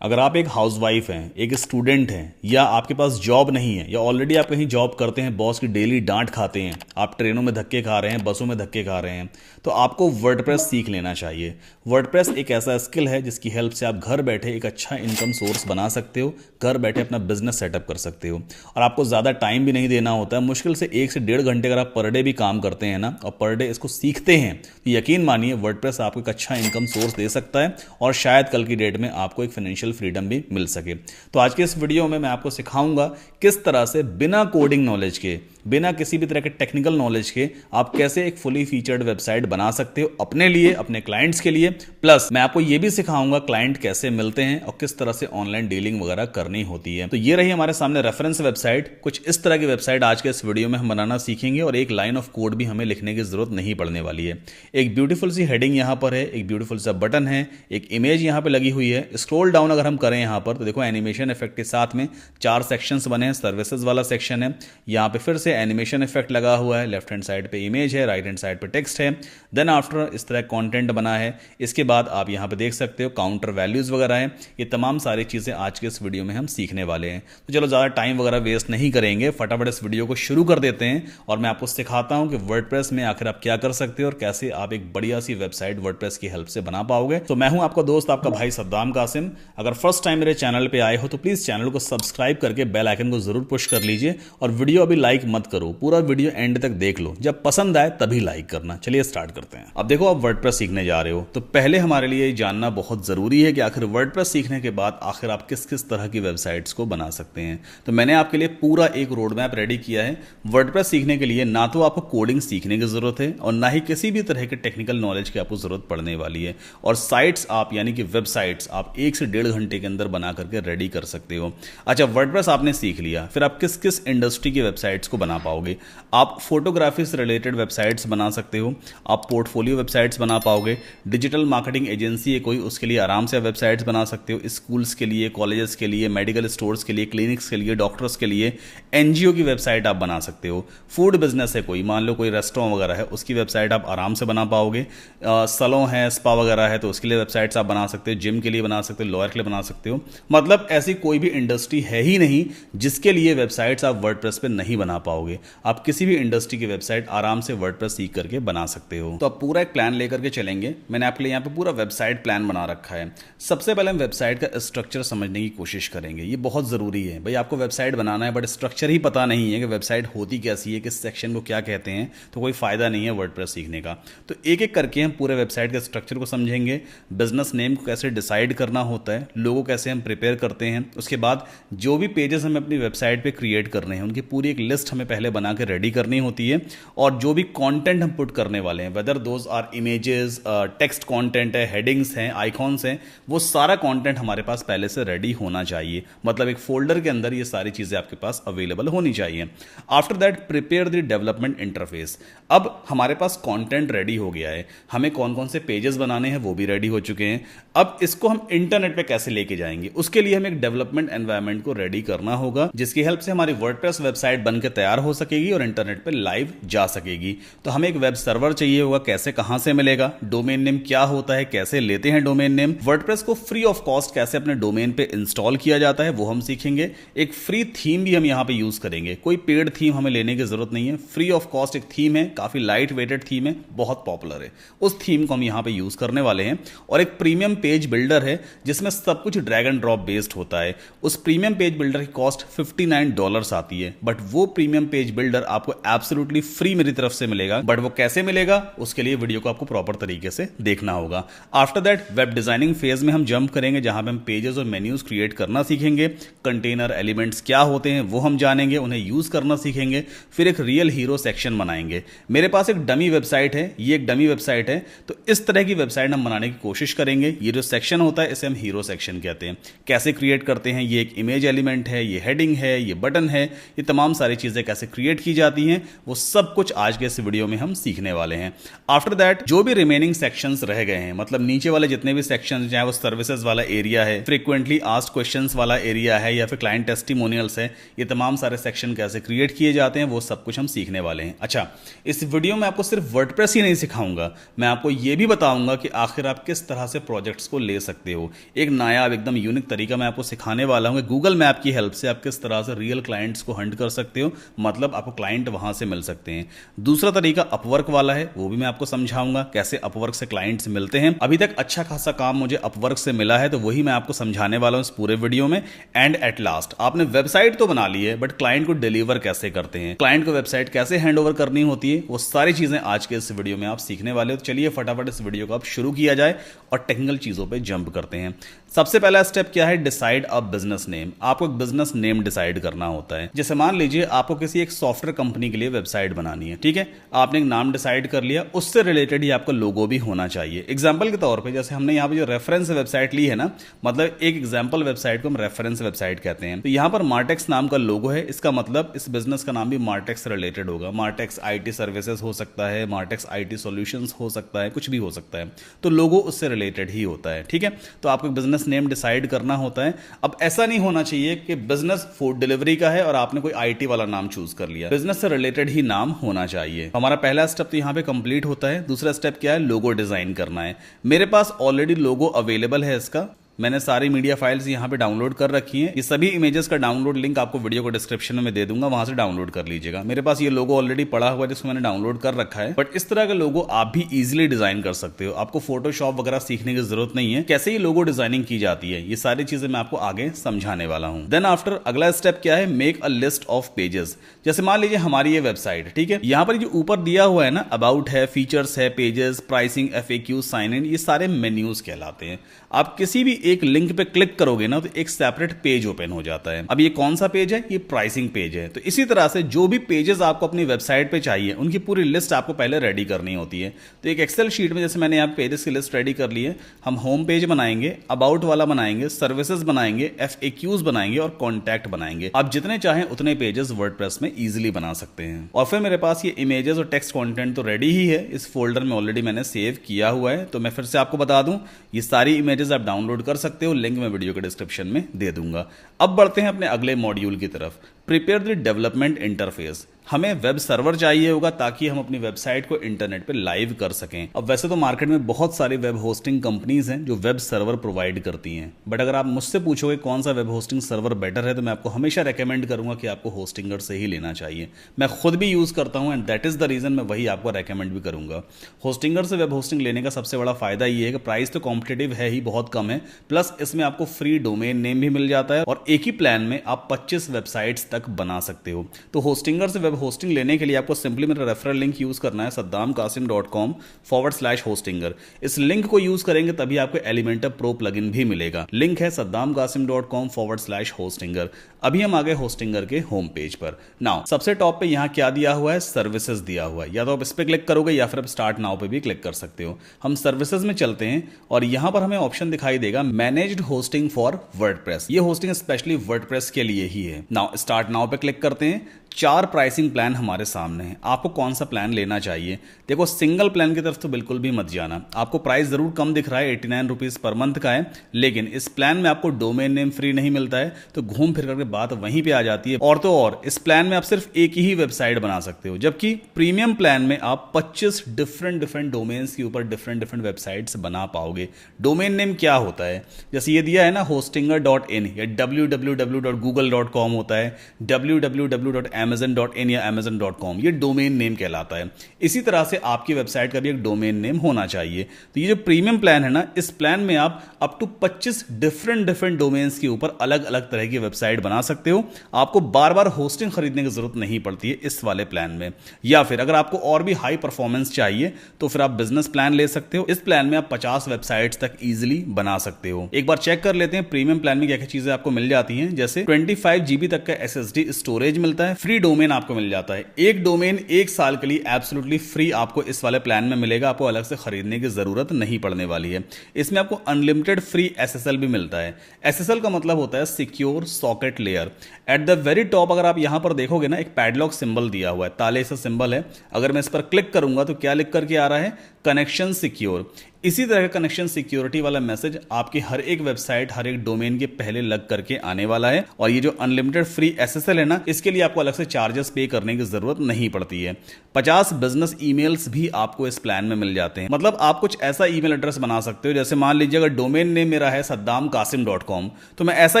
अगर आप एक हाउसवाइफ हैं, एक स्टूडेंट हैं, या आपके पास जॉब नहीं है, या ऑलरेडी आप कहीं जॉब करते हैं, बॉस की डेली डांट खाते हैं, आप ट्रेनों में धक्के खा रहे हैं, बसों में धक्के खा रहे हैं, तो आपको वर्डप्रेस सीख लेना चाहिए। वर्डप्रेस एक ऐसा स्किल है जिसकी हेल्प से आप घर बैठे एक अच्छा इनकम सोर्स बना सकते हो, घर बैठे अपना बिजनेस सेटअप कर सकते हो, और आपको ज़्यादा टाइम भी नहीं देना होता है। मुश्किल से 1 से 1.5 घंटे अगर आप पर डे भी काम करते हैं ना, और पर डे इसको सीखते हैं, तो यकीन मानिए वर्डप्रेस आपको एक अच्छा इनकम सोर्स दे सकता है, और शायद कल की डेट में आपको एक फाइनेंशियल फ्रीडम भी मिल सके। तो आज के इस वीडियो में मैं आपको सिखाऊंगा किस तरह से बिना कोडिंग नॉलेज के, बिना किसी भी तरह के टेक्निकल नॉलेज के, आप कैसे एक फुली फीचर्ड वेबसाइट बना सकते हो अपने लिए, अपने क्लाइंट्स के लिए। प्लस मैं आपको यह भी सिखाऊंगा क्लाइंट कैसे मिलते हैं और किस तरह से ऑनलाइन डीलिंग वगैरह करनी होती है। तो ये रही हमारे सामने रेफरेंस वेबसाइट। कुछ इस तरह की वेबसाइट आज के इस वीडियो में हम बनाना सीखेंगे, और एक लाइन ऑफ कोड भी हमें लिखने की जरूरत नहीं पड़ने वाली है। एक ब्यूटीफुल सी हेडिंग यहां पर है, एक ब्यूटीफुल सा बटन है, एक इमेज यहां पे लगी हुई है। स्क्रॉल डाउन अगर हम करें यहां पर, तो देखो एनिमेशन इफेक्ट के साथ में 4 सेक्शंस बने हैं। सर्विसेज वाला सेक्शन है, यहां पे फिर से एनिमेशन इफेक्ट लगा हुआ है। लेफ्ट हैंड साइड पे इमेज है, राइट हैंड साइड पे टेक्स्ट है। देन आफ्टर इस तरह कंटेंट बना है। इसके बाद आप यहां पे देख सकते हो काउंटर वैल्यूज वगैरह है। ये तमाम सारी चीजें आज के इस वीडियो में हम सीखने वाले हैं। तो चलो ज्यादा टाइम वगैरह वेस्ट नहीं करेंगे, फटाफट इस वीडियो को शुरू कर देते हैं, और मैं आपको सिखाता हूं कि वर्डप्रेस में आखिर आप क्या कर सकते हो और कैसे आप एक बढ़िया सी वेबसाइट वर्डप्रेस की हेल्प से बना पाओगे। तो मैं हूं आपका दोस्त, आपका भाई सद्दाम कासिम। अगर फर्स्ट टाइम मेरे चैनल पे आए हो तो प्लीज चैनल को सब्सक्राइब करके बेल आइकन को जरूर पुश कर लीजिए, और वीडियो अभी लाइक मत करो, पूरा वीडियो एंड तक देख लो, जब पसंद आए तभी लाइक करना। चलिए स्टार्ट करते हैं। अब देखो, आप वर्डप्रेस सीखने जा रहे हो तो पहले हमारे लिए जानना बहुत जरूरी है कि आखिर वर्डप्रेस सीखने के बाद आखिर आप किस किस तरह की वेबसाइट्स को बना सकते हैं। तो मैंने आपके लिए पूरा एक रोड मैप रेडी किया है। वर्डप्रेस सीखने के लिए ना तो आपको कोडिंग सीखने की जरूरत है, और ना ही किसी भी तरह के टेक्निकल नॉलेज की आपको जरूरत पड़ने वाली है, और साइट्स आप यानी कि वेबसाइट्स आप 1 से 1.5 घंटे के अंदर बना करके रेडी कर सकते हो। अच्छा, वर्डप्रेस आपने सीख लिया, फिर आप किस किस इंडस्ट्री की वेबसाइट्स को बना पाओगे। आप फोटोग्राफी से रिलेटेड वेबसाइट्स बना सकते हो, आप पोर्टफोलियो वेबसाइट्स बना पाओगे। डिजिटल मार्केटिंग एजेंसी है कोई, उसके लिए आराम से वेबसाइट्स बना सकते हो। स्कूल्स के लिए, कॉलेजेस के लिए, मेडिकल स्टोर्स के लिए, क्लिनिक्स के लिए, डॉक्टर्स के लिए, एनजीओ की वेबसाइट आप बना सकते हो। फूड बिजनेस है कोई, मान लो कोई रेस्टोरेंट वगैरह है, उसकी वेबसाइट आप आराम से बना पाओगे। सैलून है, स्पा वगैरह है, तो उसके लिए वेबसाइट्स आप बना सकते हो। जिम के लिए बना सकते हो, लॉयर के लिए बना सकते हो। मतलब ऐसी कोई भी इंडस्ट्री है ही नहीं जिसके लिए वेबसाइट्स आप वर्डप्रेस पे नहीं बना पाओगे। आप किसी भी इंडस्ट्री की वेबसाइट आराम से वर्डप्रेस सीख करके बना सकते हो। तो अब पूरा एक प्लान लेकर के चलेंगे। मैंने आपके लिए यहाँ पे पूरा वेबसाइट प्लान बना रखा है। सबसे पहले हम वेबसाइट का स्ट्रक्चर समझने की कोशिश करेंगे, ये बहुत जरूरी है। भाई आपको वेबसाइट बनाना है बट स्ट्रक्चर ही पता नहीं है कि वेबसाइट होती कैसी है, किस सेक्शन को क्या कहते हैं, तो कोई फायदा नहीं है वर्डप्रेस सीखने का। तो एक एक करके हम पूरे वेबसाइट के स्ट्रक्चर को समझेंगे, बिजनेस नेम को कैसे डिसाइड करना होता है, लोगो कैसे हम प्रिपेयर करते हैं, उसके बाद जो भी पेजेस हमें अपनी वेबसाइट पे क्रिएट करने हैं उनकी पूरी एक लिस्ट हमें पहले बना के रेडी करनी होती है, और जो भी कंटेंट हम पुट करने वाले हैं, whether those are images, text content है, हेडिंग्स हैं, आइकॉन्स हैं, वो सारा कंटेंट हमारे पास पहले से रेडी होना चाहिए। मतलब एक फोल्डर के अंदर ये सारी चीजें आपके पास अवेलेबल होनी चाहिए। After that prepare the development interface. अब हमारे पास कंटेंट रेडी हो गया है, हमें कौन कौन से पेजेस बनाने हैं वो भी रेडी हो चुके हैं। अब इसको हम इंटरनेट पे कैसे लेके जाएंगे, उसके लिए हमें एक डेवलपमेंट एनवायरनमेंट को रेडी करना होगा, जिसकी हेल्प से हमारी वर्डप्रेस वेबसाइट बनकर तैयार हो सकेगी और इंटरनेट पे लाइव जा सकेगी। तो हमें एक वेब सर्वर चाहिए होगा, कैसे कहां से मिलेगा, डोमेन नेम क्या होता है, कैसे लेते हैं डोमेन नेम, वर्डप्रेस को फ्री ऑफ कॉस्ट कैसे अपने डोमेन पे इंस्टॉल किया जाता है वो हम सीखेंगे। एक फ्री थीम भी हम यहां पे यूज करेंगे, कोई पेड थीम हमें लेने की जरूरत नहीं है, फ्री ऑफ कॉस्ट एक थीम है, काफी लाइट वेटेड थीम है, बहुत पॉपुलर है, उस थीम को हम यहां पे यूज करने वाले हैं। और एक प्रीमियम पेज बिल्डर है जिसमें सब कुछ ड्रैग एंड ड्रॉप बेस्ड होता है। उस प्रीमियम पेज बिल्डर की कॉस्ट $59 आती है, बट वो प्रीमियम पेज बिल्डर आपको एब्सोल्युटली फ्री मेरी तरफ से मिलेगा। बट वो कैसे मिलेगा उसके लिए वीडियो को आपको प्रॉपर तरीके से देखना होगा। After that web designing phase में हम जंप करेंगे, जहां पे हम पेजेस और मेन्यूज क्रिएट करना सीखेंगे। कंटेनर एलिमेंट्स क्या होते हैं वो हम जानेंगे, उन्हें यूज करना सीखेंगे। फिर एक रियल हीरो सेक्शन बनाएंगे। मेरे पास एक डमी वेबसाइट है, ये एक डमी वेबसाइट है, तो इस तरह की वेबसाइट हम बनाने की कोशिश करेंगे। ये जो सेक्शन होता है इसे हम हीरो सेक्शन कहते हैं। कैसे क्रिएट करते हैं, ये एक इमेज एलिमेंट है, ये हेडिंग है, ये बटन है, ये तमाम सारी चीजें कैसे कैसे क्रिएट की जाती हैं, वो सब कुछ आज के इस वीडियो में हम सीखने वाले हैं। आफ्टर दैट जो भी रिमेनिंग सेक्शंस रह गए हैं, मतलब नीचे वाले जितने भी सेक्शंस, चाहे वो सर्विसेज वाला एरिया है, फ्रीक्वेंटली आस्क्ड क्वेश्चंस वाला एरिया है, या फिर क्लाइंट टेस्टिमोनियल्स है, ये तमाम सारे सेक्शन कैसे क्रिएट किए जाते हैं वो सब कुछ हम सीखने वाले हैं। अच्छा, इस वीडियो में आपको सिर्फ वर्डप्रेस ही नहीं सिखाऊंगा, मैं आपको ये भी बताऊंगा कि आखिर आप किस तरह से प्रोजेक्ट्स को ले सकते हो। एक नायाब एकदम यूनिक तरीका मैं आपको सिखाने वाला हूं। गूगल मैप की हेल्प से आप किस तरह से रियल क्लाइंट्स को हंट कर सकते हो, मतलब आपको क्लाइंट वहां से मिल सकते हैं। दूसरा तरीका अपवर्क वाला है, वो भी मैं आपको समझाऊंगा कैसे अपवर्क से क्लाइंट्स मिलते हैं। अभी तक अच्छा खासा काम मुझे अपवर्क से मिला है, तो वही मैं आपको समझाने वाला हूं इस पूरे वीडियो में। एंड एट लास्ट, आपने वेबसाइट तो बना ली है, बट क्लाइंट को डिलीवर कैसे करते हैं, क्लाइंट को वेबसाइट कैसे हैंड ओवर करनी होती है, वो सारी चीजें आज के इस वीडियो में आप सीखने वाले हो। तो चलिए फटाफट इस वीडियो को आप शुरू किया जाए और टेक्निकल चीजों पे जंप करते हैं। सबसे पहला स्टेप क्या है? Decide a business name. आपको एक बिजनेस नेम डिसाइड करना होता है। जैसे मान लीजिए आपको किसी एक सॉफ्टवेयर कंपनी के लिए वेबसाइट बनानी है, ठीक है, आपने एक नाम डिसाइड कर लिया, उससे रिलेटेड ही आपका लोगो भी होना चाहिए। एग्जांपल के तौर पे जैसे हमने यहाँ पे जो रेफरेंस वेबसाइट ली है ना, मतलब एक एग्जांपल वेबसाइट को हम रेफरेंस वेबसाइट कहते हैं। तो यहाँ पर मार्टेक्स नाम का लोगो है, इसका मतलब इस बिजनेस का नाम भी मार्टेक्स से रिलेटेड होगा। मार्टेक्स आईटी सर्विसेज हो सकता है, मार्टेक्स आईटी सॉल्यूशंस हो सकता है, कुछ भी हो सकता है, तो लोगो उससे रिलेटेड ही होता है। ठीक है, तो आपको बिजनेस नेम डिसाइड करना होता है। अब ऐसा नहीं होना चाहिए कि बिजनेस फूड डिलीवरी का है और आपने कोई आईटी वाला नाम चूज कर लिया। बिजनेस से रिलेटेड ही नाम होना चाहिए। हमारा पहला स्टेप तो यहां पे कंप्लीट होता है। दूसरा स्टेप क्या है? लोगो डिजाइन करना है। मेरे पास ऑलरेडी लोगो अवेलेबल है इसका, मैंने सारी मीडिया फाइल्स यहाँ पे डाउनलोड कर रखी हैं। ये सभी इमेजेस का डाउनलोड लिंक आपको वीडियो को डिस्क्रिप्शन में दे दूंगा, वहां से डाउनलोड कर लीजिएगा। मेरे पास ये लोगो ऑलरेडी पड़ा हुआ है जिसको मैंने डाउनलोड कर रखा है। बट इस तरह का लोगो आप भी इजीली डिजाइन कर सकते हो, आपको फोटोशॉप वगैरह सीखने की जरूरत नहीं है। कैसे ये लोगो डिजाइनिंग की जाती है, ये सारी चीजें मैं आपको आगे समझाने वाला हूं। देन आफ्टर अगला स्टेप क्या है? Make a list of pages. जैसे मान लीजिए हमारी ये वेबसाइट, ठीक है, यहाँ पर जो ऊपर दिया हुआ है ना, अबाउट है, फीचर्स है, pages, pricing, FAQ, sign in, ये सारे मेन्यूज कहलाते हैं। आप किसी भी एक लिंक पे क्लिक करोगे ना तो एक सेपरेट पेज ओपन हो जाता है। अब ये कौन सा पेज है? ये प्राइसिंग पेज है। तो इसी तरह से जो भी पेजेस आपको अपनी वेबसाइट पे चाहिए उनकी पूरी लिस्ट आपको पहले रेडी करनी होती है। तो एक एक्सेल शीट में जैसे मैंने यहाँ पेजेस की लिस्ट रेडी कर ली है, हम होम पेज बनाएंगे, अबाउट वाला बनाएंगे, सर्विसेज बनाएंगे, FAQs बनाएंगे और कॉन्टैक्ट बनाएंगे। आप जितने चाहें उतने पेजेस वर्डप्रेस में इजीली बना सकते हैं। और फिर मेरे पास ये इमेजेस और टेक्स्ट कंटेंट तो रेडी ही है, इस फोल्डर में ऑलरेडी मैंने सेव किया हुआ है। तो मैं फिर से आपको बता दूं, ये सारी इमेजेस आप डाउनलोड कर सकते हो, लिंक मैं वीडियो के डिस्क्रिप्शन में दे दूंगा। अब बढ़ते हैं अपने अगले मॉड्यूल की तरफ, प्रिपेयर द डेवलपमेंट इंटरफेस। हमें वेब सर्वर चाहिए होगा ताकि हम अपनी वेबसाइट को इंटरनेट पे लाइव कर सकें। अब वैसे तो मार्केट में बहुत सारी वेब होस्टिंग कंपनीज हैं जो वेब सर्वर प्रोवाइड करती हैं, बट अगर आप मुझसे पूछोगे कौन सा वेब होस्टिंग सर्वर बेटर है, तो मैं आपको हमेशा रेकमेंड करूंगा कि आपको होस्टिंगर से ही लेना चाहिए। मैं खुद भी यूज करता हूं and that is the reason मैं वही आपको रेकमेंड भी करूंगा। होस्टिंगर से वेब होस्टिंग लेने का सबसे बड़ा फायदा ये है कि प्राइस तो कॉम्पिटेटिव है ही, बहुत कम है, प्लस इसमें आपको फ्री डोमेन नेम भी मिल जाता है और एक ही प्लान में आप 25 वेबसाइट्स तक बना सकते हो। तो होस्टिंगर से वेब होस्टिंग लेने के लिए आपको सिंपली मेरा रेफरल लिंक यूज करना है, saddamkasim.com/hostinger। इस लिंक को यूज करेंगे तभी आपको एलिमेंटर प्रो प्लगइन भी मिलेगा। लिंक है saddamkasim.com/hostinger। अभी हम आ गए होस्टिंगर के होम पेज पर। नाउ सबसे टॉप पे यहाँ क्या दिया हुआ है? सर्विसेज दिया हुआ है। या तो आप इस पे क्लिक करोगे या फिर आप स्टार्ट नाउ पे भी क्लिक कर सकते हो। हम सर्विसेज में चलते हैं और यहां पर हमें ऑप्शन दिखाई देगा मैनेज्ड होस्टिंग फॉर वर्डप्रेस। ये होस्टिंग स्पेशली वर्डप्रेस के लिए ही है। नाउ स्टार्ट नाउ पे क्लिक करते हैं। 4 प्राइसिंग प्लान हमारे सामने हैं, आपको कौन सा प्लान लेना चाहिए? देखो, सिंगल प्लान की तरफ तो बिल्कुल भी मत जाना। आपको प्राइस जरूर कम दिख रहा है, 89 रुपीज पर मंथ का है, लेकिन इस प्लान में आपको डोमेन नेम फ्री नहीं मिलता है, तो घूम फिर करके बात वहीं पे आ जाती है। और तो और इस प्लान में आप सिर्फ एक ही वेबसाइट बना सकते हो, जबकि प्रीमियम प्लान में आप 25 डिफरेंट डोमेन्स के ऊपर डिफरेंट वेबसाइट्स बना पाओगे। डोमेन नेम क्या होता है? जैसे ये दिया है ना hostinger.in या www.google.com होता है, www.amazon.in या amazon.com, ये डोमेन नेम कहलाता है। इसी तरह से आपकी वेबसाइट का भी एक डोमेन नेम होना चाहिए। तो ये जो प्रीमियम प्लान है ना, इस प्लान में आप अप टू 25 डिफरेंट डोमेन्स के ऊपर अलग अलग तरह की वेबसाइट बना सकते हो। आपको बार बार होस्टिंग खरीदने की जरूरत नहीं पड़ती है इस वाले प्लान में। या फिर अगर आपको और भी हाई परफॉर्मेंस चाहिए तो फिर आप बिजनेस प्लान ले सकते हो। इस प्लान में आप 50 वेबसाइट्स तक इजीली बना सकते हो। एक बार चेक कर लेते हैं प्रीमियम प्लान में क्या क्या चीजें आपको मिल जाती हैं। जैसे 25 GB तक का SSD स्टोरेज मिलता है, फ्री डोमेन आपको मिल जाता है। एक डोमेन 1 साल के लिए एब्सोल्युटली फ्री आपको इस वाले प्लान में मिलेगा, आपको अलग से खरीदने की जरूरत नहीं पड़ने वाली है। इसमें आपको अनलिमिटेड फ्री SSL भी मिलता है। SSL का मतलब होता है secure socket layer. At the very top अगर आप यहां पर देखोगे ना, एक पैडलॉक सिंबल दिया हुआ है, ताले से सिंबल है। अगर मैं इस पर क्लिक करूंगा तो क्या लिख करके आ रहा है, कनेक्शन सिक्योर। इसी तरह का कनेक्शन सिक्योरिटी वाला मैसेज आपकी हर एक वेबसाइट, हर एक डोमेन के पहले लग करके आने वाला है। और ये जो अनलिमिटेड फ्री SSL है ना, इसके लिए आपको अलग से चार्जेस पे करने की जरूरत नहीं पड़ती है। 50 बिजनेस ईमेल्स भी आपको इस प्लान में मिल जाते हैं। मतलब आप कुछ ऐसा ईमेल एड्रेस बना सकते हो, जैसे मान लीजिए अगर डोमेन नेम मेरा है saddamkasim.com, तो मैं ऐसा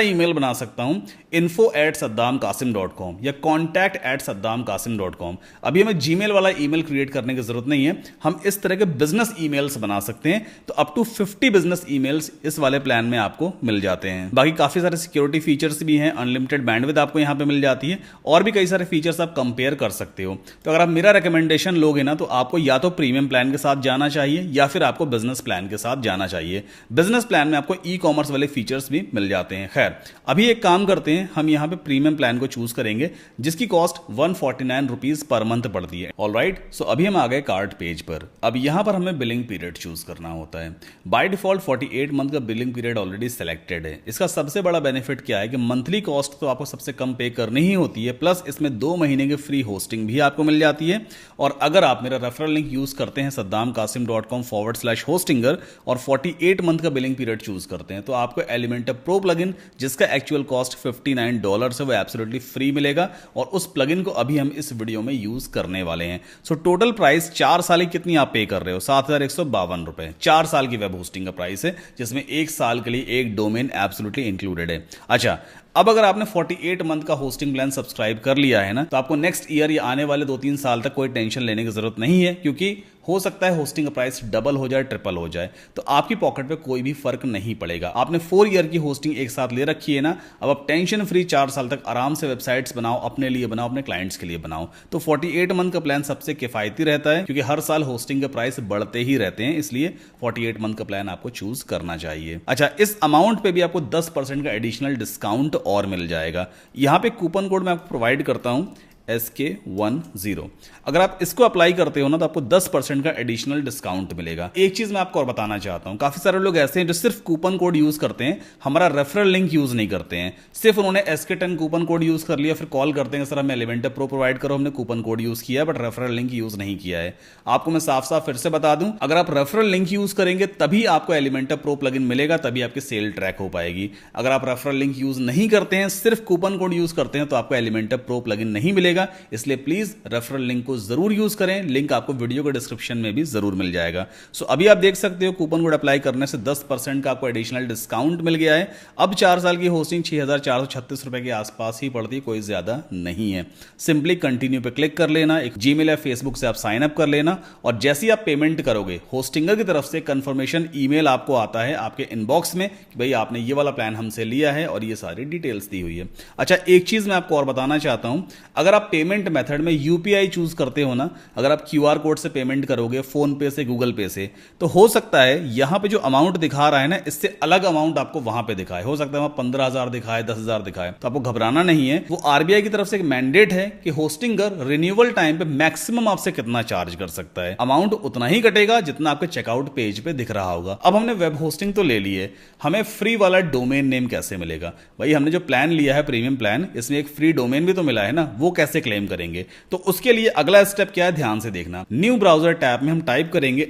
ईमेल बना सकता हूं info@saddamkasim.com या contact@saddamkasim.com। अभी हमें जीमेल वाला ईमेल क्रिएट करने की जरूरत नहीं है, हम इस तरह के बिजनेस ईमेल्स बना सकते हैं। तो अप टू 50 बिजनेस ईमेल्स इस वाले प्लान में आपको मिल जाते हैं। बाकी काफी सारे सिक्योरिटी फीचर्स भी हैं, अनलिमिटेड बैंडविड्थ आपको यहां पे मिल जाती है, और भी कई सारे फीचर्स आप कंपेयर कर सकते हो। तो अगर आप मेरा रिकमेंडेशन लोगे ना, तो आपको या तो प्रीमियम प्लान के साथ जाना चाहिए या फिर आपको बिजनेस प्लान के साथ जाना चाहिए। बिजनेस प्लान में आपको ई-कॉमर्स वाले फीचर्स भी मिल जाते हैं। खैर, अभी एक काम करते हैं, हम यहां पे प्रीमियम प्लान को चूज करेंगे, जिसकी कॉस्ट 149 रुपीज पर मंथ पड़ती है। ऑलराइट, सो अभी हम आ गए कार्ड पेज पर। अब यहां पर हमें बिलिंग पीरियड चूज करना होता है। बाय डिफॉल्ट 48 मंथ का बिलिंग पीरियड ऑलरेडी सिलेक्टेड है। इसका सबसे बड़ा बेनिफिट क्या है कि मंथली कॉस्ट तो आपको सबसे कम पे करनी ही होती है, प्लस इसमें 2 महीने की फ्री होस्टिंग भी आपको मिल जाती है। और अगर आप मेरा रेफरल लिंक यूज करते हैं saddamkasim.com/hostinger और 48 मंथ का बिलिंग पीरियड चूज करते हैं, तो आपको एलिमेंटर प्रो प्लगइन, जिसका एक्चुअल कॉस्ट $59 है, वो एब्सोल्युटली फ्री मिलेगा। और उस प्लगइन को अभी हम इस वीडियो में यूज करने वाले हैं। सो टोटल प्राइस 4 साल की कितनी आप पे कर रहे हो, 7,152 रुपए 4 साल की वेब होस्टिंग का प्राइस है, जिसमें 1 साल के लिए एक डोमेन एब्सोल्युटली इंक्लूडेड है। अच्छा, अब अगर आपने 48 मंथ का होस्टिंग प्लान सब्सक्राइब कर लिया है ना, तो आपको नेक्स्ट ईयर या आने वाले 2-3 साल तक कोई टेंशन लेने की जरूरत नहीं है, क्योंकि हो सकता है होस्टिंग का प्राइस डबल हो जाए, ट्रिपल हो जाए, तो आपकी पॉकेट पे कोई भी फर्क नहीं पड़ेगा। आपने 4 ईयर की होस्टिंग एक साथ ले रखी है ना, अब आप टेंशन फ्री 4 साल तक आराम से वेबसाइट्स बनाओ, अपने लिए बनाओ, अपने क्लाइंट्स के लिए बनाओ। तो 48 मंथ का प्लान सबसे किफायती रहता है, क्योंकि हर साल होस्टिंग के प्राइस बढ़ते ही रहते हैं, इसलिए 48 मंथ का प्लान आपको चूज करना चाहिए। अच्छा, इस अमाउंट पे भी आपको 10% का एडिशनल डिस्काउंट और मिल जाएगा। यहां पे कूपन कोड मैं आपको प्रोवाइड करता हूं, SK10। अगर आप इसको अप्लाई करते हो ना, तो आपको 10% का एडिशनल डिस्काउंट मिलेगा। एक चीज मैं आपको और बताना चाहता हूं, काफी सारे लोग ऐसे हैं जो सिर्फ कूपन कोड यूज करते हैं, हमारा रेफरल लिंक यूज नहीं करते हैं। सिर्फ उन्होंने SK10 कूपन कोड यूज कर लिया, फिर कॉल करते हैं सर हमें एलिमेंटर प्रो प्रोवाइड करो, हमने कूपन कोड यूज किया बट रेफरल लिंक यूज नहीं किया है। आपको मैं साफ साफ फिर से बता दूं, अगर आप रेफरल लिंक यूज करेंगे तभी आपको एलिमेंटर प्रो प्लगइन मिलेगा, तभी आपकी सेल ट्रैक हो पाएगी। अगर आप रेफरल लिंक यूज नहीं करते हैं, सिर्फ कूपन कोड यूज करते हैं, तो आपको एलिमेंटर प्रो प्लगइन नहीं मिलेगा। इसलिए प्लीज रेफरल लिंक को जरूर यूज करें, लिंक आपको वीडियो के डिस्क्रिप्शन में भी जरूर मिल जाएगा। सो अभी आप देख सकते हो कूपन कोड अप्लाई करने से 10% का आपको एडिशनल डिस्काउंट मिल गया है। अब 4 साल की होस्टिंग 6,436 रुपए के आसपास ही पड़ती है, कोई ज्यादा नहीं है। सिंपली कंटिन्यू पे क्लिक कर लेना, एक जीमेल या फेसबुक से आप साइन अप कर लेना, और जैसे ही आप पेमेंट करोगे, होस्टिंगर की तरफ से कंफर्मेशन ईमेल आपको आता है आपके इनबॉक्स में कि भाई आपने ये वाला प्लान हमसे लिया है और ये सारी डिटेल्स दी हुई है। अच्छा, एक चीज मैं आपको और बताना चाहता हूं, अगर आप पेमेंट मेथड में UPI चूज करते हो ना, अगर आप QR कोड से पेमेंट करोगे, फोन पे से, गूगल पे से, तो हो सकता है यहां पे जो अमाउंट दिखा रहा है ना, इससे अलग अमाउंट आपको वहां पे दिखाए। हो सकता है वहां 15,000 दिखाए, 10,000 दिखाए, तो आपको घबराना नहीं है। वो RBI की तरफ से एक मैंडेट है कि होस्टिंगर रिन्यूअल टाइम पे मैक्सिमम आपसे कितना चार्ज कर सकता है, अमाउंट उतना ही कटेगा जितना आपके चेकआउट पेज पे दिख रहा होगा। अब हमने वेब होस्टिंग तो ले ली है, हमें फ्री वाला डोमेन नेम कैसे मिलेगा? भाई हमने जो प्लान लिया है प्रीमियम प्लान, इसमें एक फ्री डोमेन भी तो मिला है ना, वो कैसे क्लेम करेंगे? तो उसके लिए अगला स्टेप क्या है, ध्यान से देखना। न्यू ब्राउजर टैब में हम टाइप करेंगे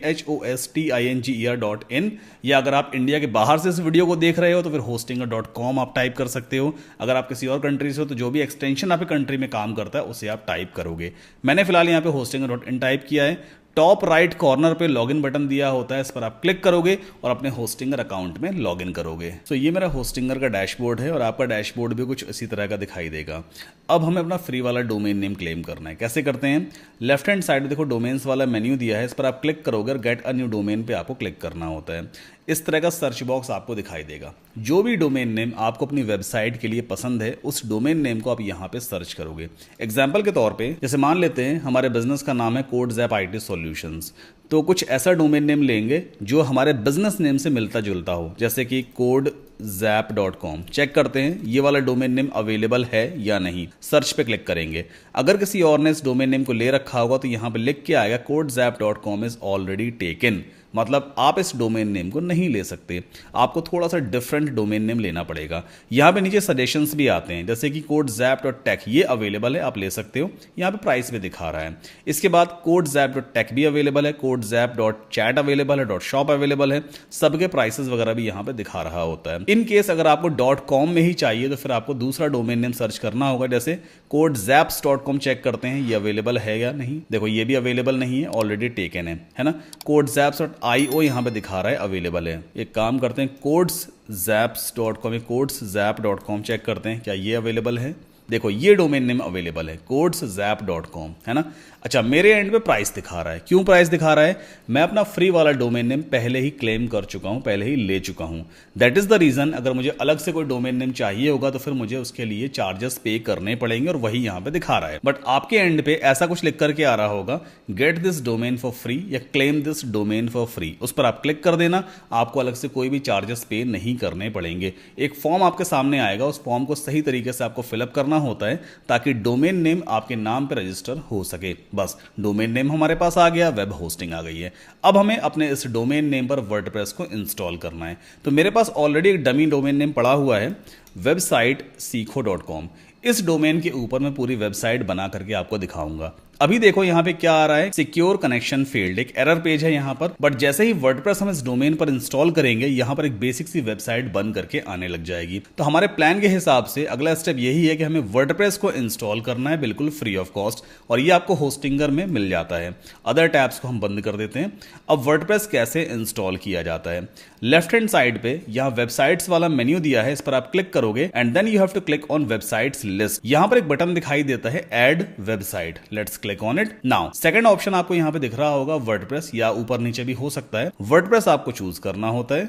hostinger.in, या अगर आप इंडिया के बाहर से इस वीडियो को देख रहे हो तो फिर hostinger.com आप टाइप कर सकते हो। अगर आप किसी और कंट्री से हो तो जो भी एक्सटेंशन आपके कंट्री में काम करता है उसे आप टाइप करोगे। मैंने फिलहाल यहाँ पे hostinger.in टाइप किया है। टॉप राइट कॉर्नर पे लॉगिन बटन दिया होता है, इस पर आप क्लिक करोगे और अपने होस्टिंगर अकाउंट में लॉगिन करोगे। तो ये मेरा होस्टिंगर का डैशबोर्ड है और आपका डैशबोर्ड भी कुछ इसी तरह का दिखाई देगा। अब हमें अपना फ्री वाला डोमेन नेम क्लेम करना है। कैसे करते हैं? लेफ्ट हैंड साइड में देखो डोमेन्स वाला मेन्यू दिया है, इस पर आप क्लिक करोगे और गेट अ न्यू डोमेन पे आपको क्लिक करना होता है। इस तरह का सर्च बॉक्स आपको दिखाई देगा। जो भी डोमेन नेम आपको अपनी वेबसाइट के लिए पसंद है, उस डोमेन नेम को आप यहां पे सर्च करोगे। एग्जांपल के तौर पे जैसे मान लेते हैं हमारे बिजनेस का नाम है कोडज़ैप IT सॉल्यूशंस, तो कुछ ऐसा डोमेन नेम लेंगे जो हमारे बिजनेस नेम से मिलता जुलता हो, जैसे कि कोड codezap.com चेक करते हैं ये वाला डोमेन नेम अवेलेबल है या नहीं। सर्च पे क्लिक करेंगे, अगर किसी और ने इस डोमेन नेम को ले रखा होगा तो यहाँ पे लिख के आएगा codezap.com इज ऑलरेडी टेकन, मतलब आप इस डोमेन नेम को नहीं ले सकते, आपको थोड़ा सा डिफरेंट डोमेन नेम लेना पड़ेगा। यहाँ पे नीचे सजेशंस भी आते हैं, जैसे कि codezap.tech ये अवेलेबल है, आप ले सकते हो, यहाँ पे प्राइस भी दिखा रहा है। इसके बाद codezap.tech भी अवेलेबल है, codezap.chat अवेलेबल है, .shop अवेलेबल है, सबके प्राइसेस वगैरह भी यहाँ पे दिखा रहा होता है। इन केस अगर आपको .com में ही चाहिए तो फिर आपको दूसरा डोमेन नेम सर्च करना होगा, जैसे codezaps.com चेक करते हैं ये अवेलेबल है या नहीं। देखो ये भी अवेलेबल नहीं है, ऑलरेडी टेकन है ना। codezaps.io यहाँ पे दिखा रहा है अवेलेबल है। एक काम करते हैं codezap.com codezap.com चेक करते हैं क्या ये अवेलेबल है। देखो ये डोमेन नेम अवेलेबल है codezap.com, है ना। अच्छा मेरे एंड पे प्राइस दिखा रहा है, क्यों प्राइस दिखा रहा है, मैं अपना फ्री वाला डोमेन नेम पहले ही क्लेम कर चुका हूं, पहले ही ले चुका हूं। दैट इज द रीजन अगर मुझे अलग से कोई डोमेन नेम चाहिए होगा तो फिर मुझे उसके लिए चार्जेस पे करने पड़ेंगे और वही यहां पे दिखा रहा है। बट आपके एंड पे ऐसा कुछ लिख करके आ रहा होगा get this domain for free या claim this domain for free, उस पर आप क्लिक कर देना, आपको अलग से कोई भी चार्जेस पे नहीं करने पड़ेंगे। एक फॉर्म आपके सामने आएगा, उस फॉर्म को सही तरीके से आपको फिलअप करना होता है ताकि डोमेन नेम आपके नाम पर रजिस्टर हो सके। बस डोमेन नेम हमारे पास आ गया, वेब होस्टिंग आ गई है। अब हमें अपने इस डोमेन नेम पर वर्डप्रेस को इंस्टॉल करना है। तो मेरे पास ऑलरेडी एक डमी डोमेन नेम पड़ा हुआ है websitesikho.com। इस डोमेन के ऊपर मैं पूरी वेबसाइट बना करके आपको दिखाऊंगा। अभी देखो यहाँ पे क्या आ रहा है, सिक्योर कनेक्शन फेल्ड, एक एरर पेज है यहाँ पर। बट जैसे ही वर्डप्रेस हम इस डोमेन पर इंस्टॉल करेंगे यहाँ पर एक बेसिक सी वेबसाइट बन करके आने लग जाएगी। तो हमारे प्लान के हिसाब से अगला स्टेप यही है कि हमें वर्डप्रेस को इंस्टॉल करना है बिल्कुल फ्री ऑफ कॉस्ट, और ये आपको होस्टिंगर में मिल जाता है। अदर टैब्स को हम बंद कर देते हैं। अब वर्डप्रेस कैसे इंस्टॉल किया जाता है, लेफ्ट हैंड साइड पे यहाँ वेबसाइट्स वाला मेन्यू दिया है, इस पर आप क्लिक करोगे and then you have to click on websites list. यहाँ पर एक बटन दिखाई देता है add website, let's click on it now. Second option आपको यहाँ पे दिख रहा होगा वर्डप्रेस, या ऊपर नीचे भी हो सकता है। वर्डप्रेस आपको चूज करना होता है।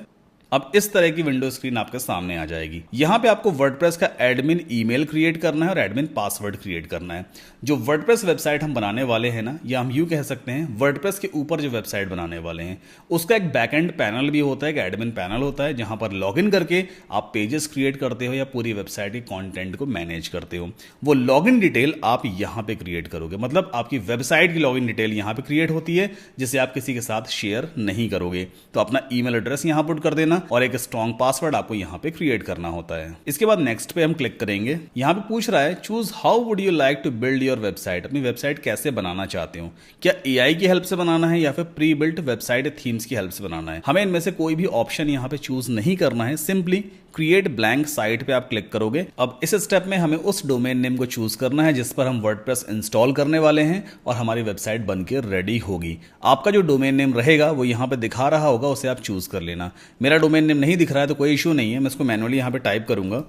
अब इस तरह की विंडो स्क्रीन आपके सामने आ जाएगी। यहां पे आपको वर्डप्रेस का एडमिन ईमेल क्रिएट करना है और एडमिन पासवर्ड क्रिएट करना है। जो वर्डप्रेस वेबसाइट हम बनाने वाले हैं ना, या हम यूं कह सकते हैं वर्डप्रेस के ऊपर जो वेबसाइट बनाने वाले हैं उसका एक बैकएंड पैनल भी होता है, एक एडमिन पैनल होता है, जहां पर लॉगिन करके आप पेजेस क्रिएट करते हो या पूरी वेबसाइट के कॉन्टेंट को मैनेज करते हो। वो लॉगिन डिटेल आप यहां पे क्रिएट करोगे, मतलब आपकी वेबसाइट की लॉगिन डिटेल यहां पे क्रिएट होती है जिसे आप किसी के साथ शेयर नहीं करोगे। तो अपना ईमेल एड्रेस यहां पुट कर देना और एक स्ट्रॉन्ग पासवर्ड आपको यहां पे क्रिएट करना होता है। इसके बाद नेक्स्ट पे हम क्लिक करेंगे। यहां पे पूछ रहा है choose how would you like to build your website, अपनी वेबसाइट कैसे बनाना चाहते हो, क्या एआई की हेल्प से बनाना है या फिर प्री बिल्ट वेबसाइट थीम्स की हेल्प से बनाना है। हमें इनमें से कोई भी ऑप्शन यहां पे चूज नहीं करना है, सिंपली क्रिएट ब्लैंक साइट पे आप क्लिक करोगे। अब इस स्टेप में हमें उस डोमेन नेम को चूज करना है जिस पर हम वर्डप्रेस इंस्टॉल करने वाले हैं और हमारी वेबसाइट बनके रेडी होगी। आपका जो डोमेन नेम रहेगा वो यहां पे दिखा रहा होगा, उसे आप चूज कर लेना। मेरा डोमेन नेम नहीं दिख रहा है तो कोई इशू नहीं है, मैं इसको मैनुअली यहां पे टाइप करूंगा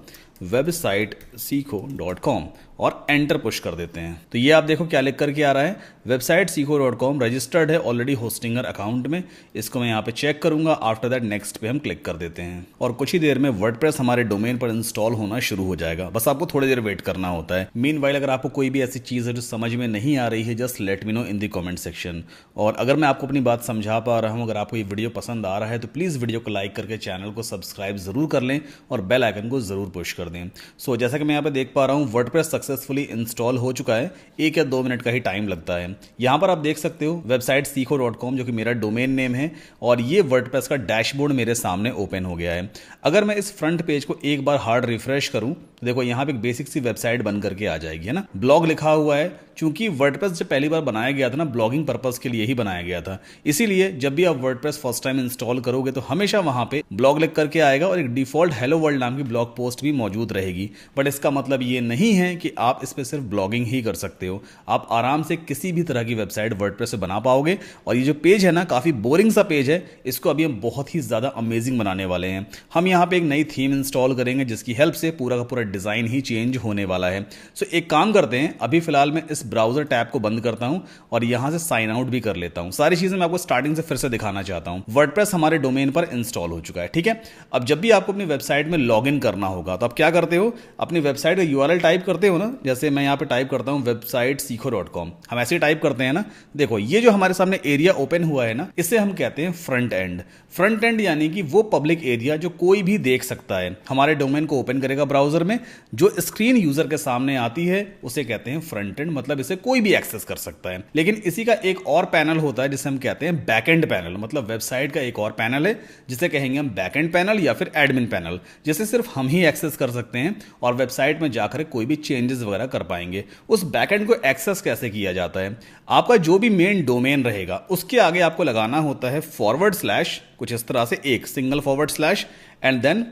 websitesikho.com और एंटर पुश कर देते हैं। तो ये आप देखो क्या लिख करके आ रहा है, websitesikho.com रजिस्टर्ड है ऑलरेडी होस्टिंगर अकाउंट में। इसको मैं यहाँ पे चेक करूंगा। आफ्टर दैट नेक्स्ट पे हम क्लिक कर देते हैं और कुछ ही देर में वर्डप्रेस हमारे डोमेन पर इंस्टॉल होना शुरू हो जाएगा। बस आपको थोड़ी देर वेट करना होता है। मीनवाइल अगर आपको कोई भी ऐसी चीज है जो समझ में नहीं आ रही है, just let me know in the comment section. और अगर मैं आपको अपनी बात समझा पा रहा हूँ, अगर आपको ये वीडियो पसंद आ रहा है तो प्लीज वीडियो को लाइक करके चैनल को सब्सक्राइब जरूर कर लें और बेल आइकन को जरूर पुश कर दें। सो जैसा कि मैं यहाँ पे देख पा रहा हूँ वर्डप्रेस सक्सेसफुली इंस्टॉल हो चुका है। 1 या 2 मिनट का ही टाइम लगता है। यहाँ पर आप देख सकते हो websitesikho.com जो कि मेरा डोमेन नेम है और ये वर्डप्रेस का डैशबोर्ड मेरे सामने ओपन हो गया है। अगर मैं इस फ्रंट पेज को एक बार हार्ड रिफ्रेश करूं तो देखो यहाँ पे एक बेसिक सी वेबसाइट बन करके आ जाएगी, है ना। ब्लॉग लिखा हुआ है, क्योंकि वर्डप्रेस जब पहली बार बनाया गया था ना, ब्लॉगिंग पर्पस के लिए ही बनाया गया था। इसीलिए जब भी आप वर्डप्रेस फर्स्ट टाइम इंस्टॉल करोगे तो हमेशा वहां पे ब्लॉग लिख करके आएगा और एक डिफॉल्ट हेलो वर्ल्ड नाम की ब्लॉग पोस्ट भी मौजूद रहेगी। बट इसका मतलब ये नहीं है कि आप इस पे सिर्फ ब्लॉगिंग ही कर सकते हो, आप आराम से किसी भी तरह की वेबसाइट वर्डप्रेस से बना पाओगे। और ये जो पेज है ना, काफी बोरिंग सा पेज है, इसको अभी हम बहुत ही ज्यादा अमेजिंग बनाने वाले हैं। हम यहाँ पे एक नई थीम इंस्टॉल करेंगे जिसकी हेल्प से पूरा का पूरा डिजाइन ही चेंज होने वाला है। सो एक काम करते हैं, अभी फिलहाल मैं इस ब्राउजर टैब को बंद करता हूं और यहां से साइन आउट भी कर लेता हूं। सारी चीजें मैं आपको स्टार्टिंग से फिर से दिखाना चाहता हूं। वर्डप्रेस हमारे डोमेन पर इंस्टॉल हो चुका है, ठीक है। अब जब भी आपको अपनी वेबसाइट में लॉगिन करना होगा तो आप क्या क्या करते हो, अपनी वेबसाइट का यूआरएल टाइप करते हो ना, जैसे मैं यहाँ पे टाइप करता हूँ websiteseekho.com, हम ऐसे ही टाइप करते हैं ना। देखो ये जो हमारे सामने एरिया ओपन हुआ है ना, इसे हम कहते हैं फ्रंट एंड। फ्रंट एंड यानी कि वो पब्लिक एरिया जो कोई भी देख सकता है, हमारे डोमेन को ओपन करेगा ब्राउजर में, जो स्क्रीन यूजर के सामने आती है उसे कहते हैं फ्रंट एंड, मतलब इसे कोई भी एक्सेस कर सकता है। लेकिन इसी का एक और पैनल होता है जिसे हम कहते हैं बैकएंड पैनल, मतलब वेबसाइट का एक और पैनल है जिसे कहेंगे हम बैकएंड पैनल या फिर एडमिन पैनल, जिसे सिर्फ हम ही एक्सेस कर सकते हैं और वेबसाइट में जाकर कोई भी चेंजेस वगैरह कर पाएंगे। उस बैकएंड को एक्सेस कैसे किया जाता है, आपका जो भी मेन डोमेन रहेगा उसके आगे आपको लगाना होता है /, कुछ इस तरह से एक सिंगल / एंड देन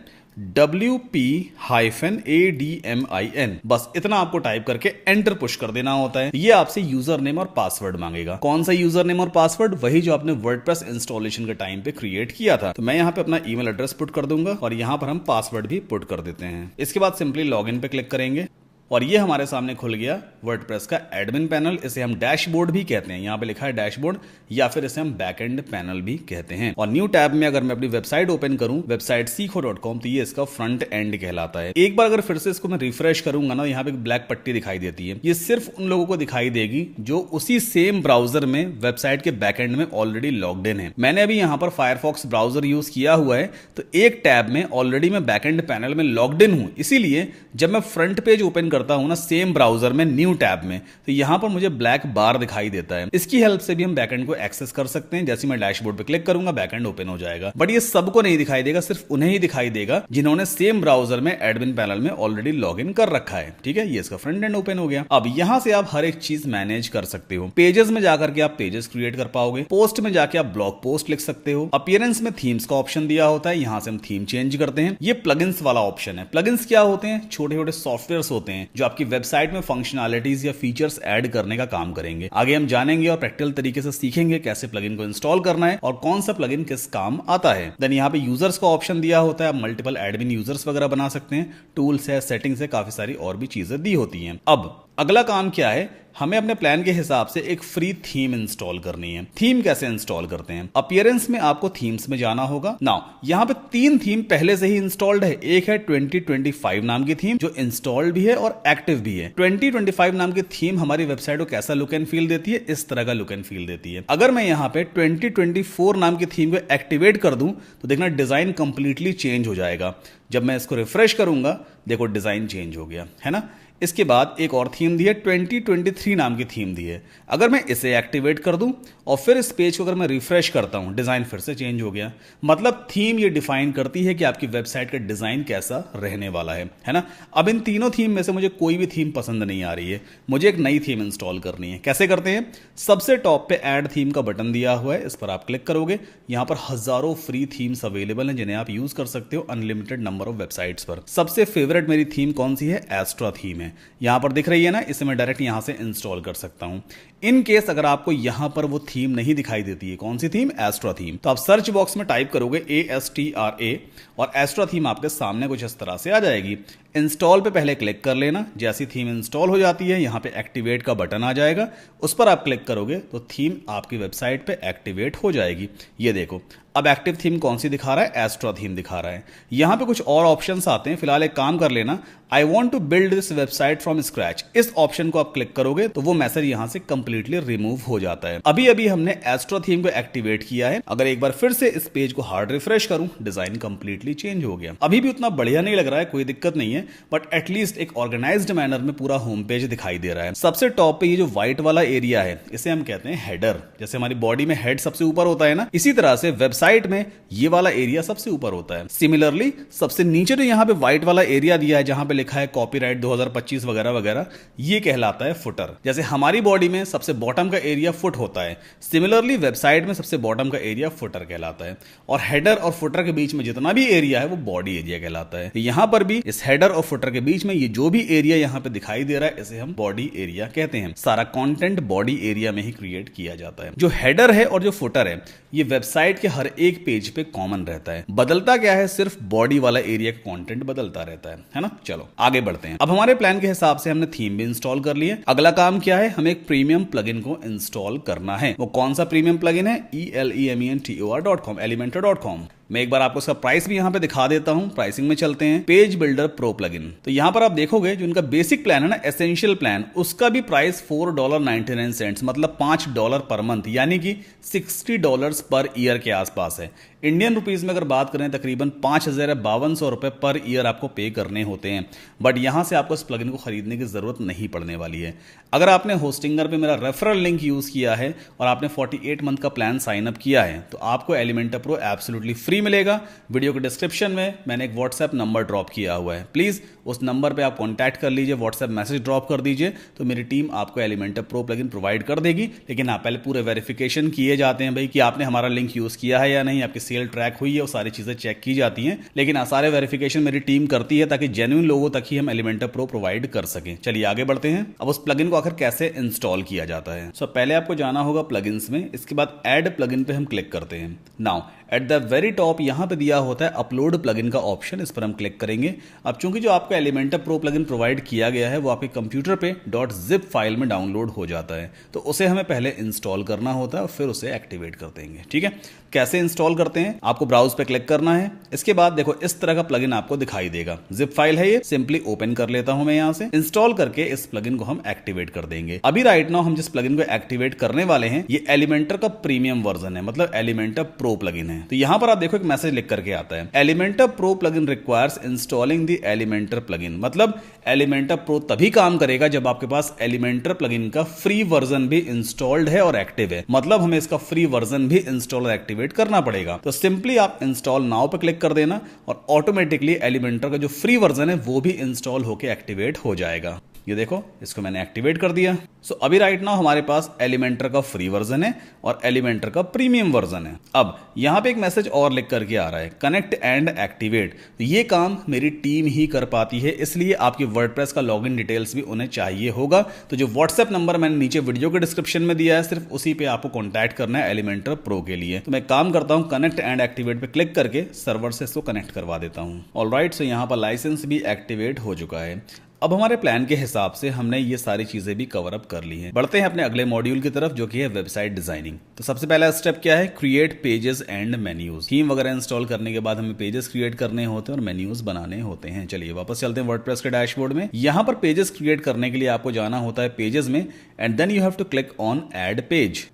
WP-ADMIN, बस इतना आपको टाइप करके एंटर पुश कर देना होता है। ये आपसे यूजर नेम और पासवर्ड मांगेगा। कौन सा यूजर नेम और पासवर्ड? वही जो आपने वर्डप्रेस इंस्टॉलेशन के टाइम पे क्रिएट किया था। तो मैं यहाँ पे अपना ईमेल एड्रेस पुट कर दूंगा और यहाँ पर हम पासवर्ड भी पुट कर देते हैं। इसके बाद सिंपली लॉगिन पे क्लिक करेंगे और ये हमारे सामने खुल गया वर्डप्रेस का एडमिन पैनल। इसे हम डैशबोर्ड भी कहते हैं, यहाँ पे लिखा है डैशबोर्ड, या फिर इसे हम बैकएंड पैनल भी कहते हैं। और न्यू टैब में अगर मैं अपनी वेबसाइट ओपन करूं websiteseekho.com, तो ये इसका फ्रंट एंड कहलाता है। एक बार अगर फिर से इसको मैं रिफ्रेश करूंगा ना, यहाँ पे एक ब्लैक पट्टी दिखाई देती है। ये सिर्फ उन लोगों को दिखाई देगी जो उसी सेम ब्राउजर में वेबसाइट के बैकएंड में ऑलरेडी लॉग्ड इन है। मैंने अभी यहाँ पर फायरफॉक्स ब्राउजर यूज किया हुआ है, तो एक टैब में ऑलरेडी मैं बैकएंड पैनल में लॉग्ड इन हूं, इसीलिए जब मैं फ्रंट पेज ओपन करता हूं ना सेम ब्राउजर में न्यू टैब में, तो यहां पर मुझे ब्लैक बार दिखाई देता है। इसकी हेल्प से भी हम बैकएंड को एक्सेस कर सकते हैं। जैसे मैं डैशबोर्ड पे क्लिक करूंगा बैकएंड ओपन हो जाएगा, बट ये सबको नहीं दिखाई देगा, सिर्फ उन्हें ही दिखाई देगा जिन्होंने सेम ब्राउजर में एडमिन पैनल में ऑलरेडी लॉग इन कर रखा है। ठीक है, ये इसका फ्रंट एंड ओपन हो गया। अब यहां से आप हर एक चीज मैनेज कर सकते हो। पेजेस में जाकर के आप पेजेस क्रिएट कर पाओगे, पोस्ट में जाके आप ब्लॉग पोस्ट लिख सकते हो, अपीयरेंस में थीम्स का ऑप्शन दिया होता है, यहां से हम थीम चेंज करते हैं। ये प्लगइन्स वाला ऑप्शन है। प्लगइन्स क्या होते हैं? छोटे छोटे सॉफ्टवेयर्स होते हैं जो आपकी वेबसाइट में फंक्शनैलिटीज या फीचर्स ऐड करने का काम करेंगे। आगे हम जानेंगे और प्रैक्टिकल तरीके से सीखेंगे कैसे प्लगइन को इंस्टॉल करना है और कौन सा प्लगइन किस काम आता है। देन यहाँ पे यूजर्स का ऑप्शन दिया होता है, आप मल्टीपल एडमिन यूजर्स वगैरह बना सकते हैं। टूल्स है, सेटिंग्स है, काफी सारी और भी चीजें दी होती हैं। अब अगला काम क्या है, हमें अपने प्लान के हिसाब से एक फ्री थीम इंस्टॉल करनी है। थीम कैसे इंस्टॉल करते हैं? अपीयरेंस में आपको थीम्स में जाना होगा। नाउ यहां पे 3 थीम पहले से ही इंस्टॉल्ड है। एक है 2025 नाम की थीम जो इंस्टॉल्ड भी है और एक्टिव भी है। 2025 नाम की थीम हमारी वेबसाइट को कैसा लुक एंड फील देती है? इस तरह का लुक एंड फील देती है। अगर मैं यहां पे 2024 नाम की थीम को एक्टिवेट कर दूं तो देखना डिजाइन कंप्लीटली चेंज हो जाएगा। जब मैं इसको रिफ्रेश करूंगा, देखो डिजाइन चेंज हो गया है ना। इसके बाद एक और थीम दी है, 2023 नाम की थीम दी है। अगर मैं इसे एक्टिवेट कर दूं और फिर इस पेज को अगर मैं रिफ्रेश करता हूं, डिजाइन फिर से चेंज हो गया। मतलब थीम ये डिफाइन करती है कि आपकी वेबसाइट का डिजाइन कैसा रहने वाला है ना। अब इन तीनों थीम में से मुझे कोई भी थीम पसंद नहीं आ रही है, मुझे एक नई थीम इंस्टॉल करनी है। कैसे करते हैं? सबसे टॉप पे ऐड थीम का बटन दिया हुआ है, इस पर आप क्लिक करोगे। यहां पर हजारों फ्री थीम्स अवेलेबल हैं जिन्हें आप यूज कर सकते हो अनलिमिटेड नंबर ऑफ वेबसाइट्स पर। सबसे फेवरेट मेरी थीम कौन सी है? एस्ट्रा थीम है। यहां पर दिख रही है ना, इसे मैं डायरेक्ट यहां से इंस्टॉल कर सकता हूं। इन केस अगर आपको यहां पर वो थीम नहीं दिखाई देती है, कौन सी थीम? एस्ट्रा थीम, तो आप सर्च बॉक्स में टाइप करोगे ASTRA और एस्ट्रा थीम आपके सामने कुछ इस तरह से आ जाएगी। इंस्टॉल पे पहले क्लिक कर लेना। जैसी थीम इंस्टॉल हो जाती है, यहां पे एक्टिवेट का बटन आ जाएगा, उस पर आप क्लिक करोगे तो थीम आपकी वेबसाइट पे एक्टिवेट हो जाएगी। ये देखो अब एक्टिव थीम कौन सी दिखा रहा है? एस्ट्रा थीम दिखा रहा है। यहां पे कुछ और ऑप्शंस आते हैं। फिलहाल एक काम कर लेना, I want to build this website from scratch, इस ऑप्शन को आप क्लिक करोगे तो वो मैसेज यहां से कंप्लीटली रिमूव हो जाता है। अभी अभी हमने एस्ट्रा थीम को एक्टिवेट किया है। अगर एक बार फिर से इस पेज को हार्ड रिफ्रेश करूं, डिजाइन कंप्लीटली चेंज हो गया। अभी भी उतना बढ़िया नहीं लग रहा है, कोई दिक्कत नहीं है, बट एटलीस्ट एक ऑर्गेनाइज्ड मैनर में पूरा होम पेज दिखाई दे रहा है। सबसे टॉप पे ये जो व्हाइट वाला एरिया है, इसे हम कहते हैं हेडर। जैसे हमारी बॉडी में हेड सबसे ऊपर होता है ना, इसी तरह से वेबसाइट में ये वाला एरिया सबसे ऊपर होता है। सिमिलरली सबसे नीचे जो यहाँ पे व्हाइट वाला एरिया दिया है जहां पे लिखा है कॉपीराइट 2025 वगैरह वगैरह, ये कहलाता है फुटर। जैसे हमारी बॉडी में सबसे बॉटम का एरिया फुट होता है, सिमिलरली वेबसाइट में सबसे बॉटम का एरिया फुटर कहलाता है। और हेडर और फुटर के बीच में जितना भी एरिया है वो बॉडी एरिया कहलाता है। यहां पर भी इस हेडर और फुटर के बीच में ये जो भी एरिया यहां पे दिखाई दे रहा है, इसे हम बॉडी एरिया कहते हैं। सारा कंटेंट बॉडी एरिया में ही क्रिएट किया जाता है। जो हेडर है और जो फुटर है, ये वेबसाइट के हर एक पेज पे कॉमन रहता है। बदलता क्या है? सिर्फ बॉडी वाला एरिया का कंटेंट बदलता रहता है ना। चलो आगे बढ़ते हैं। अब हमारे प्लान के हिसाब से हमने थीम भी इंस्टॉल कर ली है। अगला काम क्या है? हमें एक प्रीमियम प्लगइन को इंस्टॉल करना है। वो कौन सा प्रीमियम प्लगइन है? elementor.com, elementor.com। मैं एक बार आपको इसका प्राइस भी यहाँ पे दिखा देता हूँ। प्राइसिंग में चलते हैं, पेज बिल्डर प्रो प्लगइन। तो यहाँ पर आप देखोगे जो इनका बेसिक प्लान है ना, एसेंशियल प्लान, उसका भी प्राइस $4.99 मतलब $5 पर मंथ, यानी कि $60 पर ईयर के आसपास है। इंडियन रुपीज में अगर बात करें तकरीबन 5,5200 रुपए पर ईयर आपको पे करने होते हैं। बट यहां से आपको इस प्लगइन को खरीदने की जरूरत नहीं पड़ने वाली है। अगर आपने होस्टिंगर पे मेरा रेफरल लिंक यूज किया है और आपने 48 मंथ का प्लान साइन अप किया है तो आपको एलिमेंटर प्रो एब्सोल्युटली फ्री मिलेगा। वीडियो के डिस्क्रिप्शन में मैंने एक व्हाट्सएप नंबर ड्रॉप किया हुआ है, प्लीज उस नंबर पे आप कॉन्टैक्ट कर लीजिए, व्हाट्सएप मैसेज ड्रॉप कर दीजिए, तो मेरी टीम आपको एलिमेंटर प्रो प्लगइन प्रोवाइड कर देगी। लेकिन आप पहले पूरे वेरिफिकेशन किए जाते हैं भाई कि आपने हमारा लिंक यूज किया है या नहीं, आपकी सेल ट्रैक हुई है, वो सारी चीजें चेक की जाती हैं। लेकिन सारे वेरिफिकेशन मेरी टीम करती है ताकि जेन्युइन लोगों तक ही हम एलिमेंटर प्रो प्रोवाइड कर सकें। चलिए आगे बढ़ते हैं। अब उस प्लगइन को आखिर कैसे इंस्टॉल किया जाता है। पहले आपको जाना होगा प्लगइन्स में, इसके बाद ऐड प्लगइन पे हम क्लिक करते हैं। Now at the very top यहां पे दिया होता है अपलोड प्लगइन का ऑप्शन, इस पर हम क्लिक करेंगे। अब चूंकि जो आपको एलिमेंटर प्रो प्लगइन प्रोवाइड किया गया है वो आपके कंप्यूटर पे .zip फाइल में डाउनलोड हो जाता है, तो उसे हमें पहले इंस्टॉल करना होता है और फिर उसे एक्टिवेट कर देंगे। ठीक है, कैसे इंस्टॉल करते हैं, आपको ब्राउज पे क्लिक करना है। इसके बाद देखो इस तरह का प्लगइन आपको दिखाई देगा, जिप फाइल है ये, सिंपली ओपन कर लेता हूं मैं यहां से। इंस्टॉल करके इस प्लगइन को हम एक्टिवेट कर देंगे। अभी राइट नाउ हम जिस प्लगइन को एक्टिवेट करने वाले हैं ये एलिमेंटर का प्रीमियम वर्जन है, मतलब एलिमेंटर प्रो प्लगइन है। तो यहां पर आप देखो एक मैसेज लिख करके आता है, Elementor pro plugin requires installing the Elementor plugin, मतलब एलिमेंटर प्रो तभी काम करेगा जब आपके पास एलिमेंटर प्लगइन का फ्री वर्जन भी इंस्टॉल्ड है और एक्टिव है, मतलब हमें इसका फ्री वर्जन भी इंस्टॉल और एक्टिवेट करना पड़ेगा। तो सिंपली आप इंस्टॉल नाउ पे क्लिक कर देना और ऑटोमेटिकली एलिमेंटर का जो फ्री वर्जन है वो भी इंस्टॉल होकर एक्टिवेट हो जाएगा। ये देखो इसको मैंने एक्टिवेट कर दिया। अभी राइट नाउ हमारे पास एलिमेंटर का फ्री वर्जन है और एलिमेंटर का प्रीमियम वर्जन है। अब यहां पे एक मैसेज और लिख करके आ रहा है, कनेक्ट एंड एक्टिवेट। तो ये काम मेरी टीम ही कर पाती है, इसलिए आपकी वर्डप्रेस का लॉगिन डिटेल्स भी उन्हें चाहिए होगा। तो जो व्हाट्सएप नंबर मैंने नीचे वीडियो के डिस्क्रिप्शन में दिया है सिर्फ उसी पे आपको कॉन्टैक्ट करना है एलिमेंटर प्रो के लिए। तो मैं काम करता हूं, कनेक्ट एंड एक्टिवेट पे क्लिक करके सर्वर से इसको कनेक्ट करवा देता हूं। ऑलराइट, सो यहां पर लाइसेंस भी एक्टिवेट हो चुका है। अब हमारे प्लान के हिसाब से हमने ये सारी चीजें भी कवर अप कर ली हैं। बढ़ते हैं अपने अगले मॉड्यूल की तरफ जो कि है वेबसाइट डिजाइनिंग। तो सबसे पहला स्टेप क्या है, create pages and menus. Theme वगैरह इंस्टॉल करने के बाद हमें पेजेस क्रिएट करने होते हैं और मेन्यूज बनाने होते हैं। चलिए वापस चलते हैं वर्डप्रेस के डैशबोर्ड में। यहां पर पेजेस क्रिएट करने के लिए आपको जाना होता है पेजेस में and then you have to click on add page.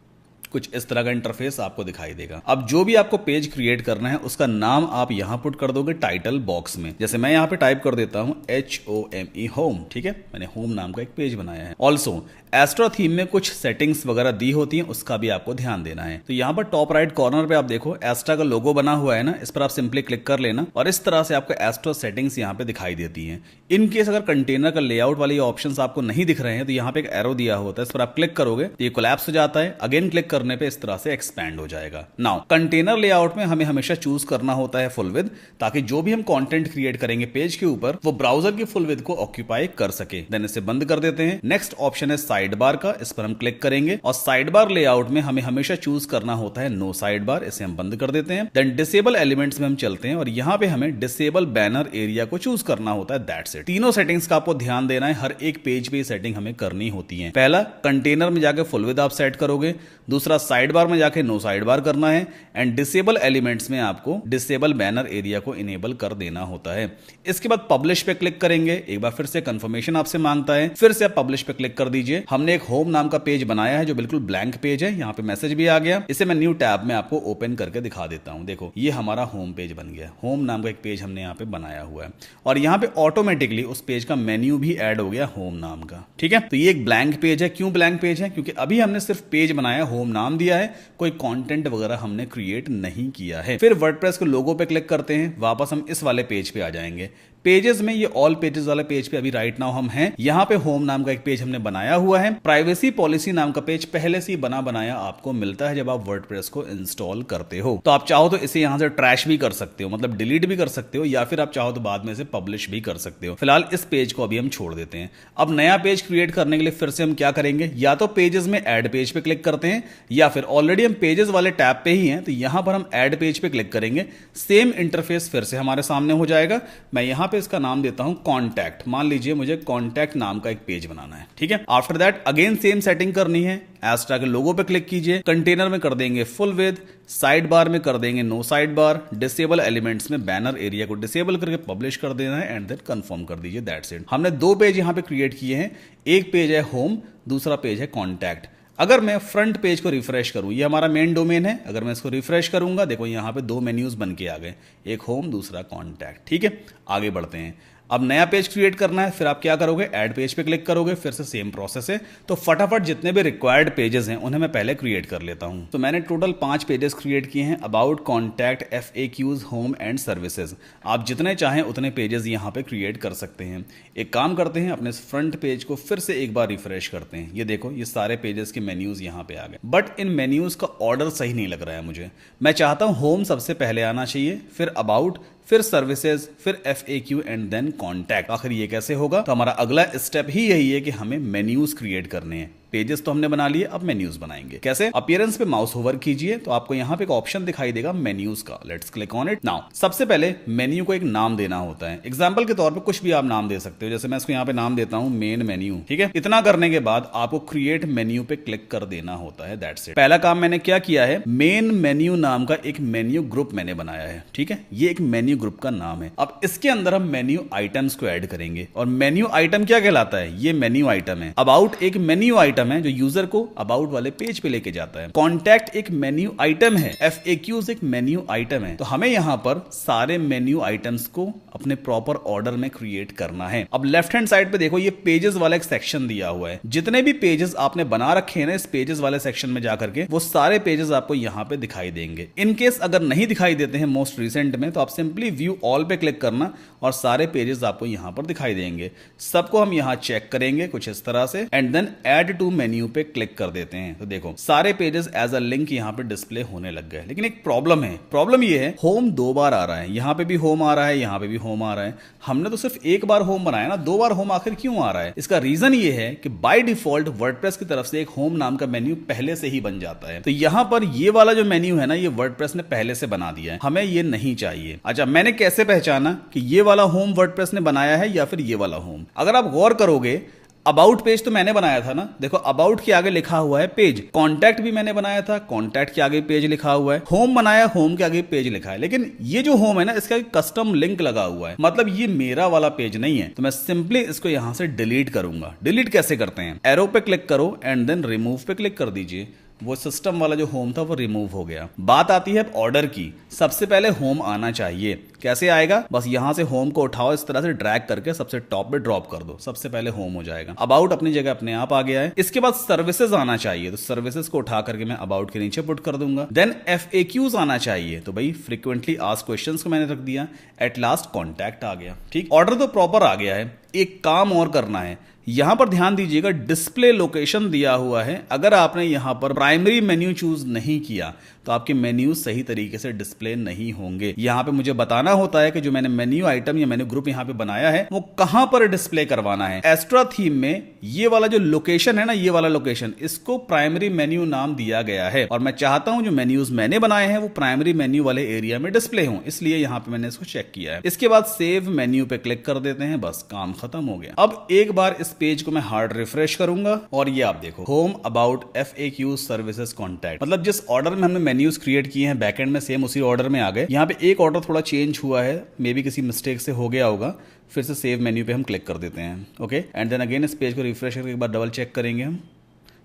कुछ इस तरह का इंटरफेस आपको दिखाई देगा। अब जो भी आपको पेज क्रिएट करना है उसका नाम आप यहां पुट कर दोगे टाइटल बॉक्स में। जैसे मैं यहां पे टाइप कर देता हूं HOME होम, ठीक है, मैंने होम नाम का एक पेज बनाया है। ऑल्सो एस्ट्रा थीम में कुछ सेटिंग्स वगैरह दी होती हैं, उसका भी आपको ध्यान देना है। तो यहां पर टॉप राइट कॉर्नर पे आप देखो एस्ट्रा का लोगो बना हुआ है ना, इस पर आप सिंपली क्लिक कर लेना और इस तरह से आपको एस्ट्रा सेटिंग्स यहां पे दिखाई देती हैं। इन केस अगर कंटेनर का लेआउट वाले ऑप्शंस आपको नहीं दिख रहे हैं तो यहां पे एक एरो दिया होता है, इस पर आप क्लिक करोगे तो ये कोलैप्स हो जाता है। अगेन क्लिक करने पे इस तरह से एक्सपैंड हो जाएगा। नाउ कंटेनर लेआउट में हमें हमेशा चूज करना होता है फुल विड्थ, ताकि जो भी हम कंटेंट क्रिएट करेंगे पेज के ऊपर वो ब्राउजर की फुल विड्थ को ऑक्यूपाई कर सके। देन इसे बंद कर देते हैं। नेक्स्ट ऑप्शन है साइड बार का, इस पर हम क्लिक करेंगे और साइड बार लेआउट में हमें हमेशा चूज करना होता है नो साइड बार, इसे हम बंद कर देते हैं। देन डिसेबल एलिमेंट्स में हम चलते हैं और यहां पे हमें डिसेबल बैनर एरिया को चूज करना होता है। That's it. तीनों सेटिंग्स का आपको ध्यान देना है, हर एक पेज पे सेटिंग हमें करनी होती है। पहला कंटेनर में जाकर फुल विड्थ आप सेट करोगे, दूसरा साइड बार में जाके नो साइड बार करना है एंड डिसेबल एलिमेंट्स में आपको डिसेबल बैनर एरिया को इनेबल कर देना होता है। इसके बाद पब्लिश पे क्लिक करेंगे, एक बार फिर से कंफर्मेशन आपसे मांगता है, फिर से आप पब्लिश पे क्लिक कर दीजिए। हमने एक होम नाम का पेज बनाया है जो बिल्कुल ब्लैंक पेज है, यहाँ पे मैसेज भी आ गया। इसे मैं न्यू टैब में आपको ओपन करके दिखा देता हूं। देखो ये हमारा होम पेज बन गया, होम नाम का एक पेज हमने यहाँ पे बनाया हुआ है और यहाँ पे ऑटोमेटिकली उस पेज का मेन्यू भी ऐड हो गया होम नाम का। ठीक है, तो ये एक ब्लैंक पेज है। क्यों ब्लैंक पेज है? क्योंकि अभी हमने सिर्फ पेज बनाया, होम नाम दिया है, कोई कंटेंट वगैरह हमने क्रिएट नहीं किया है। फिर वर्डप्रेस के लोगो पे क्लिक करते हैं, वापस हम इस वाले पेज पे आ जाएंगे। पेजेस में ये ऑल पेजेस वाले पेज पे अभी राइट नाउ हम हैं। यहाँ पे होम नाम का एक पेज हमने बनाया हुआ है। प्राइवेसी पॉलिसी नाम का पेज पहले से ही बना बनाया आपको मिलता है जब आप वर्डप्रेस को इंस्टॉल करते हो। तो आप चाहो तो इसे यहाँ से ट्रैश भी कर सकते हो, मतलब डिलीट भी कर सकते हो, या फिर आप चाहो तो बाद में इसे पब्लिश भी कर सकते हो। फिलहाल इस पेज को अभी हम छोड़ देते हैं। अब नया पेज क्रिएट करने के लिए फिर से हम क्या करेंगे, या तो पेजेस में ऐड पेज पे क्लिक करते हैं या फिर ऑलरेडी हम पेजेस वाले टैब पे ही हैं तो यहां पर हम ऐड पेज पे क्लिक करेंगे। सेम इंटरफेस फिर से हमारे सामने हो जाएगा। मैं यहां पे पे इसका नाम देता हूं कॉन्टैक्ट। मान लीजिए मुझे कॉन्टैक्ट नाम का एक पेज बनाना है, ठीक है। After that again same setting करनी है। एस्ट्रा के लोगो पे क्लिक कीजिए, कंटेनर में कर देंगे फुल विड्थ, साइड बार में कर देंगे no side bar, disable elements में बैनर एरिया को डिसेबल करके पब्लिश कर देना है एंड देन कंफर्म कर दीजिए, दैट्स इट। हमने दो पेज यहां पे क्रिएट किए हैं, एक पेज है होम, दूसरा पेज है कॉन्टैक्ट। अगर मैं फ्रंट पेज को रिफ्रेश करूं, ये हमारा मेन डोमेन है, अगर मैं इसको रिफ्रेश करूंगा देखो यहां पे दो मेन्यूज बन के आ गए, एक होम दूसरा कॉन्टैक्ट, ठीक है। आगे बढ़ते हैं, अब नया पेज क्रिएट करना है, फिर आप क्या करोगे, ऐड पेज पे क्लिक करोगे, फिर से सेम प्रोसेस है। तो फटाफट जितने भी रिक्वायर्ड पेजेस हैं उन्हें मैं पहले क्रिएट कर लेता हूं। तो मैंने टोटल 5 पेजेस क्रिएट किए हैं, about, contact, FAQs, home and services. आप जितने चाहें उतने पेजेस यहां पे क्रिएट कर सकते हैं। एक काम करते हैं, अपने फ्रंट पेज को फिर से एक बार रिफ्रेश करते हैं। ये देखो ये सारे पेजेस के मेन्यूज यहां पे आ गए, बट इन मेन्यूज का ऑर्डर सही नहीं लग रहा है मुझे। मैं चाहता हूं होम सबसे पहले आना चाहिए, फिर अबाउट, फिर सर्विसेज, फिर FAQ एंड देन कॉन्टैक्ट। आखिर ये कैसे होगा? तो हमारा अगला स्टेप ही यही है कि हमें मेन्यूज क्रिएट करने हैं। पेजेस तो हमने बना लिए, अब मेन्यूज बनाएंगे। कैसे? अपीयरेंस पे माउस होवर कीजिए तो आपको यहां पे एक ऑप्शन दिखाई देगा मेन्यूज का। Let's click on it now. सबसे पहले मेन्यू को एक नाम देना होता है। एग्जांपल के तौर पे कुछ भी आप नाम दे सकते हो, जैसे मैं इसको यहां पे नाम देता हूं मेन मेन्यू, ठीक है। इतना करने के बाद आपको क्रिएट मेन्यू पे क्लिक कर देना होता है, दैट्स इट। पहला काम मैंने क्या किया है, मेन मेन्यू नाम का एक मेन्यू ग्रुप मैंने बनाया है, ठीक है। ये एक मेन्यू ग्रुप का नाम है। अब इसके अंदर हम मेन्यू आइटम्स को ऐड करेंगे, और मेन्यू आइटम क्या कहलाता है, ये मेन्यू आइटम है। अबाउट एक मेन्यू आइटम है जो यूजर को अबाउट वाले पेज पे लेके जाता है। कॉन्टैक्ट एक मेन्यू आइटम है, FAQs एक मेन्यू आइटम है। तो हमें यहां पर सारे मेन्यू आइटम्स को अपने प्रॉपर ऑर्डर में क्रिएट करना है। अब लेफ्ट हैंड साइड पे देखो ये पेजेस वाला एक सेक्शन दिया हुआ है। जितने भी पेजेस आपने बना रखे हैं ना इस पेजेस वाले सेक्शन में जाकर के, वो सारे पेजेस आपको यहां पे दिखाई देंगे। इन केस अगर नहीं दिखाई देते हैं मोस्ट रिसेंट में, तो आप सिंपली व्यू ऑल पे क्लिक करना और सारे पेजेस आपको यहां पर दिखाई देंगे। सबको हम यहां चेक करेंगे कुछ इस तरह से and then add to menu पे क्लिक कर देते हैं। तो देखो सारे पेजेस एज अ लिंक यहां पे डिस्प्ले होने लग गए। लेकिन एक प्रॉब्लम है, प्रॉब्लम ये है होम 2 बार आ रहा है, यहां पे भी होम आ रहा है, यहां पे भी होम आ रहा है। हमने तो सिर्फ एक बार होम बनाया ना, 2 बार होम आखिर क्यों आ रहा है? इसका रीजन ये है कि बाय डिफॉल्ट वर्डप्रेस की तरफ से एक होम नाम का मेन्यू पहले से ही बन जाता है। तो यहां पर ये वाला जो मेन्यू है ना, ये वर्डप्रेस ने पहले से बना दिया है, हमें ये नहीं चाहिए। अच्छा, मैंने कैसे पहचाना कि ये वाला होम वर्डप्रेस ने बनाया है या फिर ये वाला होम? अगर आप गौर करोगे, अबाउट पेज तो मैंने बनाया था ना, देखो अबाउट के आगे लिखा हुआ है पेज। कॉन्टैक्ट भी मैंने बनाया था, कॉन्टैक्ट के आगे पेज लिखा हुआ है। होम बनाया, होम के आगे पेज लिखा है। लेकिन ये जो होम है ना, इसका कस्टम लिंक लगा हुआ है, मतलब ये मेरा वाला पेज नहीं है। तो मैं सिंपली इसको यहां से डिलीट करूंगा। डिलीट कैसे करते हैं? एरो पे क्लिक करो एंड देन रिमूव पे क्लिक कर दीजिए। वो सिस्टम वाला जो होम था वो रिमूव हो गया। बात आती है ऑर्डर की। सबसे पहले होम आना चाहिए। कैसे आएगा? बस यहां से होम को उठाओ, इस तरह से ड्रैग करके सबसे टॉप पे ड्रॉप कर दो, सबसे पहले होम हो जाएगा। अबाउट अपनी जगह अपने आप आ गया है। इसके बाद सर्विसेज आना चाहिए, तो सर्विसेज को उठा करके मैं अबाउट के नीचे पुट कर दूंगा। देन FAQs आना चाहिए, तो भाई फ्रीक्वेंटली आस्क्ड क्वेश्चंस को मैंने रख दिया। एट लास्ट कॉन्टैक्ट आ गया, ठीक। ऑर्डर तो प्रॉपर आ गया है। एक काम और करना है, यहां पर ध्यान दीजिएगा, डिस्प्ले लोकेशन दिया हुआ है। अगर आपने यहां पर प्राइमरी मेन्यू चूज नहीं किया तो आपके मेन्यू सही तरीके से डिस्प्ले नहीं होंगे। यहां पे मुझे बताना होता है कि जो मैंने मेन्यू आइटम या मेन्यू ग्रुप यहां पे बनाया है वो कहां पर डिस्प्ले करवाना है। एस्ट्रा थीम में ये वाला जो लोकेशन है ना, ये वाला लोकेशन, इसको प्राइमरी मेन्यू नाम दिया गया है। और मैं चाहता हूं जो मेन्यूज मैंने बनाए हैं वो प्राइमरी मेन्यू वाले एरिया में डिस्प्ले हों, इसलिए यहां पे मैंने इसको चेक किया है। इसके बाद सेव मेन्यू पे क्लिक कर देते हैं, बस काम खत्म हो गया। अब एक बार इस पेज को मैं हार्ड रिफ्रेश करूंगा और ये आप देखो, home, about, FAQ, services, contact, मतलब जिस ऑर्डर में हमने मेन्यूज क्रिएट किए हैं बैकएंड में सेम उसी ऑर्डर में आ गए। यहाँ पे एक ऑर्डर थोड़ा चेंज हुआ है, मे बी किसी मिस्टेक से हो गया होगा। फिर से सेव मेन्यू पे हम क्लिक कर देते हैं, ओके। एंड देन अगेन इस पेज को रिफ्रेश करके एक बार डबल चेक करेंगे हम।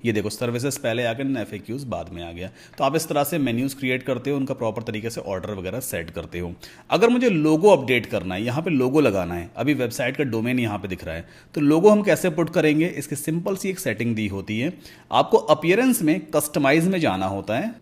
ये देखो सर्विसेज पहले आ गए, FAQs बाद में आ गया। तो आप इस तरह से मेन्यूज क्रिएट करते हो, उनका प्रॉपर तरीके से ऑर्डर वगैरह सेट करते हो। अगर मुझे लोगो अपडेट करना है, यहाँ पे लोगो लगाना है, अभी वेबसाइट का डोमेन यहाँ पे दिख रहा है, तो लोगो हम कैसे पुट करेंगे? इसकी सिंपल सी एक सेटिंग दी होती है। आपको अपीयरेंस में कस्टमाइज में जाना होता है।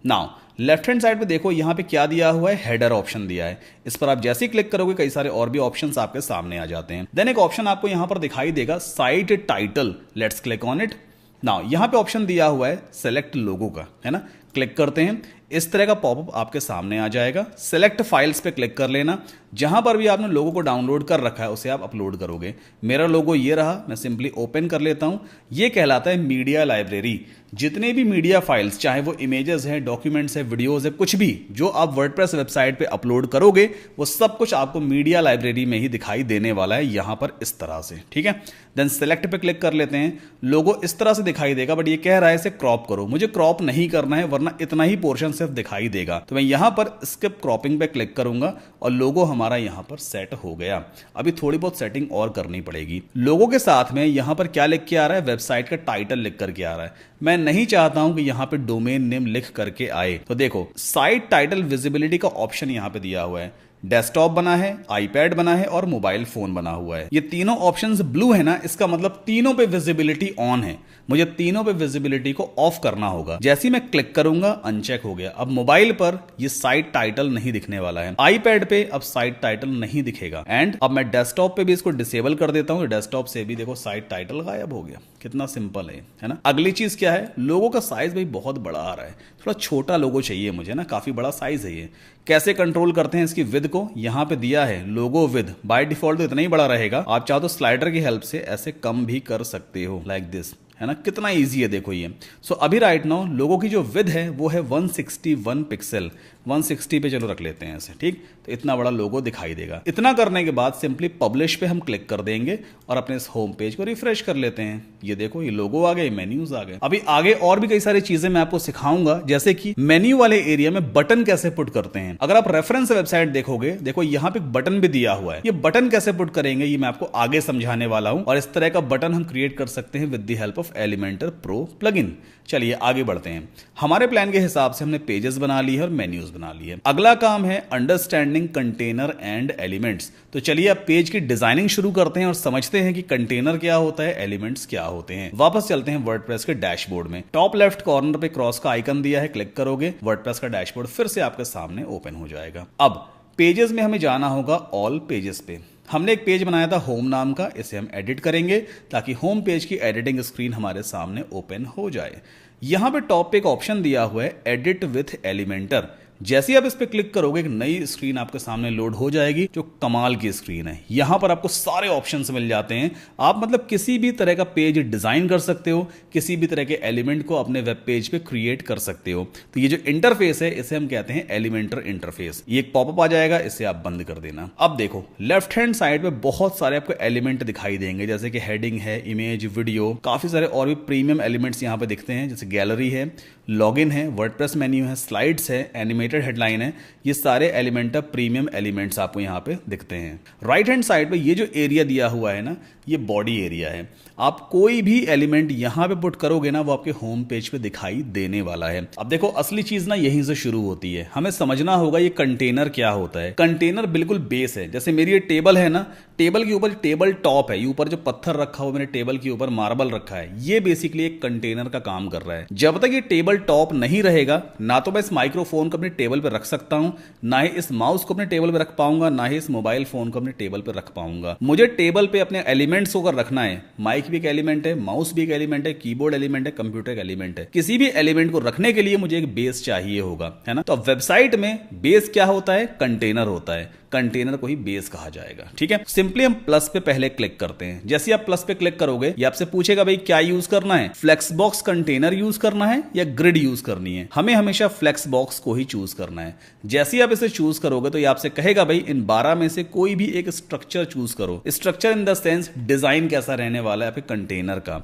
नाउ लेफ्ट हैंड साइड पे देखो यहाँ पे क्या दिया हुआ है, हेडर ऑप्शन दिया है। इस पर आप जैसे ही क्लिक करोगे कई सारे और भी ऑप्शंस आपके सामने आ जाते हैं। देन एक ऑप्शन आपको यहाँ पर दिखाई देगा, site title. Let's click on it now. यहाँ पे ऑप्शन दिया हुआ है सेलेक्ट लोगो का, है ना। क्लिक करते हैं, इस तरह का पॉपअप आपके सामने आ जाएगा। सेलेक्ट फाइल्स पे क्लिक कर लेना। जहां पर भी आपने लोगो को डाउनलोड कर रखा है उसे आप अपलोड करोगे। मेरा लोगो ये रहा, मैं सिंपली ओपन कर लेता हूं। ये कहलाता है मीडिया लाइब्रेरी। जितने भी मीडिया फाइल्स, चाहे वो इमेजेस हैं, डॉक्यूमेंट्स है, वीडियोस है, कुछ भी जो आप वर्डप्रेस वेबसाइट पे अपलोड करोगे वो सब कुछ आपको मीडिया लाइब्रेरी में ही दिखाई देने वाला है, यहां पर इस तरह से। ठीक है, देन सेलेक्ट पे क्लिक कर लेते हैं। लोगो इस तरह से दिखाई देगा, बट ये कह रहा है इसे क्रॉप करो। मुझे क्रॉप नहीं करना है, वरना इतना ही पोर्शन सिर्फ दिखाई देगा। तो मैं यहां पर स्किप क्रॉपिंग पे क्लिक करूंगा और लोगो हमारा यहां पर सेट हो गया। अभी थोड़ी बहुत सेटिंग और करनी पड़ेगी। लोगो के साथ में यहां पर क्या लिख के आ रहा है, वेबसाइट का टाइटल लिख करके आ रहा है। मैं नहीं चाहता हूं कि यहां पे डोमेन नेम लिख करके आए, तो देखो साइट टाइटल विजिबिलिटी का ऑप्शन यहां पे दिया हुआ है। डेस्कटॉप बना है, आईपैड बना है और मोबाइल फोन बना हुआ है। ये तीनों ऑप्शंस ब्लू है ना, इसका मतलब तीनों पे विजिबिलिटी ऑन है। मुझे तीनों पे विजिबिलिटी को ऑफ करना होगा। जैसे ही मैं क्लिक करूंगा अनचेक हो गया। अब मोबाइल पर ये साइट टाइटल नहीं दिखने वाला है, आईपैड पे अब साइट टाइटल नहीं दिखेगा, एंड अब मैं डेस्कटॉप पे भी इसको डिसेबल कर देता हूं। डेस्कटॉप से भी देखो साइट टाइटल गायब हो गया। कितना सिंपल है ना। अगली चीज क्या है, लोगो का साइज भाई बहुत बड़ा आ रहा है, थोड़ा छोटा लोगो चाहिए मुझे ना, काफी बड़ा साइज है ये। कैसे कंट्रोल करते हैं इसकी विद को, यहां पे दिया है लोगो विद, बाय डिफॉल्ट तो इतना ही बड़ा रहेगा। आप चाहो तो स्लाइडर की हेल्प से ऐसे कम भी कर सकते हो, लाइक दिस, है ना। कितना इजी है देखो ये। सो अभी राइट नाउ लोगो की जो विद है वो है 161 पिक्सल। 160 पे चलो रख लेते हैं ऐसे, ठीक। तो इतना बड़ा लोगो दिखाई देगा। इतना करने के बाद सिंपली पब्लिश पे हम क्लिक कर देंगे और अपने इस होम पेज को रिफ्रेश कर लेते हैं। ये देखो ये लोगो आ गए, मेन्यूज आ गए। अभी आगे और भी कई सारी चीजें मैं आपको सिखाऊंगा, जैसे कि मेन्यू वाले एरिया में बटन कैसे पुट करते हैं। अगर आप रेफरेंस वेबसाइट देखोगे, देखो यहां पे बटन भी दिया हुआ है। ये बटन कैसे पुट करेंगे ये मैं आपको आगे समझाने वाला हूं, और इस तरह का बटन हम क्रिएट कर सकते हैं with the help of Elementor pro plugin. चलिए आगे बढ़ते हैं। हमारे प्लान के हिसाब से हमने पेजेस बना लिए और मेन्यूज बना लिए। अगला काम है अंडरस्टैंडिंग कंटेनर एंड एलिमेंट्स। तो चलिए अब पेज की डिजाइनिंग शुरू करते हैं और समझते हैं कि कंटेनर क्या होता है, एलिमेंट्स क्या होते हैं। वापस चलते हैं वर्डप्रेस के डैशबोर्ड में। टॉप लेफ्ट कॉर्नर पे क्रॉस का आइकन दिया है, क्लिक करोगे वर्डप्रेस का डैशबोर्ड फिर से आपके सामने ओपन हो जाएगा। अब पेजेस में हमें जाना होगा ऑल पेजेस पे। हमने एक पेज बनाया था होम नाम का, इसे हम एडिट करेंगे ताकि होम पेज की एडिटिंग स्क्रीन हमारे सामने ओपन हो जाए। यहां पे टॉप पे एक ऑप्शन दिया हुआ है एडिट विथ एलिमेंटर। जैसे ही आप इस पे क्लिक करोगे एक नई स्क्रीन आपके सामने लोड हो जाएगी, जो कमाल की स्क्रीन है। यहां पर आपको सारे ऑप्शंस मिल जाते हैं। आप मतलब किसी भी तरह का पेज डिजाइन कर सकते हो, किसी भी तरह के एलिमेंट को अपने वेब पेज पे क्रिएट कर सकते हो। तो ये जो इंटरफेस है इसे हम कहते हैं एलिमेंटर इंटरफेस। ये एक पॉपअप आ जाएगा, इसे आप बंद कर देना। अब देखो लेफ्ट हैंड साइड पे बहुत सारे आपको एलिमेंट दिखाई देंगे, जैसे कि हेडिंग है, इमेज, वीडियो, काफी सारे और भी प्रीमियम एलिमेंट्स यहां पे दिखते हैं, जैसे गैलरी है, लॉगिन है, वर्डप्रेस मेन्यू है, स्लाइड्स है, एनिमेटेड हेडलाइन है। ये सारे एलिमेंटर प्रीमियम एलिमेंट्स आपको यहां पे दिखते हैं। राइट हैंड साइड पे ये जो एरिया दिया हुआ है ना, ये बॉडी एरिया है। आप कोई भी एलिमेंट यहां पे पुट करोगे ना, वो आपके होम पेज पे दिखाई देने वाला है। अब देखो असली चीज ना यहीं से शुरू होती है। हमें समझना होगा ये कंटेनर क्या होता है। कंटेनर बिल्कुल बेस है। जैसे मेरी ये टेबल है ना, टेबल के ऊपर टेबल टॉप है, ये ऊपर जो पत्थर रखा हुआ मेरे टेबल के ऊपर मार्बल रखा है, ये बेसिकली एक कंटेनर का काम कर रहा है। जब तक ये टेबल टॉप नहीं रहेगा, ना तो मैं इस माइक्रोफोन को अपने टेबल पे रख सकता हूं, ना ही इस माउस को अपने टेबल पे रख पाऊंगा, ना ही इस मोबाइल फोन को अपने टेबल पे रख पाऊंगा। मुझे टेबल पे अपने एलिमेंट्स को रखना है। माइक भी एक एलिमेंट है, माउस भी एक एलिमेंट है, कीबोर्ड एलिमेंट है, कंप्यूटर एक एलिमेंट है। किसी भी एलिमेंट को रखने के लिए मुझे एक बेस चाहिए होगा, है ना। तो वेबसाइट में बेस क्या होता है, कंटेनर होता है। कंटेनर को ही बेस कहा जाएगा, ठीक है। सिंपली हम प्लस पे पहले क्लिक करते हैं। जैसे आप प्लस पे क्लिक करोगे ये आपसे पूछेगा भाई क्या यूज करना है, फ्लेक्स बॉक्स कंटेनर यूज करना है या ग्रिड यूज करनी है। हमें हमेशा फ्लेक्स बॉक्स को ही चूज करना है। जैसे ही आप इसे चूज करोगे तो ये आपसे कहेगा भाई इन 12 में से कोई भी एक स्ट्रक्चर चूज करो। Structure in the sense design कैसा रहने वाला है आपके कंटेनर का।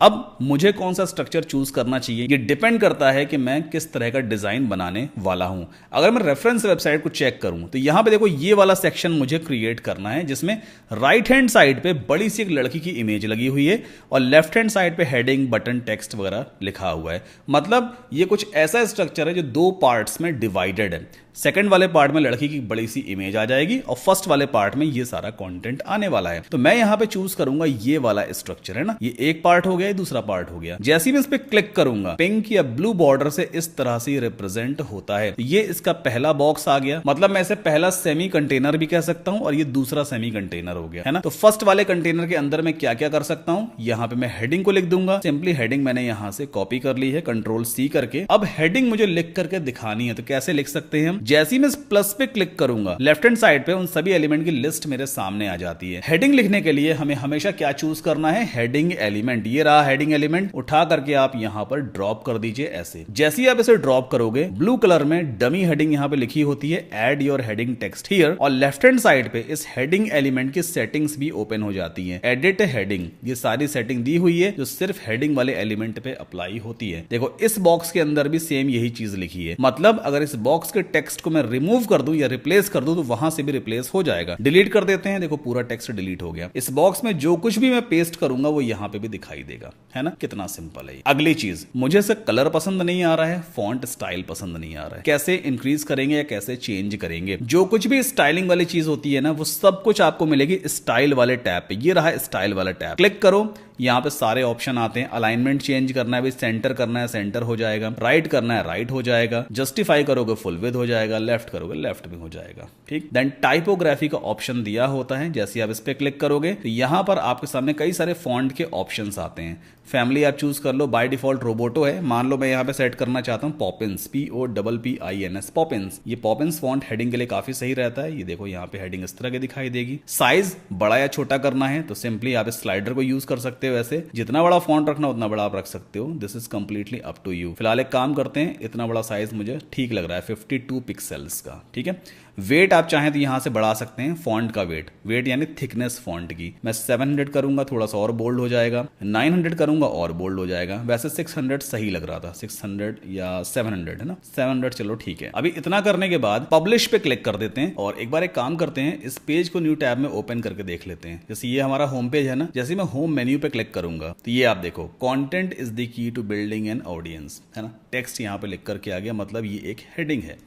अब मुझे कौन सा स्ट्रक्चर चूज करना चाहिए ये डिपेंड करता है कि मैं किस तरह का डिजाइन बनाने वाला हूं। अगर मैं रेफरेंस वेबसाइट को चेक करूं तो यहां पे देखो ये वाला सेक्शन मुझे क्रिएट करना है, जिसमें राइट हैंड साइड पे बड़ी सी एक लड़की की इमेज लगी हुई है और लेफ्ट हैंड साइड पे हेडिंग, बटन, टेक्स्ट वगैरह लिखा हुआ है। मतलब ये कुछ ऐसा स्ट्रक्चर है जो 2 पार्ट्स में डिवाइडेड है। सेकंड वाले पार्ट में लड़की की बड़ी सी इमेज आ जाएगी और फर्स्ट वाले पार्ट में ये सारा कंटेंट आने वाला है। तो मैं यहां पे चूज करूंगा ये वाला स्ट्रक्चर, है ना। ये एक पार्ट हो गया, दूसरा पार्ट हो गया। जैसे ही मैं इस पे क्लिक करूंगा पिंक या ब्लू बॉर्डर से इस तरह से रिप्रेजेंट होता है। तो ये इसका पहला बॉक्स आ गया। मतलब मैं इसे पहला सेमी कंटेनर भी कह सकता हूं और ये दूसरा सेमी कंटेनर हो गया, है ना। तो फर्स्ट वाले कंटेनर के अंदर मैं क्या क्या कर सकता हूं, यहां पे मैं हेडिंग को लिख दूंगा। सिंपली हेडिंग मैंने यहां से कॉपी कर ली है कंट्रोल सी करके। अब हेडिंग मुझे लिख करके दिखानी है, तो कैसे लिख सकते हैं हम, जैसे ही मैं प्लस पे क्लिक करूंगा लेफ्ट हैंड साइड पे उन सभी एलिमेंट की लिस्ट मेरे सामने आ जाती है। हेडिंग लिखने के लिए हमें हमेशा क्या चूज करना है, हेडिंग एलिमेंट। ये रहा हेडिंग एलिमेंट, उठा करके आप यहां पर ड्रॉप कर दीजिए ऐसे। जैसे ही आप इसे ड्रॉप करोगे ब्लू कलर में डमी हेडिंग यहां पे लिखी होती है, add your heading text here, और लेफ्ट हैंड साइड पे इस हेडिंग एलिमेंट की सेटिंग्स भी ओपन हो जाती है। एडिट हेडिंग, ये सारी सेटिंग दी हुई है जो सिर्फ हेडिंग वाले एलिमेंट पे अप्लाई होती है। देखो इस बॉक्स के अंदर भी सेम यही चीज लिखी है, मतलब अगर इस बॉक्स के टेक्स्ट को मैं रिमूव कर दूं या रिप्लेस कर दूं तो वहां से भी रिप्लेस हो जाएगा। डिलीट कर देते हैं, देखो पूरा टेक्स्ट डिलीट हो गया। इस बॉक्स में जो कुछ भी मैं पेस्ट करूंगा वो यहां पे भी दिखाई देगा, है ना। कितना सिंपल है। अगली चीज, मुझे से कलर पसंद नहीं आ रहा है, फॉन्ट स्टाइल पसंद नहीं आ रहा है, कैसे इंक्रीज करेंगे या कैसे चेंज करेंगे। जो कुछ भी स्टाइलिंग वाली चीज होती है ना, वो सब कुछ आपको मिलेगी स्टाइल वाले टैब पे। ये रहा स्टाइल वाला टैब, क्लिक करो, यहाँ पे सारे ऑप्शन आते हैं। अलाइनमेंट चेंज करना है भी, सेंटर करना है सेंटर हो जाएगा, राइट करना है राइट हो जाएगा, जस्टिफाई करोगे फुल विड्थ हो जाएगा, लेफ्ट करोगे लेफ्ट भी हो जाएगा, ठीक। देन टाइपोग्राफी का ऑप्शन दिया होता है, जैसे आप इस पे क्लिक करोगे तो यहाँ पर आपके सामने कई सारे फॉन्ट के ऑप्शंस आते हैं। फैमिली आप चूज कर लो, बाय डिफॉल्ट रोबोटो है, मान लो मैं यहाँ पे सेट करना चाहता हूँ पॉपिंस, POPPINS पॉपिंस। ये पॉपिंस फॉन्ट हेडिंग के लिए काफी सही रहता है। ये देखो यहाँ पे हेडिंग इस तरह के दिखाई देगी। साइज बड़ा या छोटा करना है तो सिंपली आप इस स्लाइडर को यूज कर सकते हो। वैसे जितना बड़ा फॉन्ट रखना उतना बड़ा आप रख सकते हो, this is completely up to you. फिलहाल एक काम करते हैं, इतना बड़ा साइज मुझे ठीक लग रहा है 52 पिक्सल्स का, ठीक है। वेट आप चाहें तो यहां से बढ़ा सकते हैं, फॉन्ट का वेट यानी थिकनेस फॉन्ट की। मैं 700 करूंगा, थोड़ा सा और बोल्ड हो जाएगा। 900 करूंगा और बोल्ड हो जाएगा। वैसे 600 सही लग रहा था, 600 या 700 है ना, 700 चलो ठीक है। अभी इतना करने के बाद पब्लिश पे क्लिक कर देते हैं और एक बार एक काम करते हैं, इस पेज को न्यू टैब में ओपन करके देख लेते हैं। जैसे ये हमारा होम पेज है ना, जैसे मैं होम मेन्यू पे क्लिक करूंगा तो ये आप देखो, content is the key to building an audience, है ना। टेक्स्ट यहाँ पे लिख करके आ गया, मतलब ये एक हेडिंग है।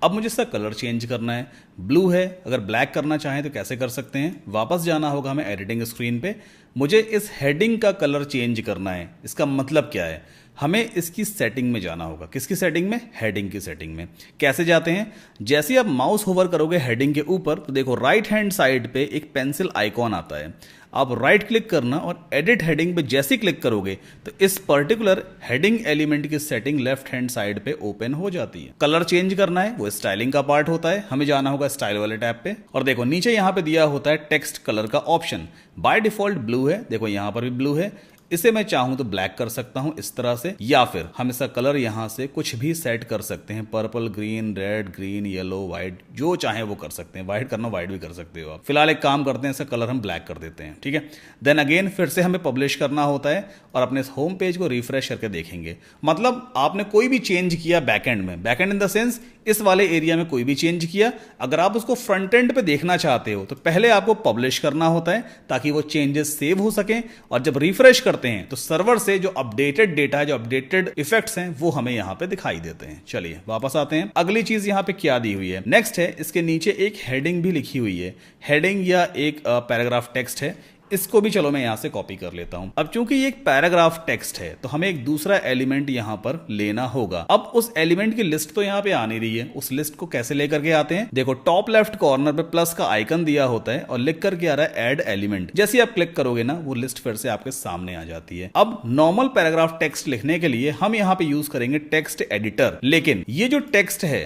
अब मुझे इसका कलर चेंज करना है, ब्लू है, अगर ब्लैक करना चाहें तो कैसे कर सकते हैं, वापस जाना होगा हमें एडिटिंग स्क्रीन पे। मुझे इस हेडिंग का कलर चेंज करना है, इसका मतलब क्या है, हमें इसकी सेटिंग में जाना होगा। किसकी सेटिंग में, हेडिंग की सेटिंग में। कैसे जाते हैं, जैसे ही आप माउस होवर करोगे हेडिंग के ऊपर तो देखो राइट हैंड साइड पे एक पेंसिल आइकॉन आता है। आप राइट क्लिक करना और एडिट हेडिंग पे जैसे ही क्लिक करोगे तो इस पर्टिकुलर हेडिंग एलिमेंट की सेटिंग लेफ्ट हैंड साइड पे ओपन हो जाती है। कलर चेंज करना है, वो स्टाइलिंग का पार्ट होता है, हमें जाना होगा स्टाइल वाले टैब पे। और देखो नीचे यहां पे दिया होता है टेक्स्ट कलर का ऑप्शन, बाय डिफॉल्ट ब्लू है, देखो यहां पर भी ब्लू है। इसे मैं चाहूं तो ब्लैक कर सकता हूं इस तरह से, या फिर हम इसका कलर यहां से कुछ भी सेट कर सकते हैं, purple, green, red, green, yellow, white, जो चाहे वो कर सकते हैं। व्हाइट करना व्हाइट भी कर सकते हो आप। फिलहाल एक काम करते हैं, इसका कलर हम ब्लैक कर देते हैं, ठीक है। देन अगेन फिर से हमें पब्लिश करना होता है और अपने होम पेज को रिफ्रेश करके देखेंगे। मतलब आपने कोई भी चेंज किया बैकएंड में, बैकएंड इन द सेंस इस वाले एरिया में कोई भी चेंज किया, अगर आप उसको फ्रंट एंड पे देखना चाहते हो तो पहले आपको पब्लिश करना होता है ताकि वो चेंजेस सेव हो सकें, और जब रिफ्रेश करते हैं तो सर्वर से जो अपडेटेड डेटा है, जो अपडेटेड इफेक्ट्स हैं, वो हमें यहां पे दिखाई देते हैं। चलिए वापस आते हैं, अगली चीज यहां पे क्या दी हुई है, नेक्स्ट है, इसके नीचे एक हेडिंग भी लिखी हुई है। हेडिंग या एक पैराग्राफ टेक्स्ट है, इसको भी चलो मैं यहां से कॉपी कर लेता हूं। अब चूंकि ये एक पैराग्राफ टेक्स्ट है तो हमें एक दूसरा एलिमेंट यहां पर लेना होगा। अब उस एलिमेंट की लिस्ट तो यहां पे आ नहीं रही है, उस लिस्ट को कैसे लेकर के आते हैं, देखो टॉप लेफ्ट कॉर्नर पे प्लस का आइकन दिया होता है और लिख करके आ रहा है ऐड एलिमेंट। जैसे आप क्लिक करोगे ना, वो लिस्ट फिर से आपके सामने आ जाती है। अब नॉर्मल पैराग्राफ टेक्स्ट लिखने के लिए हम यहां पे यूज करेंगे टेक्स्ट एडिटर, लेकिन ये जो टेक्स्ट है,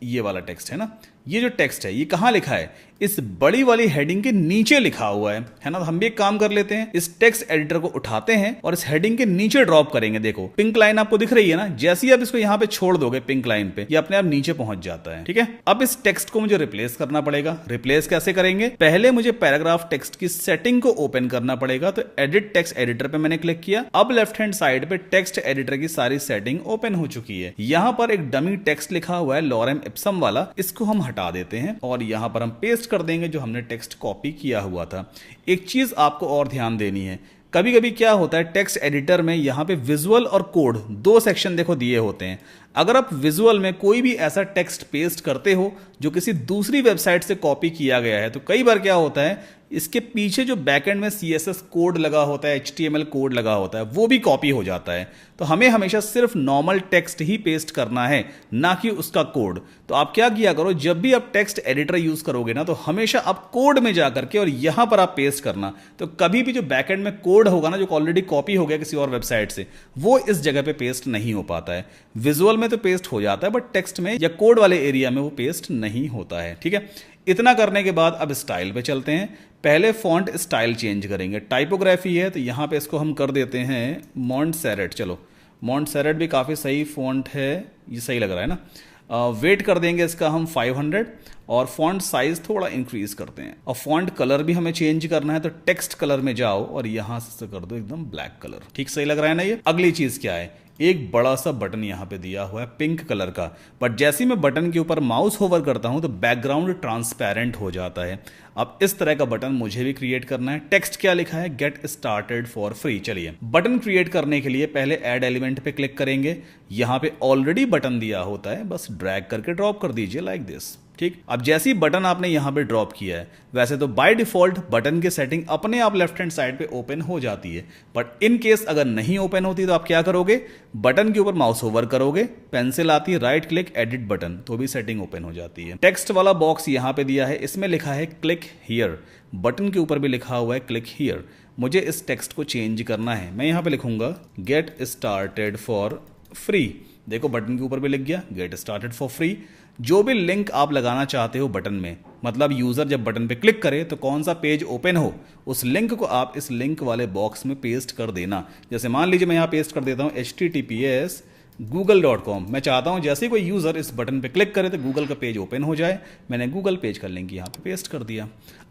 ये वाला टेक्स्ट है ना, ये जो टेक्स्ट है ये कहां लिखा है, इस बड़ी वाली हेडिंग के नीचे लिखा हुआ है ना। तो हम भी एक काम कर लेते हैं, इस टेक्स्ट एडिटर को उठाते हैं और इस हेडिंग के नीचे ड्रॉप करेंगे। देखो पिंक लाइन आपको दिख रही है ना, जैसे ही आप इसको यहां पे छोड़ दोगे पिंक लाइन पे, ये अपने आप नीचे पहुंच जाता है, ठीक है। अब इस टेक्स्ट को मुझे रिप्लेस करना पड़ेगा। रिप्लेस कैसे करेंगे, पहले मुझे पैराग्राफ टेक्स्ट की सेटिंग को ओपन करना पड़ेगा। तो एडिट टेक्स्ट एडिटर पे मैंने क्लिक किया, अब लेफ्ट हैंड साइड पे टेक्स्ट एडिटर की सारी सेटिंग ओपन हो चुकी है। यहां पर एक डमी टेक्स्ट लिखा हुआ है लॉरेम इप्सम वाला, इसको हम हटा देते हैं और यहां पर हम पेस्ट कर देंगे जो हमने टेक्स्ट कॉपी किया हुआ था। एक चीज आपको और ध्यान देनी है, कभी कभी क्या होता है टेक्स्ट एडिटर में यहां पे विजुअल और कोड दो सेक्शन देखो दिए होते हैं। अगर आप विजुअल में कोई भी ऐसा टेक्स्ट पेस्ट करते हो जो किसी दूसरी वेबसाइट से कॉपी किया गया है, तो कई बार क्या होता है इसके पीछे जो बैकएंड में CSS कोड लगा होता है, HTML कोड लगा होता है, वो भी कॉपी हो जाता है। तो हमें हमेशा सिर्फ नॉर्मल टेक्स्ट ही पेस्ट करना है, ना कि उसका कोड। तो आप क्या किया करो, जब भी आप टेक्स्ट एडिटर यूज करोगे ना, तो हमेशा आप कोड में जाकर के और यहां पर आप पेस्ट करना। तो कभी भी जो बैकएंड में कोड होगा ना, जो ऑलरेडी कॉपी हो गया किसी और वेबसाइट से, वो इस जगह पे पेस्ट नहीं हो पाता है। विजुअल में तो पेस्ट हो जाता है, बट टेक्स्ट में या कोड वाले एरिया में वो पेस्ट नहीं होता है। ठीक है, इतना करने के बाद अब स्टाइल पे चलते हैं। पहले फॉन्ट स्टाइल चेंज करेंगे। टाइपोग्राफी है तो यहां पे इसको हम कर देते हैं मॉन्टसेरेट। चलो, मॉन्टसेरेट भी काफ़ी सही फॉन्ट है, ये सही लग रहा है ना। वेट कर देंगे इसका हम 500 और फॉन्ट साइज थोड़ा इंक्रीज करते हैं। और फॉन्ट कलर भी हमें चेंज करना है, तो टेक्स्ट कलर में जाओ और यहां से कर दो एकदम ब्लैक कलर। ठीक, सही लग रहा है ना ये। अगली चीज क्या है, एक बड़ा सा बटन यहां पे दिया हुआ है पिंक कलर का, बट जैसे ही मैं बटन के ऊपर माउस होवर करता हूं तो बैकग्राउंड ट्रांसपेरेंट हो जाता है। अब इस तरह का बटन मुझे भी क्रिएट करना है। टेक्स्ट क्या लिखा है, गेट स्टार्टेड फॉर फ्री। चलिए, बटन क्रिएट करने के लिए पहले ऐड एलिमेंट पे क्लिक करेंगे। यहां पे ऑलरेडी बटन दिया होता है, बस ड्रैग करके ड्रॉप कर दीजिए लाइक दिस। ठीक, अब जैसे ही बटन आपने यहां पे ड्रॉप किया है, वैसे तो बाय डिफॉल्ट बटन की सेटिंग अपने आप लेफ्ट हैंड साइड पे ओपन हो जाती है, बट इन केस अगर नहीं ओपन होती तो आप क्या करोगे, बटन के ऊपर माउस ओवर करोगे, पेंसिल आती है, राइट क्लिक एडिट बटन, तो भी सेटिंग ओपन हो जाती है। टेक्स्ट वाला बॉक्स यहां पे दिया है, इसमें लिखा है क्लिक हियर, बटन के ऊपर भी लिखा हुआ है क्लिक हियर। मुझे इस टेक्स्ट को चेंज करना है, मैं यहां पे लिखूंगा गेट स्टार्टेड फॉर फ्री। देखो, बटन के ऊपर भी लिख गया गेट स्टार्टेड फॉर फ्री। जो भी लिंक आप लगाना चाहते हो बटन में, मतलब यूजर जब बटन पे क्लिक करे तो कौन सा पेज ओपन हो, उस लिंक को आप इस लिंक वाले बॉक्स में पेस्ट कर देना। जैसे मान लीजिए मैं यहां पेस्ट कर देता हूं https google.com। मैं चाहता हूं जैसे ही कोई यूजर इस बटन पे क्लिक करे तो गूगल का पेज ओपन हो जाए। मैंने गूगल पेज का लिंक यहां पे पेस्ट कर दिया।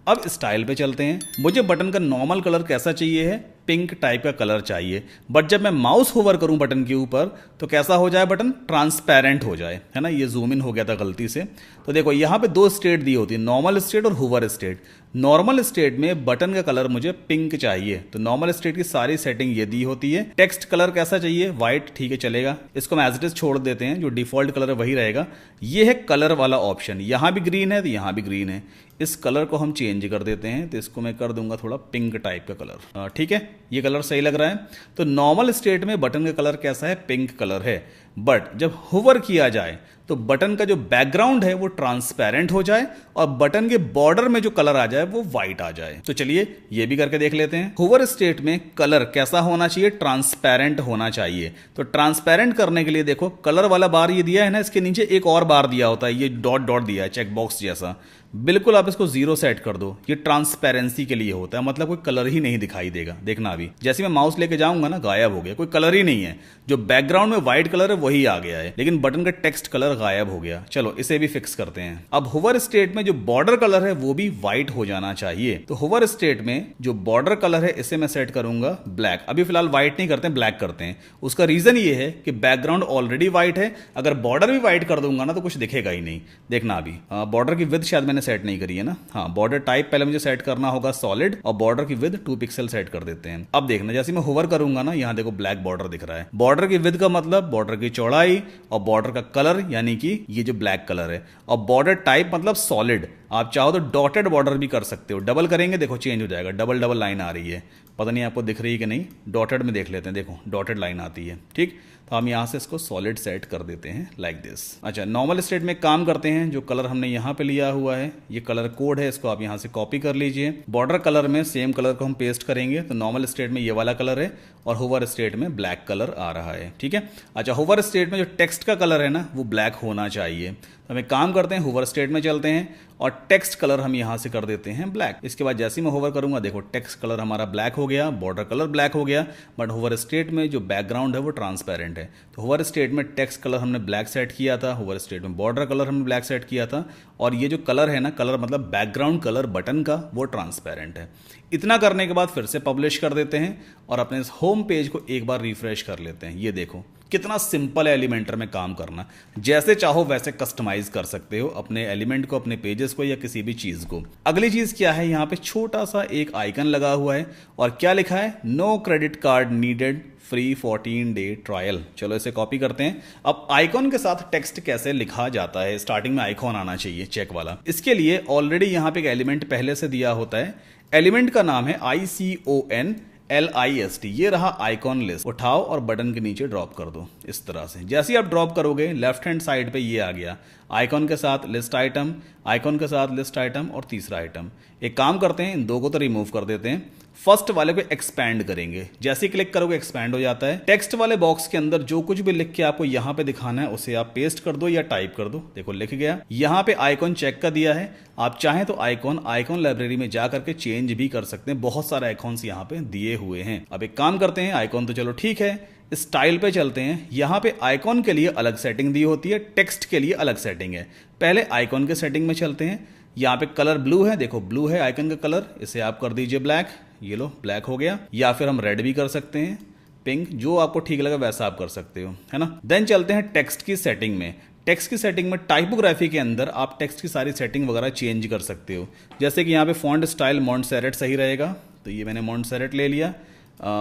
अब स्टाइल पे चलते हैं। मुझे बटन का नॉर्मल कलर कैसा चाहिए है, पिंक टाइप का कलर चाहिए, बट जब मैं माउस होवर करूं बटन के ऊपर तो कैसा हो जाए, बटन ट्रांसपेरेंट हो जाए, है ना। ये जूम इन हो गया था गलती से। तो देखो, यहां पे दो स्टेट दी होती है, नॉर्मल स्टेट और होवर स्टेट। नॉर्मल स्टेट में बटन का कलर मुझे पिंक चाहिए, तो नॉर्मल स्टेट की सारी सेटिंग ये दी होती है। टेक्स्ट कलर कैसा चाहिए, व्हाइट, ठीक है चलेगा, इसको हम एज इट इज छोड़ देते हैं, जो डिफॉल्ट कलर है वही रहेगा। ये है कलर वाला ऑप्शन, यहां भी ग्रीन है तो यहां भी ग्रीन है। इस कलर को हम चेंज कर देते हैं, तो इसको मैं कर दूंगा थोड़ा पिंक टाइप का कलर। ठीक है, ये कलर सही लग रहा है। तो नॉर्मल स्टेट में बटन का कलर कैसा है, पिंक कलर है, बट जब होवर किया जाए तो बटन का जो बैकग्राउंड है वो ट्रांसपेरेंट हो जाए और बटन के बॉर्डर में जो कलर आ जाए वो व्हाइट आ जाए। तो चलिए ये भी करके देख लेते हैं। होवर स्टेट में कलर कैसा होना चाहिए, ट्रांसपेरेंट होना चाहिए। तो ट्रांसपेरेंट करने के लिए देखो, कलर वाला बार ये दिया है ना, इसके नीचे एक और बार दिया होता है, ये डॉट डॉट दिया है चेक बॉक्स जैसा। बिल्कुल आप इसको 0 सेट कर दो, ये ट्रांसपेरेंसी के लिए होता है, मतलब कोई कलर ही नहीं दिखाई देगा। देखना अभी जैसे मैं माउस लेके जाऊंगा ना, गायब हो गया, कोई कलर ही नहीं है। जो बैकग्राउंड में व्हाइट कलर है वही आ गया है, लेकिन बटन का टेक्स्ट कलर गायब हो गया। चलो इसे भी फिक्स करते हैं। अब होवर स्टेट में जो बॉर्डर कलर है वो भी व्हाइट हो जाना चाहिए। तो होवर स्टेट में जो बॉर्डर कलर है इसे मैं सेट करूंगा ब्लैक। अभी फिलहाल व्हाइट नहीं करते, ब्लैक करते हैं। उसका रीजन ये है कि बैकग्राउंड ऑलरेडी व्हाइट है, अगर बॉर्डर भी व्हाइट कर दूंगा ना तो कुछ दिखेगा ही नहीं। देखना अभी बॉर्डर की विड्थ शायद मैंने सेट नहीं करी है ना। हाँ, बॉर्डर टाइप पहले मुझे सेट करना होगा सॉलिड, और बॉर्डर की विड्थ 2 पिक्सल सेट कर देते हैं। अब देखना, जैसे मैं होवर करूंगा ना, यहां देखो ब्लैक बॉर्डर दिख रहा है। बॉर्डर की विड्थ का मतलब बॉर्डर की चौड़ाई, और बॉर्डर का कलर यानी कि ये जो ब्लैक कलर है, और बॉर्डर टाइप मतलब सॉलिड। आप चाहो तो डॉटेड बॉर्डर भी कर सकते हो, डबल करेंगे देखो चेंज हो जाएगा, डबल डबल लाइन आ रही है, पता नहीं आपको दिख रही है कि नहीं। डॉटेड में देख लेते हैं, देखो डॉटेड लाइन आती है। ठीक, तो हम यहां से इसको सॉलिड सेट कर देते हैं लाइक दिस। अच्छा, नॉर्मल स्टेट में काम करते हैं। जो कलर हमने यहां पे लिया हुआ है, ये कलर कोड है, इसको आप यहां से कॉपी कर लीजिए। बॉर्डर कलर में सेम कलर को हम पेस्ट करेंगे, तो नॉर्मल स्टेट में ये वाला कलर है और होवर स्टेट में ब्लैक कलर आ रहा है। ठीक है, अच्छा, होवर स्टेट में जो टेक्स्ट का कलर है ना वो ब्लैक होना चाहिए। तो हम एक काम करते हैं, होवर स्टेट में चलते हैं और टेक्स्ट कलर हम यहां से कर देते हैं ब्लैक। इसके बाद जैसे ही मैं होवर करूंगा, देखो टेक्स्ट कलर हमारा ब्लैक हो गया, बॉर्डर कलर ब्लैक हो गया, बट होवर स्टेट में जो बैकग्राउंड है वो ट्रांसपेरेंट है। तो होवर स्टेट में टेक्स्ट कलर हमने ब्लैक सेट किया था, होवर स्टेट में बॉर्डर कलर हमने ब्लैक सेट किया था, और ये जो कलर है ना, कलर मतलब बैकग्राउंड कलर बटन का, वो ट्रांसपेरेंट है। इतना करने के बाद फिर से पब्लिश कर देते हैं और अपने इस होम पेज को एक बार रिफ्रेश कर लेते हैं। ये देखो कितना सिंपल है एलिमेंटर में काम करना। जैसे चाहो वैसे कस्टमाइज कर सकते हो अपने एलिमेंट को, अपने पेजेस को, या किसी भी चीज को। अगली चीज क्या है, यहां पे छोटा सा एक आइकन लगा हुआ है और क्या लिखा है, no credit card needed, free 14 day trial. चलो इसे कॉपी करते हैं। अब आइकॉन के साथ टेक्स्ट कैसे लिखा जाता है, स्टार्टिंग में आइकॉन आना चाहिए चेक वाला। इसके लिए ऑलरेडी यहां पे एक एलिमेंट पहले से दिया होता है, एलिमेंट का नाम है ICONLIST। ये रहा आइकॉन लिस्ट। उठाओ और बटन के नीचे ड्रॉप कर दो इस तरह से। जैसे ही आप ड्रॉप करोगे लेफ्ट हैंड साइड पे ये आ गया, आइकॉन के साथ लिस्ट आइटम, आइकॉन के साथ लिस्ट आइटम और तीसरा आइटम। एक काम करते हैं, इन दो को तो रिमूव कर देते हैं, फर्स्ट वाले को एक्सपैंड करेंगे। जैसे ही क्लिक करोगे एक्सपैंड हो जाता है। टेक्स्ट वाले बॉक्स के अंदर जो कुछ भी लिख के आपको यहां पे दिखाना है उसे आप पेस्ट कर दो या टाइप कर दो। देखो लिख गया। यहां पे आइकॉन चेक का दिया है, आप चाहें तो आइकॉन लाइब्रेरी में जा करके चेंज भी कर सकते हैं। बहुत सारे आइकॉन्स यहां पे दिए हुए हैं। अब एक काम करते हैं, आइकॉन तो चलो ठीक है, स्टाइल पे चलते हैं। यहां पे आइकॉन के लिए अलग सेटिंग दी होती है, टेक्स्ट के लिए अलग सेटिंग है। पहले आइकॉन के सेटिंग में चलते हैं। यहाँ पे कलर ब्लू है, देखो ब्लू है आइकन का कलर, इसे आप कर दीजिए ब्लैक। ये लो ब्लैक हो गया। या फिर हम रेड भी कर सकते हैं, पिंक, जो आपको ठीक लगा वैसा आप कर सकते हो, है ना। देन चलते हैं टेक्स्ट की सेटिंग में। टेक्स्ट की सेटिंग में टाइपोग्राफी के अंदर आप टेक्स्ट की सारी सेटिंग वगैरह चेंज कर सकते हो। जैसे कि यहाँ पे फॉन्ट स्टाइल मॉन्टसेरेट सही रहेगा, तो ये मैंने मॉन्टसेरेट ले लिया।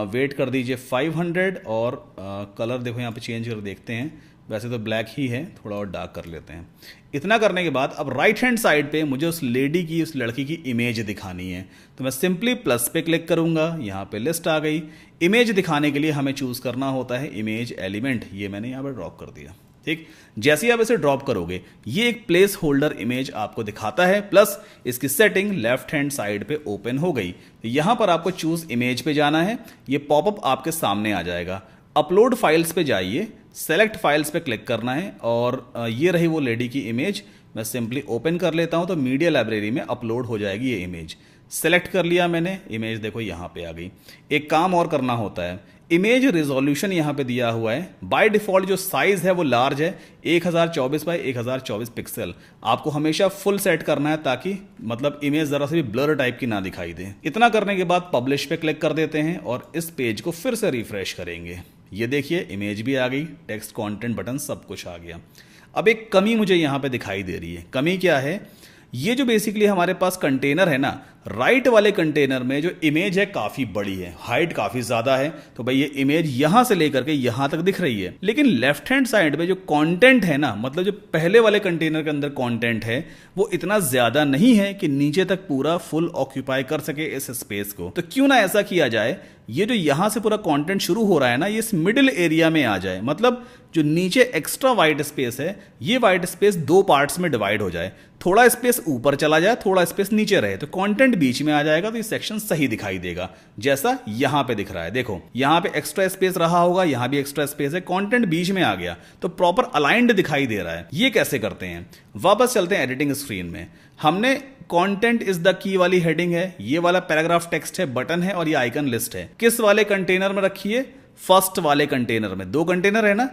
वेट कर दीजिए 500 और कलर देखो यहाँ पे चेंज कर देखते हैं। वैसे तो ब्लैक ही है, थोड़ा और डार्क कर लेते हैं। इतना करने के बाद अब राइट हैंड साइड पे मुझे उस लेडी की, उस लड़की की इमेज दिखानी है, तो मैं सिंपली प्लस पे क्लिक करूंगा। यहाँ पे लिस्ट आ गई। इमेज दिखाने के लिए हमें चूज करना होता है इमेज एलिमेंट। ये मैंने यहाँ पर ड्रॉप कर दिया, ठीक। जैसे ही आप इसे ड्रॉप करोगे ये एक प्लेस होल्डर इमेज आपको दिखाता है, प्लस इसकी सेटिंग लेफ्ट हैंड साइड पे ओपन हो गई। तो यहां पर आपको चूज इमेज पे जाना है। ये पॉपअप आपके सामने आ जाएगा। अपलोड फाइल्स पे जाइए, सेलेक्ट फाइल्स पे क्लिक करना है और ये रही वो लेडी की इमेज। मैं सिंपली ओपन कर लेता हूं तो मीडिया लाइब्रेरी में अपलोड हो जाएगी ये इमेज। सेलेक्ट कर लिया मैंने, इमेज देखो यहां पे आ गई। एक काम और करना होता है, इमेज रिजोल्यूशन यहां पे दिया हुआ है। बाय डिफॉल्ट जो साइज है वो लार्ज है, 1024 बाय 1024 पिक्सल। आपको हमेशा फुल सेट करना है ताकि मतलब इमेज जरा से भी ब्लर टाइप की ना दिखाई दे। इतना करने के बाद पब्लिश पे क्लिक कर देते हैं और इस पेज को फिर से रिफ्रेश करेंगे। ये देखिए इमेज भी आ गई, टेक्स्ट कंटेंट बटन सब कुछ आ गया। अब एक कमी मुझे यहां पे दिखाई दे रही है। कमी क्या है, ये जो बेसिकली हमारे पास कंटेनर है ना, राइट वाले कंटेनर में जो इमेज है काफी बड़ी है, हाइट काफी ज्यादा है, तो भाई ये इमेज यहां से लेकर के यहां तक दिख रही है। लेकिन लेफ्ट हैंड साइड में जो कंटेंट है ना, मतलब जो पहले वाले कंटेनर के अंदर कंटेंट है वो इतना ज्यादा नहीं है कि नीचे तक पूरा फुल ऑक्यूपाई कर सके इस स्पेस को। तो क्यों ना ऐसा किया जाए, ये जो यहां से पूरा कंटेंट शुरू हो रहा है ना, ये इस मिडिल एरिया में आ जाए। मतलब जो नीचे एक्स्ट्रा वाइट स्पेस है, ये वाइट स्पेस दो पार्ट्स में डिवाइड हो जाए। थोड़ा स्पेस ऊपर चला जाए, थोड़ा स्पेस नीचे रहे, तो कंटेंट बीच में आ जाएगा। तो ये सेक्शन सही दिखाई देगा जैसा यहां पे दिख रहा है। देखो यहां पे एक्स्ट्रा स्पेस रहा होगा, यहां भी एक्स्ट्रा स्पेस है, कंटेंट बीच में आ गया तो प्रॉपर अलाइंड दिखाई दे रहा है। ये कैसे करते हैं, वापस चलते हैं एडिटिंग स्क्रीन में। हमने कंटेंट इज द की वाली हेडिंग है, ये वाला पैराग्राफ टेक्स्ट है, बटन है और ये आइकन लिस्ट है। किस वाले कंटेनर में रखिए, फर्स्ट वाले कंटेनर में। दो कंटेनर है ना,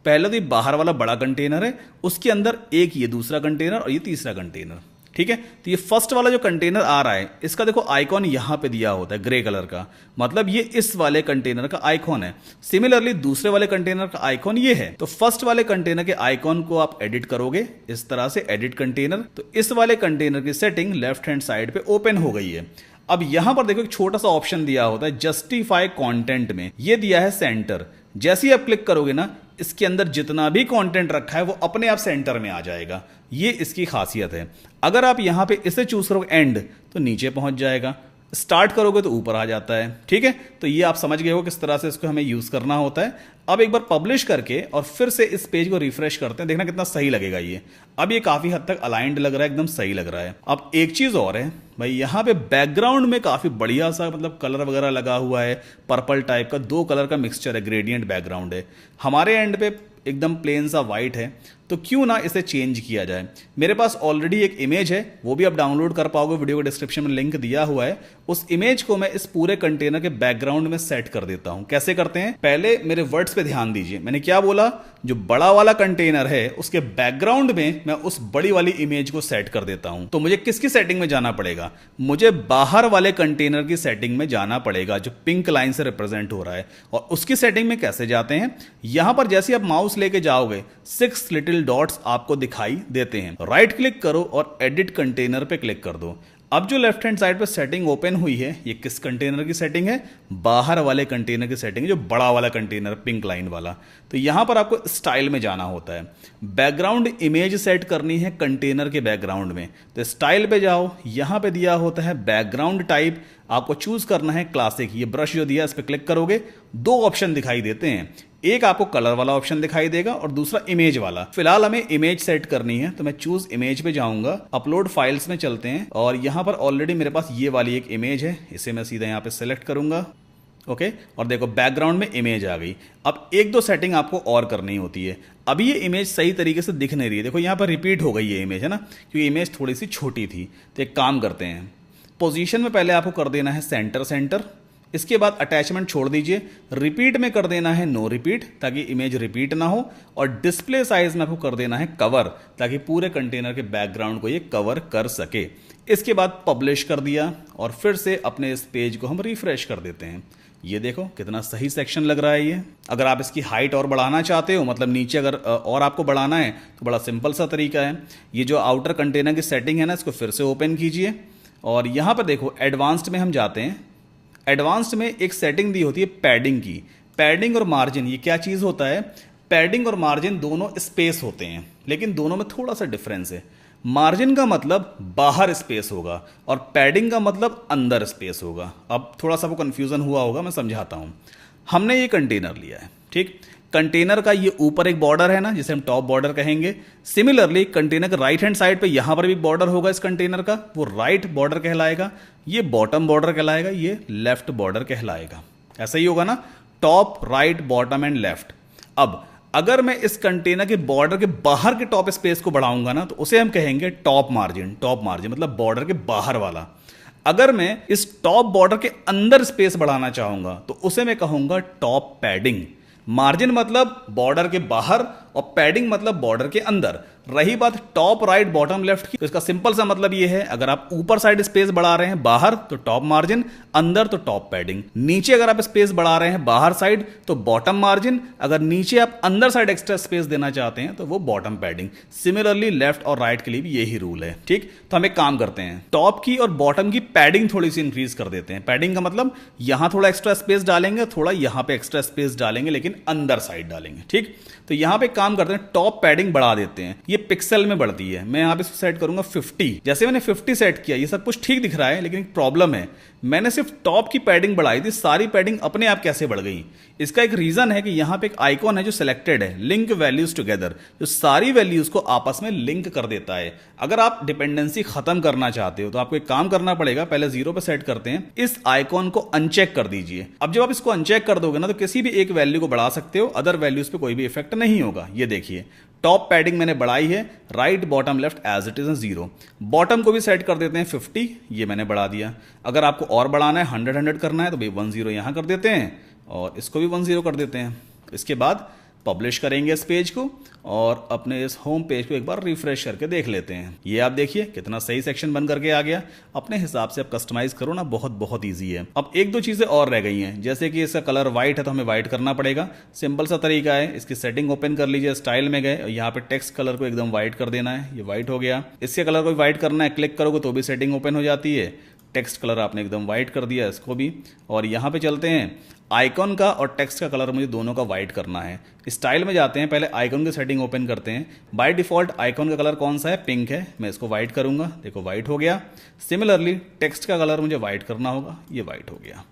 पहले तो ये बाहर वाला बड़ा कंटेनर है, उसके अंदर एक ये दूसरा कंटेनर और ये तीसरा कंटेनर, ठीक है। तो ये फर्स्ट वाला जो कंटेनर आ रहा है इसका देखो आइकॉन यहां पे दिया होता है ग्रे कलर का, मतलब ये इस वाले कंटेनर का आइकॉन है। सिमिलरली दूसरे वाले कंटेनर का आइकॉन ये है। तो फर्स्ट वाले कंटेनर के आइकॉन को आप एडिट करोगे इस तरह से, एडिट कंटेनर। तो इस वाले कंटेनर की सेटिंग लेफ्ट हैंड साइड पे ओपन हो गई है। अब यहां पर देखो एक छोटा सा ऑप्शन दिया होता है जस्टिफाई कंटेंट में, ये दिया है सेंटर। जैसे ही आप क्लिक करोगे ना, इसके अंदर जितना भी कंटेंट रखा है वो अपने आप सेंटर में आ जाएगा। ये इसकी खासियत है। अगर आप यहां पे इसे चूज करोगे एंड, तो नीचे पहुंच जाएगा। स्टार्ट करोगे तो ऊपर आ जाता है, ठीक है। तो ये आप समझ गए हो किस तरह से इसको हमें यूज करना होता है। अब एक बार पब्लिश करके और फिर से इस पेज को रिफ्रेश करते हैं, देखना कितना सही लगेगा ये। अब ये काफी हद तक अलाइंड लग रहा है, एकदम सही लग रहा है। अब एक चीज और है भाई, यहाँ पे बैकग्राउंड में काफी बढ़िया सा मतलब कलर वगैरह लगा हुआ है, पर्पल टाइप का, दो कलर का मिक्सचर है, ग्रेडियंट बैकग्राउंड है। हमारे एंड पे एकदम प्लेन सा वाइट है, तो क्यों ना इसे चेंज किया जाए। मेरे पास ऑलरेडी एक इमेज है, वो भी आप डाउनलोड कर पाओगे, वीडियो के डिस्क्रिप्शन में लिंक दिया हुआ है। उस इमेज को मैं इस पूरे कंटेनर के बैकग्राउंड में सेट कर देता हूं। कैसे करते हैं, पहले मेरे वर्ड्स पे ध्यान दीजिए। मैंने क्या बोला, जो बड़ा वाला कंटेनर है उसके बैकग्राउंड में मैं उस बड़ी वाली इमेज को सेट कर देता हूं। तो मुझे किसकी सेटिंग में जाना पड़ेगा, मुझे बाहर वाले कंटेनर की सेटिंग में जाना पड़ेगा, जो पिंक लाइन से रिप्रेजेंट हो रहा है। और उसकी सेटिंग में कैसे जाते हैं, यहां पर जैसे आप माउस लेके जाओगे 6 लिटिल डॉट्स आपको दिखाई देते हैं। राइट क्लिक करो और एडिट कंटेनर पे क्लिक कर दो। अब जो लेफ्ट हैंड साइड पे सेटिंग ओपन हुई है, ये किस कंटेनर की सेटिंग है? बाहर वाले कंटेनर की सेटिंग है, जो बड़ा वाला कंटेनर पिंक लाइन वाला। तो यहां पर आपको स्टाइल में जाना होता है, बैकग्राउंड इमेज सेट करनी है कंटेनर के बैकग्राउंड में। तो स्टाइल पे जाओ, यहां पे दिया होता है बैकग्राउंड टाइप, आपको चूज करना है क्लासिक। ये ब्रश जो दिया इस पर क्लिक करोगे, दो ऑप्शन दिखाई देते हैं, एक आपको कलर वाला ऑप्शन दिखाई देगा और दूसरा इमेज वाला। फिलहाल हमें इमेज सेट करनी है, तो मैं चूज इमेज पे जाऊंगा, अपलोड फाइल्स में चलते हैं और यहां पर ऑलरेडी मेरे पास ये वाली एक इमेज है, इसे मैं सीधा यहां पे सेलेक्ट करूंगा। ओके, और देखो बैकग्राउंड में इमेज आ गई। अब एक दो सेटिंग आपको और करनी होती है। अभी ये इमेज सही तरीके से दिख नहीं रही है, देखो यहां पर रिपीट हो गई ये इमेज, है ना, क्योंकि इमेज थोड़ी सी छोटी थी। तो एक काम करते हैं, पोजीशन में पहले आपको कर देना है सेंटर सेंटर, इसके बाद अटैचमेंट छोड़ दीजिए, रिपीट में कर देना है नो रिपीट ताकि इमेज रिपीट ना हो, और डिस्प्ले साइज में आपको कर देना है कवर ताकि पूरे कंटेनर के बैकग्राउंड को ये कवर कर सके। इसके बाद पब्लिश कर दिया और फिर से अपने इस पेज को हम रिफ्रेश कर देते हैं। ये देखो कितना सही सेक्शन लग रहा है ये। अगर आप इसकी हाइट और बढ़ाना चाहते हो, मतलब नीचे अगर और आपको बढ़ाना है, तो बड़ा सिंपल सा तरीका है। ये जो आउटर कंटेनर की सेटिंग है ना, इसको फिर से ओपन कीजिए और यहां पर देखो एडवांस्ड में हम जाते हैं। एडवांस्ड में एक सेटिंग दी होती है पैडिंग की। पैडिंग और मार्जिन ये क्या चीज होता है? पैडिंग और मार्जिन दोनों स्पेस होते हैं, लेकिन दोनों में थोड़ा सा डिफरेंस है। मार्जिन का मतलब बाहर स्पेस होगा और पैडिंग का मतलब अंदर स्पेस होगा। अब थोड़ा सा वो कंफ्यूजन हुआ होगा, मैं समझाता हूं। हमने ये कंटेनर लिया है, ठीक, कंटेनर का ये ऊपर एक बॉर्डर है ना, जिसे हम टॉप बॉर्डर कहेंगे। सिमिलरली कंटेनर के राइट हैंड साइड पे यहां पर भी बॉर्डर होगा इस कंटेनर का, वो राइट बॉर्डर कहलाएगा। ये बॉटम बॉर्डर कहलाएगा, ये लेफ्ट बॉर्डर कहलाएगा। ऐसा ही होगा ना, top right bottom and left. अब अगर मैं इस कंटेनर के बॉर्डर के बाहर के टॉप स्पेस को बढ़ाऊंगा ना, तो उसे हम कहेंगे टॉप मार्जिन। टॉप मार्जिन मतलब बॉर्डर के बाहर वाला। अगर मैं इस टॉप बॉर्डर के अंदर स्पेस बढ़ाना चाहूंगा, तो उसे मैं कहूंगा टॉप पैडिंग। मार्जिन मतलब बॉर्डर के बाहर और पैडिंग मतलब बॉर्डर के अंदर। रही बात टॉप राइट बॉटम लेफ्ट की, तो इसका सिंपल सा मतलब ये है, अगर आप ऊपर साइड स्पेस बढ़ा रहे हैं बाहर तो टॉप मार्जिन, अंदर तो टॉप पैडिंग। नीचे अगर आप स्पेस बढ़ा रहे हैं बाहर साइड तो बॉटम मार्जिन, अगर नीचे आप अंदर साइड एक्स्ट्रा स्पेस देना चाहते हैं तो वो बॉटम पैडिंग। सिमिलरली लेफ्ट और राइट के लिए भी यही रूल है, ठीक। तो हम एक काम करते हैं, टॉप की और बॉटम की पैडिंग थोड़ी सी इंक्रीज कर देते हैं। पैडिंग का मतलब यहां थोड़ा एक्स्ट्रा स्पेस डालेंगे, थोड़ा यहां पे एक्स्ट्रा स्पेस डालेंगे, लेकिन अंदर साइड डालेंगे, ठीक। तो यहां पे काम करते हैं, टॉप पैडिंग बढ़ा देते हैं। ये पिक्सल में बढ़ती है, मैं यहां पे सेट करूंगा 50। जैसे मैंने 50 सेट किया, ये सब कुछ ठीक दिख रहा है, लेकिन एक प्रॉब्लम है, मैंने सिर्फ टॉप की पैडिंग बढ़ाई थी, सारी पैडिंग अपने आप कैसे बढ़ गई? इसका एक रीजन है कि यहां पे एक आइकॉन है जो सिलेक्टेड है, लिंक वैल्यूज टुगेदर, जो सारी वैल्यूज को आपस में लिंक कर देता है। अगर आप डिपेंडेंसी खत्म करना चाहते हो तो आपको एक काम करना पड़ेगा, पहले 0 पे सेट करते हैं, इस आइकॉन को अनचेक कर दीजिए। अब जब आप इसको अनचेक कर दोगे ना, तो किसी भी एक वैल्यू को बढ़ा सकते हो, अदर वैल्यूज पे कोई भी इफेक्ट नहीं होगा। ये देखिए टॉप पैडिंग मैंने बढ़ाई है, right bottom left as it is 0। Bottom को भी सेट कर देते हैं 50, ये मैंने बढ़ा दिया। अगर आपको और बढ़ाना है, 100 करना है, तो भाई 10 यहां कर देते हैं और इसको भी 10 कर देते हैं। इसके बाद पब्लिश करेंगे इस पेज को और अपने इस होम पेज को एक बार रिफ्रेश करके देख लेते हैं। ये आप देखिए कितना सही सेक्शन बन करके आ गया। अपने हिसाब से आप कस्टमाइज करो ना, बहुत बहुत इजी है। अब एक दो चीजें और रह गई हैं, जैसे कि इसका कलर व्हाइट है तो हमें व्हाइट करना पड़ेगा। सिंपल सा तरीका है, इसकी सेटिंग ओपन कर लीजिए, स्टाइल में गए, यहाँ पे टेक्स्ट कलर को एकदम व्हाइट कर देना है, ये व्हाइट हो गया। इसके कलर को व्हाइट करना है, क्लिक करोगे तो भी सेटिंग ओपन हो जाती है। टेक्स्ट कलर आपने एकदम व्हाइट कर दिया इसको भी, और यहाँ पे चलते हैं, आइकॉन का और टेक्स्ट का कलर मुझे दोनों का व्हाइट करना है। स्टाइल में जाते हैं, पहले आइकॉन की सेटिंग ओपन करते हैं। बाय डिफॉल्ट आइकॉन का कलर कौन सा है? पिंक है, मैं इसको व्हाइट करूंगा, देखो व्हाइट हो गया। सिमिलरली टेक्स्ट का कलर मुझे व्हाइट करना होगा, ये व्हाइट हो गया।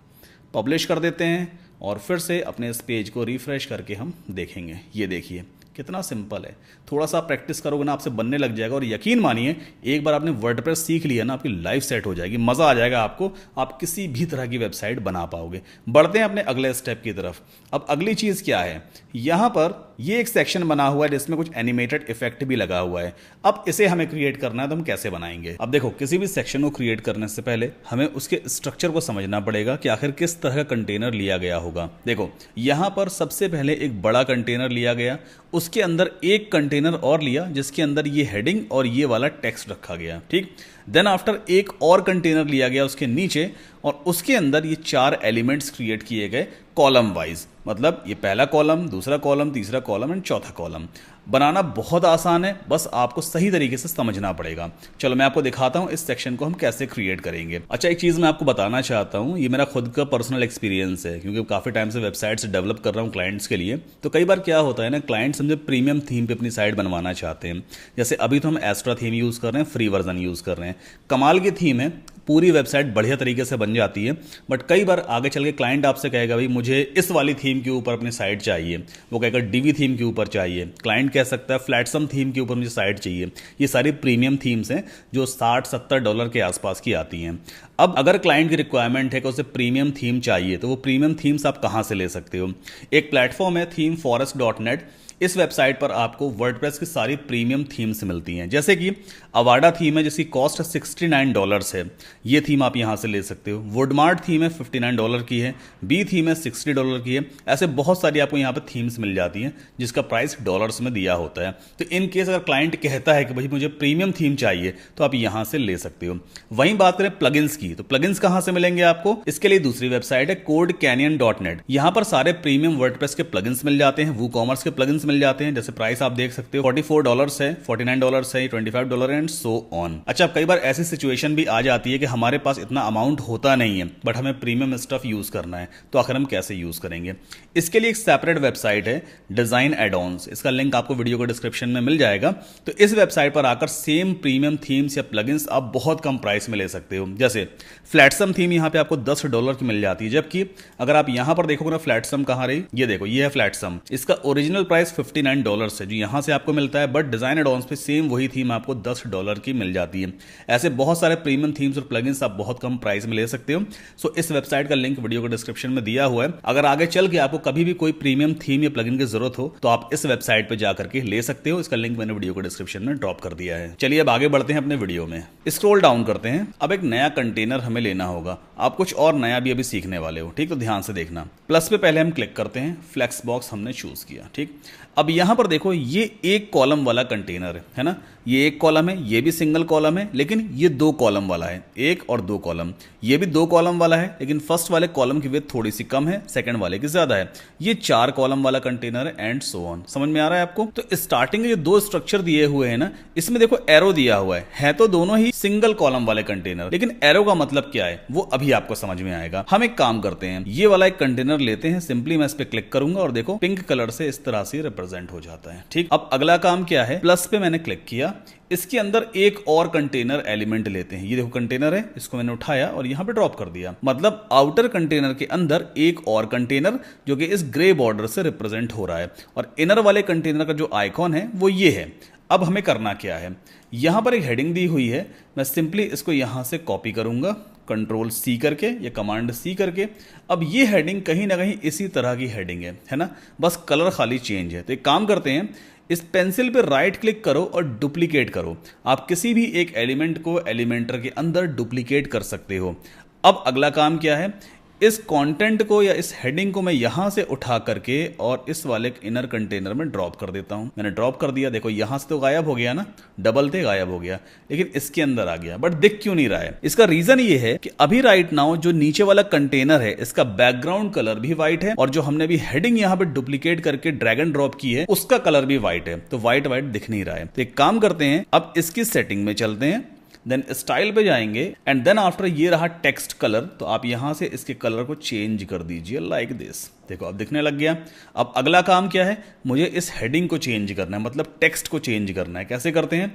पब्लिश कर देते हैं और फिर से अपने इस पेज को रिफ्रेश करके हम देखेंगे। ये देखिए कितना सिंपल है, थोड़ा सा प्रैक्टिस करोगे ना आपसे बनने लग जाएगा। और यकीन मानिए एक बार आपने वर्डप्रेस सीख लिया ना, आपकी लाइफ सेट हो जाएगी, मजा आ जाएगा आपको, आप किसी भी तरह की वेबसाइट बना पाओगे। बढ़ते हैं अपने अगले स्टेप की तरफ। अब अगली चीज क्या है, यहां पर ये एक सेक्शन बना हुआ है जिसमें कुछ एनिमेटेड इफेक्ट भी लगा हुआ है। अब इसे हमें क्रिएट करना है, तो हम कैसे बनाएंगे? अब देखो, किसी भी सेक्शन को क्रिएट करने से पहले हमें उसके स्ट्रक्चर को समझना पड़ेगा कि आखिर किस तरह का कंटेनर लिया गया होगा। देखो यहां पर सबसे पहले एक बड़ा कंटेनर लिया गया, उसके अंदर एक कंटेनर और लिया जिसके अंदर ये हेडिंग और ये वाला टेक्स्ट रखा गया, ठीक। देन आफ्टर एक और कंटेनर लिया गया उसके नीचे, और उसके अंदर ये 4 एलिमेंट्स क्रिएट किए गए कॉलम वाइज। मतलब ये पहला कॉलम, दूसरा कॉलम, तीसरा कॉलम एंड चौथा कॉलम। बनाना बहुत आसान है, बस आपको सही तरीके से समझना पड़ेगा। चलो मैं आपको दिखाता हूं इस सेक्शन को हम कैसे क्रिएट करेंगे। अच्छा, एक चीज़ मैं आपको बताना चाहता हूं, ये मेरा खुद का पर्सनल एक्सपीरियंस है, क्योंकि काफ़ी टाइम से वेबसाइट्स डेवलप कर रहा हूं क्लाइंट्स के लिए। तो कई बार क्या होता है ना, क्लाइंट समझे प्रीमियम थीम पे अपनी साइट बनवाना चाहते हैं। जैसे अभी तो हम एस्ट्रा थीम यूज़ कर रहे हैं, फ्री वर्जन यूज़ कर रहे हैं। कमाल की थीम है, पूरी वेबसाइट बढ़िया तरीके से बन जाती है। बट कई बार आगे चल के क्लाइंट आपसे कहेगा भाई मुझे इस वाली थीम के ऊपर अपनी साइट चाहिए, वो कहेगा डीवी थीम के ऊपर चाहिए, क्लाइंट कह सकता है फ्लैटसम थीम के ऊपर मुझे साइट चाहिए। ये सारी प्रीमियम थीम्स हैं जो $60-70 के आसपास की आती हैं। अब अगर क्लाइंट की रिक्वायरमेंट है कि उसे प्रीमियम थीम चाहिए, तो वो प्रीमियम थीम्स आप कहाँ से ले सकते हो? एक प्लेटफॉर्म है themeforest.net। इस वेबसाइट पर आपको वर्डप्रेस की सारी प्रीमियम थीम्स मिलती हैं। जैसे कि अवाडा थीम है जिसकी कॉस्ट $69 है, ये थीम आप यहाँ से ले सकते हो। वुडमार्ट थीम है $59 की है, बी थीम है $60 की है। ऐसे बहुत सारी आपको यहाँ पर थीम्स मिल जाती हैं जिसका प्राइस डॉलर्स में दिया होता है। तो इन केस अगर क्लाइंट कहता है कि भाई मुझे प्रीमियम थीम चाहिए, तो आप यहाँ से ले सकते हो। वहीं बात करें प्लगइन्स की, तो प्लगइन्स कहाँ से मिलेंगे आपको? इसके लिए दूसरी वेबसाइट है codecanyon.net। यहाँ पर सारे प्रीमियम वर्डप्रेस के प्लगइन्स मिल जाते हैं, वूकॉमर्स के प्लगइन्स मिल जाते हैं। जैसे प्राइस आप देख सकते हो, $44 है, $49 है, $25 एंड सो ऑन। अच्छा, कई बार ऐसी सिचुएशन भी आ जाती है कि हमारे पास इतना अमाउंट होता नहीं है, बट हमें प्रीमियम स्टफ यूज करना है, तो आखिर हम कैसे यूज करेंगे? इसके लिए एक सेपरेट वेबसाइट है, डिजाइन एड-ऑन्स। इसका लिंक आपको वीडियो को डिस्क्रिप्शन में मिल जाएगा। तो इस वेबसाइट पर आकर सेम प्रीमियम थीम्स या प्लगइन्स आप बहुत कम प्राइस में ले सकते हो। जैसे फ्लैटसम थीम यहाँ पे आपको $10 की मिल जाती है, जबकि अगर आप यहाँ पर देखोगे ना फ्लैटसम कहाँ रही, ये देखो, ये है फ्लैटसम। इसका ओरिजिनल प्राइस $59 है जो यहाँ से आपको मिलता है, बट डिजाइन एड-ऑन्स पे सेम वही थीम आपको $10 की मिल जाती है। ऐसे बहुत सारे प्रीमियम थीम्स और प्लगइन्स आप बहुत कम प्राइस में ले सकते हो। सो इस वेबसाइट का लिंक वीडियो को डिस्क्रिप्शन में दिया हुआ है। अगर आगे चल के आपको कभी भी कोई प्रीमियम थीम या प्लगइन की जरूरत हो, तो आप इस वेबसाइट पे जाकर के ले सकते हो। इसका लिंक मैंने वीडियो को डिस्क्रिप्शन में ड्रॉप कर दिया है। चलिए अब आगे बढ़ते हैं अपने वीडियो में। स्क्रॉल डाउन करते हैं। अब एक नया कंटेनर हमें लेना होगा। आप कुछ और नया भी अभी सीखने वाले हो, ठीक? तो ध्यान से देखना। प्लस पे पहले हम क्लिक करते हैं, फ्लेक्स बॉक्स हमने चूज किया, ठीक? अब यहां पर देखो, ये एक कॉलम वाला कंटेनर है ना, ये एक कॉलम है, ये भी सिंगल कॉलम है, लेकिन ये 2 कॉलम वाला है, 1 और 2 कॉलम। ये भी 2 कॉलम वाला है, लेकिन फर्स्ट वाले कॉलम की विड्थ थोड़ी सी कम है, सेकंड वाले की ज्यादा है। ये 4 कॉलम वाला कंटेनर है एंड सो ऑन। समझ में आ रहा है आपको? तो स्टार्टिंग में ये 2 स्ट्रक्चर दिए हुए हैं ना, इसमें देखो एरो दिया हुआ है तो दोनों ही सिंगल कॉलम वाले कंटेनर, लेकिन एरो का मतलब क्या है वो अभी आपको समझ में आएगा। हम एक काम करते हैं, ये वाला एक कंटेनर लेते हैं। सिंपली मैं इस पे क्लिक करूंगा और देखो पिंक कलर से इस तरह से रिप्रेजेंट हो जाता है, ठीक? अब अगला काम क्या है, प्लस पे मैंने क्लिक किया, इसके अंदर एक और कंटेनर एलिमेंट लेते हैं। ये देखो कंटेनर है, इसको मैंने उठाया और यहां पे ड्रॉप कर दिया। मतलब आउटर कंटेनर के अंदर एक और कंटेनर जो कि इस ग्रे बॉर्डर से रिप्रेजेंट हो रहा है, और इनर वाले कंटेनर का जो आइकॉन है वो ये है। अब हमें करना क्या है, यहां पर एक हेडिंग दी हुई है, मैं सिंपली इसको यहां से कॉपी करूंगा, Ctrl+C करके या Command+C करके। अब ये हेडिंग कहीं ना कहीं इसी तरह की हेडिंग है ना, बस कलर खाली चेंज है। तो एक काम करते हैं, इस पेंसिल पे राइट क्लिक करो और डुप्लीकेट करो। आप किसी भी एक एलिमेंट को एलिमेंटर के अंदर डुप्लीकेट कर सकते हो। अब अगला काम क्या है, इस कंटेंट को या इस हेडिंग को मैं यहां से उठा करके और इस वाले इनर कंटेनर में ड्रॉप कर देता हूं। मैंने ड्रॉप कर दिया, देखो यहां से तो गायब हो गया ना, डबल थे गायब हो गया, लेकिन इसके अंदर आ गया। बट दिख क्यों नहीं रहा है? इसका रीजन ये है कि अभी राइट नाउ जो नीचे वाला कंटेनर है इसका बैकग्राउंड कलर भी व्हाइट है, और जो हमने भी हेडिंग यहां पे डुप्लीकेट करके ड्रैग एंड ड्रॉप की है उसका कलर भी व्हाइट है। तो व्हाइट दिख नहीं रहा है। तो एक काम करते हैं, अब इसकी सेटिंग में चलते हैं, देन स्टाइल पे जाएंगे एंड देन आफ्टर ये रहा टेक्स्ट कलर, तो आप यहां से इसके कलर को चेंज कर दीजिए लाइक दिस। देखो अब दिखने लग गया। अब अगला काम क्या है, मुझे इस हेडिंग को चेंज करना है, मतलब टेक्स्ट को चेंज करना है। कैसे करते हैं,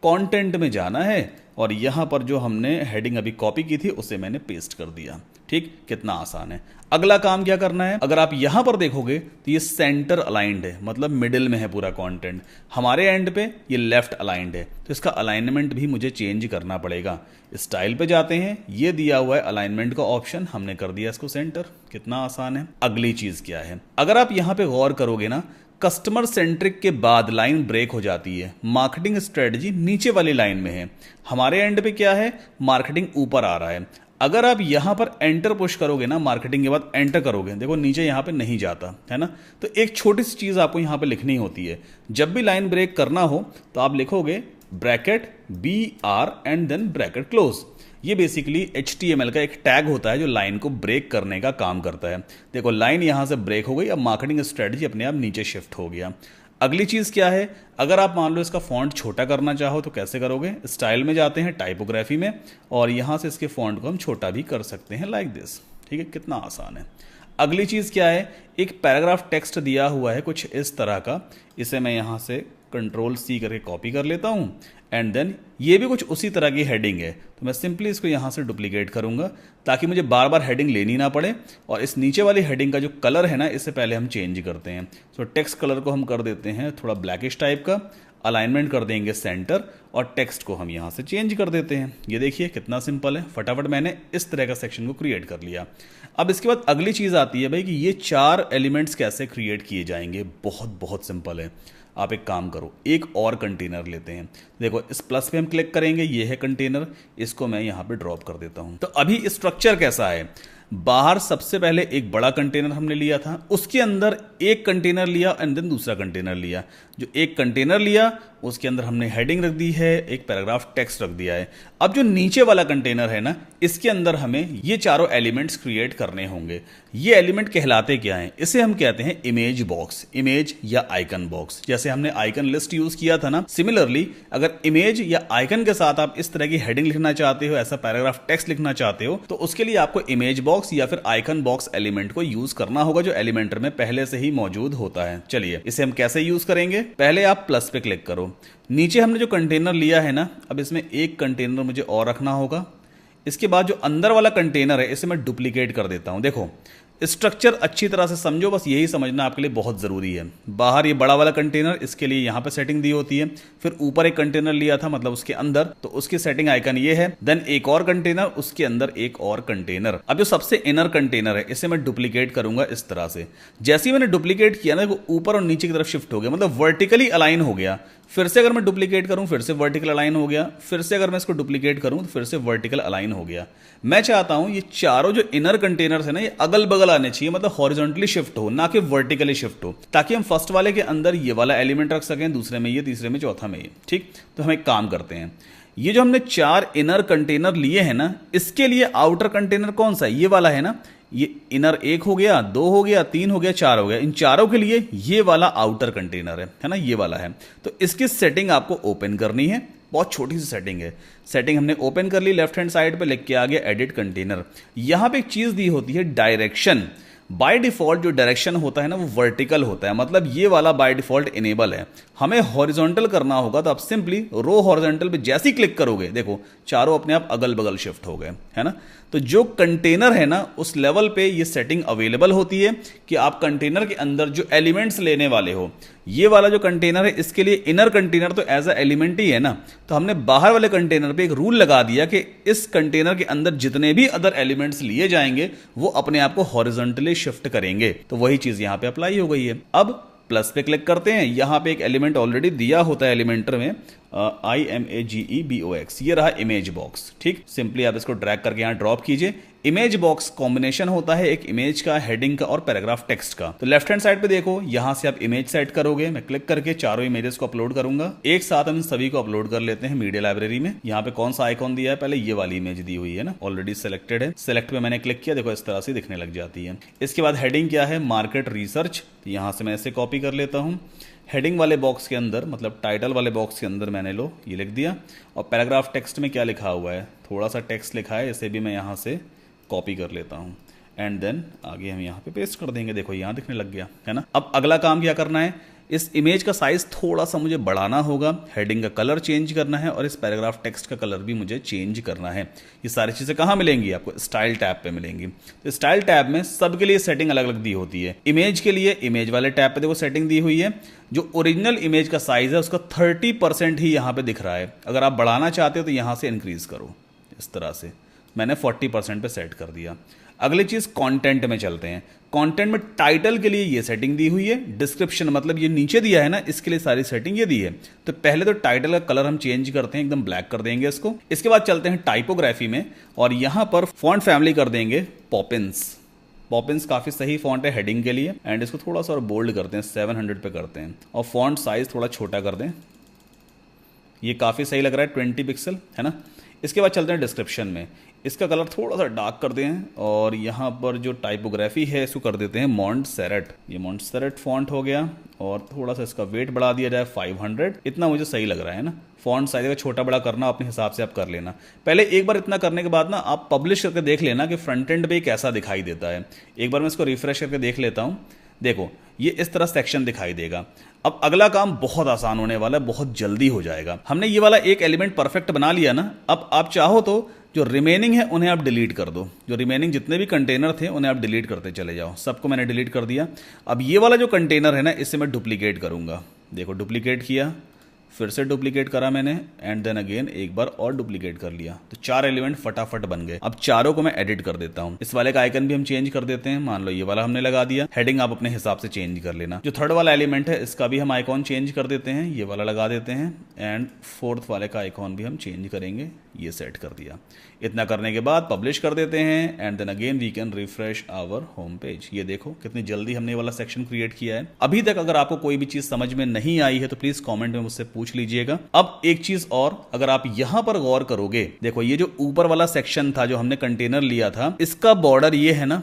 कंटेंट में जाना है और यहां पर जो हमने हेडिंग अभी कॉपी की थी उसे मैंने पेस्ट कर दिया, ठीक? कितना आसान है। अगला काम क्या करना है, अगर आप यहां पर देखोगे तो ये सेंटर अलाइंड है, मतलब मिडिल में है पूरा कंटेंट। हमारे एंड पे ये लेफ्ट अलाइंड है, तो इसका अलाइनमेंट भी मुझे चेंज करना पड़ेगा। स्टाइल पे जाते हैं, ये दिया हुआ है अलाइनमेंट का ऑप्शन, हमने कर दिया इसको सेंटर। कितना आसान है। अगली चीज क्या है, अगर आप यहां पे गौर करोगे ना, कस्टमर सेंट्रिक के बाद लाइन ब्रेक हो जाती है, मार्केटिंग स्ट्रेटजी नीचे वाली लाइन में है। हमारे एंड पे क्या है, मार्केटिंग ऊपर आ रहा है। अगर आप यहां पर एंटर पुश करोगे ना, मार्केटिंग के बाद एंटर करोगे, देखो नीचे यहां पे नहीं जाता है ना। तो एक छोटी सी चीज आपको यहां पे लिखनी होती है, जब भी लाइन ब्रेक करना हो तो आप लिखोगे bracket BR and then bracket close. ये बेसिकली HTML का एक टैग होता है जो लाइन को ब्रेक करने का काम करता है। देखो लाइन यहां से ब्रेक हो गई, अब मार्केटिंग स्ट्रेटजी अपने आप नीचे शिफ्ट हो गया। अगली चीज़ क्या है, अगर आप मान लो इसका फॉन्ट छोटा करना चाहो तो कैसे करोगे, स्टाइल में जाते हैं, टाइपोग्राफी में, और यहाँ से इसके फॉन्ट को हम छोटा भी कर सकते हैं लाइक दिस। ठीक है, कितना आसान है। अगली चीज़ क्या है, एक पैराग्राफ टेक्स्ट दिया हुआ है कुछ इस तरह का, इसे मैं यहाँ से Ctrl+C करके कॉपी कर लेता हूँ एंड देन ये भी कुछ उसी तरह की हेडिंग है, तो मैं सिंपली इसको यहाँ से डुप्लीकेट करूँगा ताकि मुझे बार बार हेडिंग लेनी ना पड़े। और इस नीचे वाली हेडिंग का जो कलर है ना, इससे पहले हम चेंज करते हैं। सो टेक्स्ट कलर को हम कर देते हैं थोड़ा ब्लैकिश टाइप का, अलाइनमेंट कर देंगे सेंटर, और टेक्स्ट को हम यहाँ से चेंज कर देते हैं। ये देखिए कितना सिंपल है, फटाफट मैंने इस तरह का सेक्शन को क्रिएट कर लिया। अब इसके बाद अगली चीज़ आती है भाई कि ये 4 एलिमेंट्स कैसे क्रिएट किए जाएंगे। बहुत बहुत सिंपल है। आप एक काम करो, एक और कंटेनर लेते हैं। देखो इस प्लस पे हम क्लिक करेंगे, ये है कंटेनर, इसको मैं यहाँ पे ड्रॉप कर देता हूँ। तो अभी स्ट्रक्चर कैसा है, बाहर सबसे पहले एक बड़ा कंटेनर हमने लिया था, उसके अंदर एक कंटेनर लिया एंड देन दूसरा कंटेनर लिया। जो एक कंटेनर लिया उसके अंदर हमने हेडिंग रख दी है, एक पैराग्राफ टेक्स्ट रख दिया है। अब जो नीचे वाला कंटेनर है ना, इसके अंदर हमें ये चारों एलिमेंट्स क्रिएट करने होंगे। ये एलिमेंट कहलाते क्या हैं, इसे हम कहते हैं इमेज बॉक्स, इमेज या आइकन बॉक्स। जैसे हमने आइकन लिस्ट यूज किया था ना, सिमिलरली अगर इमेज या आइकन के साथ आप इस तरह की हेडिंग लिखना चाहते हो, ऐसा पैराग्राफ टेक्स्ट लिखना चाहते हो, तो उसके लिए आपको इमेज बॉक्स या फिर आइकन बॉक्स एलिमेंट को यूज करना होगा, जो एलिमेंटर में पहले से ही मौजूद होता है। चलिए इसे हम कैसे यूज करेंगे, पहले आप प्लस पे क्लिक करो। नीचे हमने जो कंटेनर लिया है ना, अब इसमें एक कंटेनर मुझे और रखना होगा। इसके बाद जो अंदर वाला कंटेनर है इसे मैं डुप्लीकेट कर देता हूं। देखो स्ट्रक्चर अच्छी तरह से समझो, बस यही समझना आपके लिए बहुत ज़रूरी है। बाहर ये बड़ा वाला कंटेनर, इसके लिए यहाँ पे सेटिंग दी होती है। फिर ऊपर एक कंटेनर लिया था, मतलब उसके अंदर, तो उसकी सेटिंग आइकन ये है। देन एक और कंटेनर, उसके अंदर एक और कंटेनर। अब जो सबसे इनर कंटेनर है इसे मैं डुप्लीकेट करूंगा इस तरह से। जैसे ही मैंने डुप्लीकेट किया ना, वो ऊपर और नीचे की तरफ शिफ्ट हो गया, मतलब वर्टिकली अलाइन हो गया। फिर से अगर मैं डुप्लीकेट करूं फिर से वर्टिकल अलाइन हो गया, फिर से अगर मैं इसको डुप्लीकेट करूं तो फिर से वर्टिकल अलाइन हो गया। मैं चाहता हूं ये चारों जो इनर कंटेनर्स है ना, ये अगल बगल आने चाहिए, मतलब हॉरिजॉन्टली शिफ्ट हो, ना कि वर्टिकली शिफ्ट हो, ताकि हम फर्स्ट वाले के अंदर ये वाला एलिमेंट रख सकें, दूसरे में ये, तीसरे में, चौथा में ये। ठीक, तो हम एक काम करते हैं, ये जो हमने 4 इनर कंटेनर लिए हैं ना, इसके लिए आउटर कंटेनर कौन सा है, ये वाला है ना। ये इनर 1 हो गया, 2 हो गया, 3 हो गया, 4 हो गया। इन चारों के लिए ये वाला आउटर कंटेनर है ना, ये वाला है। तो इसकी सेटिंग आपको ओपन करनी है, बहुत छोटी सी सेटिंग है। सेटिंग हमने ओपन कर ली, लेफ्ट हैंड साइड पे लिख के आ गया एडिट कंटेनर। यहां पे एक चीज दी होती है डायरेक्शन। बाय डिफॉल्ट जो डायरेक्शन होता है ना, वो वर्टिकल होता है, मतलब ये वाला बाय डिफॉल्ट इनेबल है। हमें हॉरिजॉन्टल करना होगा, तो आप सिंपली रो हॉरिजॉन्टल पे जैसे ही क्लिक करोगे, देखो चारों अपने आप अगल बगल शिफ्ट हो गए, है ना। तो जो कंटेनर है ना, उस लेवल पे ये सेटिंग अवेलेबल होती है कि आप कंटेनर के अंदर जो एलिमेंट्स लेने वाले हो, ये वाला जो कंटेनर है इसके लिए इनर कंटेनर तो एज अ एलिमेंट ही है ना, तो हमने बाहर वाले कंटेनर पे एक रूल लगा दिया कि इस कंटेनर के अंदर जितने भी अदर एलिमेंट्स लिए जाएंगे वो अपने आप को हॉरिजॉन्टली शिफ्ट करेंगे। तो वही चीज यहां पे अप्लाई हो गई है। अब प्लस पे क्लिक करते हैं, यहां पे एक एलिमेंट ऑलरेडी दिया होता है एलिमेंटर में, IMAGEBOX, ये रहा इमेज बॉक्स। ठीक, सिंपली आप इसको ड्रैग करके यहां ड्रॉप कीजिए। इमेज बॉक्स कॉम्बिनेशन होता है एक इमेज का, हेडिंग का और पैराग्राफ टेक्स्ट का। तो लेफ्ट हैंड साइड पे देखो, यहां से आप इमेज सेट करोगे। मैं क्लिक करके चारों इमेजेस को अपलोड करूंगा, एक साथ हम सभी को अपलोड कर लेते हैं मीडिया लाइब्रेरी में। यहां पे कौन सा आइकॉन दिया है, पहले ये वाली इमेज दी हुई है ना, ऑलरेडी सिलेक्टेड है। सिलेक्ट पे मैंने क्लिक किया, देखो इस तरह से दिखने लग जाती है। इसके बाद हेडिंग क्या है, मार्केट रिसर्च, यहां से मैं इसे कॉपी कर लेता हूं। हेडिंग वाले बॉक्स के अंदर, मतलब टाइटल वाले बॉक्स के अंदर मैंने लो ये लिख दिया। और पैराग्राफ टेक्स्ट में क्या लिखा हुआ है, थोड़ा सा टेक्स्ट लिखा है, इसे भी मैं यहाँ से कॉपी कर लेता हूँ एंड देन आगे हम यहाँ पे पेस्ट कर देंगे। देखो यहाँ दिखने लग गया, है ना। अब अगला काम क्या करना है, इस इमेज का साइज थोड़ा सा मुझे बढ़ाना होगा, हेडिंग का कलर चेंज करना है और इस पैराग्राफ टेक्स्ट का कलर भी मुझे चेंज करना है। ये सारी चीजें कहाँ मिलेंगी, आपको स्टाइल टैब पे मिलेंगी। तो स्टाइल टैब में सबके लिए सेटिंग अलग अलग दी होती है। इमेज के लिए इमेज वाले टैब पे देखो सेटिंग दी हुई है। जो ओरिजिनल इमेज का साइज है उसका 30% ही यहाँ पे दिख रहा है। अगर आप बढ़ाना चाहते हो तो यहाँ से इंक्रीज करो, इस तरह से मैंने 40% पे सेट कर दिया। अगली चीज कंटेंट में चलते हैं। कंटेंट में टाइटल के लिए ये सेटिंग दी हुई है, डिस्क्रिप्शन मतलब ये नीचे दिया है ना, इसके लिए सारी सेटिंग ये दी है। तो पहले तो टाइटल का कलर हम चेंज करते हैं, एकदम ब्लैक कर देंगे इसको। इसके बाद चलते हैं टाइपोग्राफी में और यहां पर फॉन्ट फैमिली कर देंगे पॉपिंस। पॉपिंस काफी सही फॉन्ट है हेडिंग के लिए एंड इसको थोड़ा सा और बोल्ड करते हैं, 700 पे करते हैं और फॉन्ट साइज थोड़ा छोटा कर दें ये काफ़ी सही लग रहा है 20 पिक्सल, है ना। इसके बाद चलते हैं डिस्क्रिप्शन में। इसका कलर थोड़ा सा डार्क कर दें और यहाँ पर जो टाइपोग्राफी है इसको कर देते हैं मॉन्टसेरेट। ये मॉन्टसेरेट फॉन्ट हो गया और थोड़ा सा इसका वेट बढ़ा दिया जाए 500। इतना मुझे सही लग रहा है ना। फॉन्ट साइज का छोटा बड़ा करना अपने हिसाब से आप कर लेना। पहले एक बार इतना करने के बाद ना आप पब्लिश करके देख लेना कि फ्रंट एंड पे कैसा दिखाई देता है। एक बार मैं इसको रिफ्रेश करके देख लेता हूँ। देखो ये इस तरह सेक्शन दिखाई देगा। अब अगला काम बहुत आसान होने वाला है, बहुत जल्दी हो जाएगा। हमने ये वाला एक एलिमेंट परफेक्ट बना लिया ना। अब आप चाहो तो जो रिमेनिंग है उन्हें आप डिलीट कर दो। जो रिमेनिंग जितने भी कंटेनर थे उन्हें आप डिलीट करते चले जाओ। सबको मैंने डिलीट कर दिया। अब ये वाला जो कंटेनर है ना इसे मैं डुप्लीकेट करूंगा। देखो डुप्लीकेट किया, फिर से डुप्लीकेट करा मैंने एंड देन अगेन एक बार और डुप्लीकेट कर लिया। तो 4 एलिमेंट फटाफट बन गए। अब चारों को मैं एडिट कर देता हूं। इस वाले का आइकन भी हम चेंज कर देते हैं। मान लो ये वाला हमने लगा दिया। हेडिंग आप अपने हिसाब से चेंज कर लेना। जो थर्ड वाला एलिमेंट है इसका भी हम आइकॉन चेंज कर देते हैं। ये वाला लगा देते हैं एंड फोर्थ वाले का आइकॉन भी हम चेंज करेंगे। ये सेट कर दिया। इतना करने के बाद पब्लिश कर देते हैं and then again we can refresh our home page. ये देखो कितनी जल्दी हमने वाला सेक्शन क्रिएट किया है। अभी तक अगर आपको कोई भी चीज समझ में नहीं आई है तो प्लीज कमेंट में मुझसे पूछ लीजिएगा। अब एक चीज और, अगर आप यहां पर गौर करोगे, देखो ये जो ऊपर वाला सेक्शन था जो हमने कंटेनर लिया था, इसका बॉर्डर ये है ना,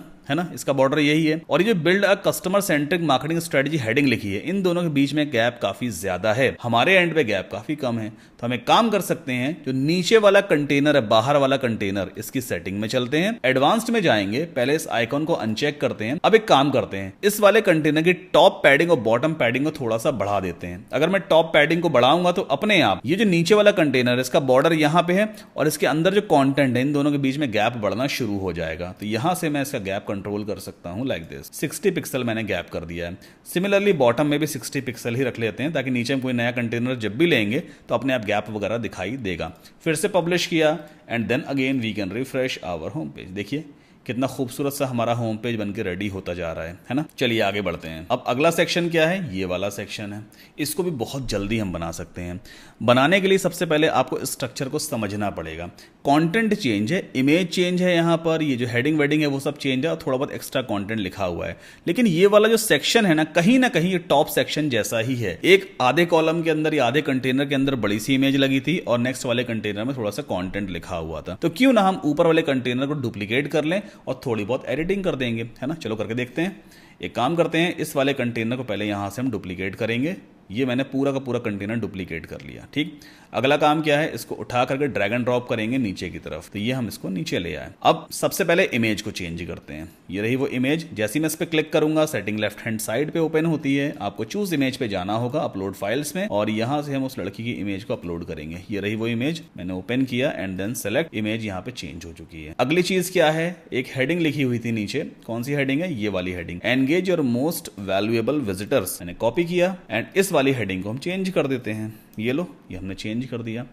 इसका बॉर्डर यही है। और ये जो build a customer centric marketing strategy heading लिखी है, इन दोनों के बीच में गैप काफी ज्यादा है। हमारे एंड पे गैप काफी कम है। तो हम एक काम कर सकते हैं, जो नीचे वाला कंटेनर है, बाहर वाला कंटेनर, इसकी सेटिंग में चलते हैं, एडवांस्ड में जाएंगे, पहले इस आइकॉन को अनचेक करते हैं। अब एक काम करते हैं, इस वाले कंटेनर की टॉप पैडिंग और बॉटम पैडिंग को थोड़ा सा बढ़ा देते हैं। अगर मैं टॉप पैडिंग को बढ़ाऊंगा तो अपने आप ये जो नीचे वाला कंटेनर है इसका बॉर्डर यहां पे है और इसके अंदर जो कंटेंट है इन दोनों के बीच में गैप बढ़ना शुरू हो जाएगा। तो यहां से मैं इसका गैप कंट्रोल कर सकता हूं लाइक दिस। 60 पिक्सल मैंने गैप कर दिया है। सिमिलरली बॉटम में भी 60 पिक्सल ही रख लेते हैं ताकि नीचे में कोई नया कंटेनर जब भी लेंगे तो अपने आप गैप वगैरह दिखाई देगा। फिर से पब्लिश किया and then again we can refresh our home page. देखिए कितना खूबसूरत सा हमारा होम पेज बनके रेडी होता जा रहा है ना। चलिए आगे बढ़ते हैं। अब अगला सेक्शन क्या है? ये वाला सेक्शन है। इसको भी बहुत जल्दी हम बना सकते हैं। बनाने के लिए सबसे पहले आपको स्ट्रक्चर को समझना पड़ेगा। कंटेंट चेंज है, इमेज चेंज है, यहाँ पर ये जो हेडिंग वेडिंग है वो सब चेंज है और थोड़ा बहुत एक्स्ट्रा कंटेंट लिखा हुआ है। लेकिन ये वाला जो सेक्शन है ना कहीं ये टॉप सेक्शन जैसा ही है। एक आधे कॉलम के अंदर या आधे कंटेनर के अंदर बड़ी सी इमेज लगी थी और नेक्स्ट वाले कंटेनर में थोड़ा सा कंटेंट लिखा हुआ था। तो क्यों ना हम ऊपर वाले कंटेनर को डुप्लीकेट कर लें और थोड़ी बहुत एडिटिंग कर देंगे, है ना। चलो करके देखते हैं। एक काम करते हैं, इस वाले कंटेनर को पहले यहां से हम डुप्लीकेट करेंगे। ये मैंने पूरा का पूरा कंटेनर डुप्लीकेट कर लिया। ठीक, अगला काम क्या है, इसको उठा करके ड्रैग एंड ड्रॉप करेंगे नीचे की तरफ। तो ये हम इसको नीचे ले आए। अब सबसे पहले इमेज को चेंज करते हैं। ये रही वो इमेज। जैसे ही मैं इस पर क्लिक करूंगा सेटिंग लेफ्ट हैंड साइड पे ओपन होती है। आपको चूज इमेज पे जाना होगा अपलोड फाइल्स में और यहां से हम उस लड़की की इमेज को अपलोड करेंगे। ये रही वो इमेज, मैंने ओपन किया एंड देन सेलेक्ट इमेज। यहाँ पे चेंज हो चुकी है। अगली चीज क्या है, एक हेडिंग लिखी हुई थी नीचे। कौन सी हेडिंग है? ये वाली heading, engage your most valuable visitors. मैंने कॉपी किया एंड इस वाली हेडिंग को हम चेंज कर देते हैं। ये लो, ये हमने चेंज कर दिया।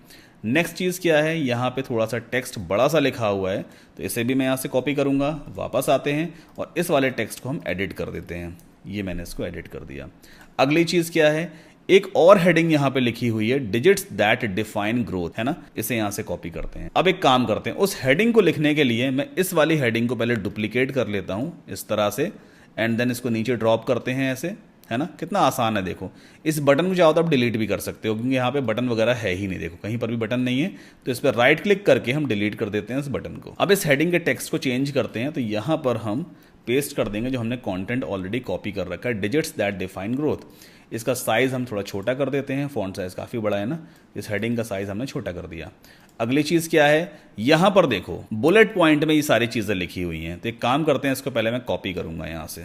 नेक्स्ट चीज क्या है, यहाँ पे थोड़ा सा टेक्स्ट बड़ा सा लिखा हुआ है तो इसे भी मैं यहाँ से कॉपी करूंगा। वापस आते हैं और इस वाले टेक्स्ट को हम एडिट कर देते हैं। ये मैंने इसको एडिट कर दिया। अगली चीज क्या है, एक और हेडिंग यहाँ पे लिखी हुई है, डिजिट्स दैट डिफाइन ग्रोथ, है ना। इसे यहाँ से कॉपी करते हैं। अब एक काम करते हैं, उस हेडिंग को लिखने के लिए मैं इस वाली हेडिंग को पहले डुप्लीकेट कर लेता हूँ इस तरह से एंड देन इसको नीचे ड्रॉप करते हैं ऐसे, है ना। कितना आसान है देखो। इस बटन को चाहो तो आप डिलीट भी कर सकते हो क्योंकि यहाँ पे बटन वगैरह है ही नहीं। देखो कहीं पर भी बटन नहीं है तो इस पर राइट क्लिक करके हम डिलीट कर देते हैं इस बटन को। अब इस हेडिंग के टेक्स्ट को चेंज करते हैं तो यहाँ पर हम पेस्ट कर देंगे जो हमने कंटेंट ऑलरेडी कॉपी कर रखा है, डिजिट्स दैट डिफाइन ग्रोथ। इसका साइज हम थोड़ा छोटा कर देते हैं। फॉन्ट साइज काफ़ी बड़ा है ना, इस हेडिंग का साइज हमने छोटा कर दिया। अगली चीज़ क्या है, यहाँ पर देखो बुलेट पॉइंट में ये सारी चीज़ें लिखी हुई हैं। तो एक काम करते हैं, इसको पहले मैं कॉपी करूँगा यहाँ से।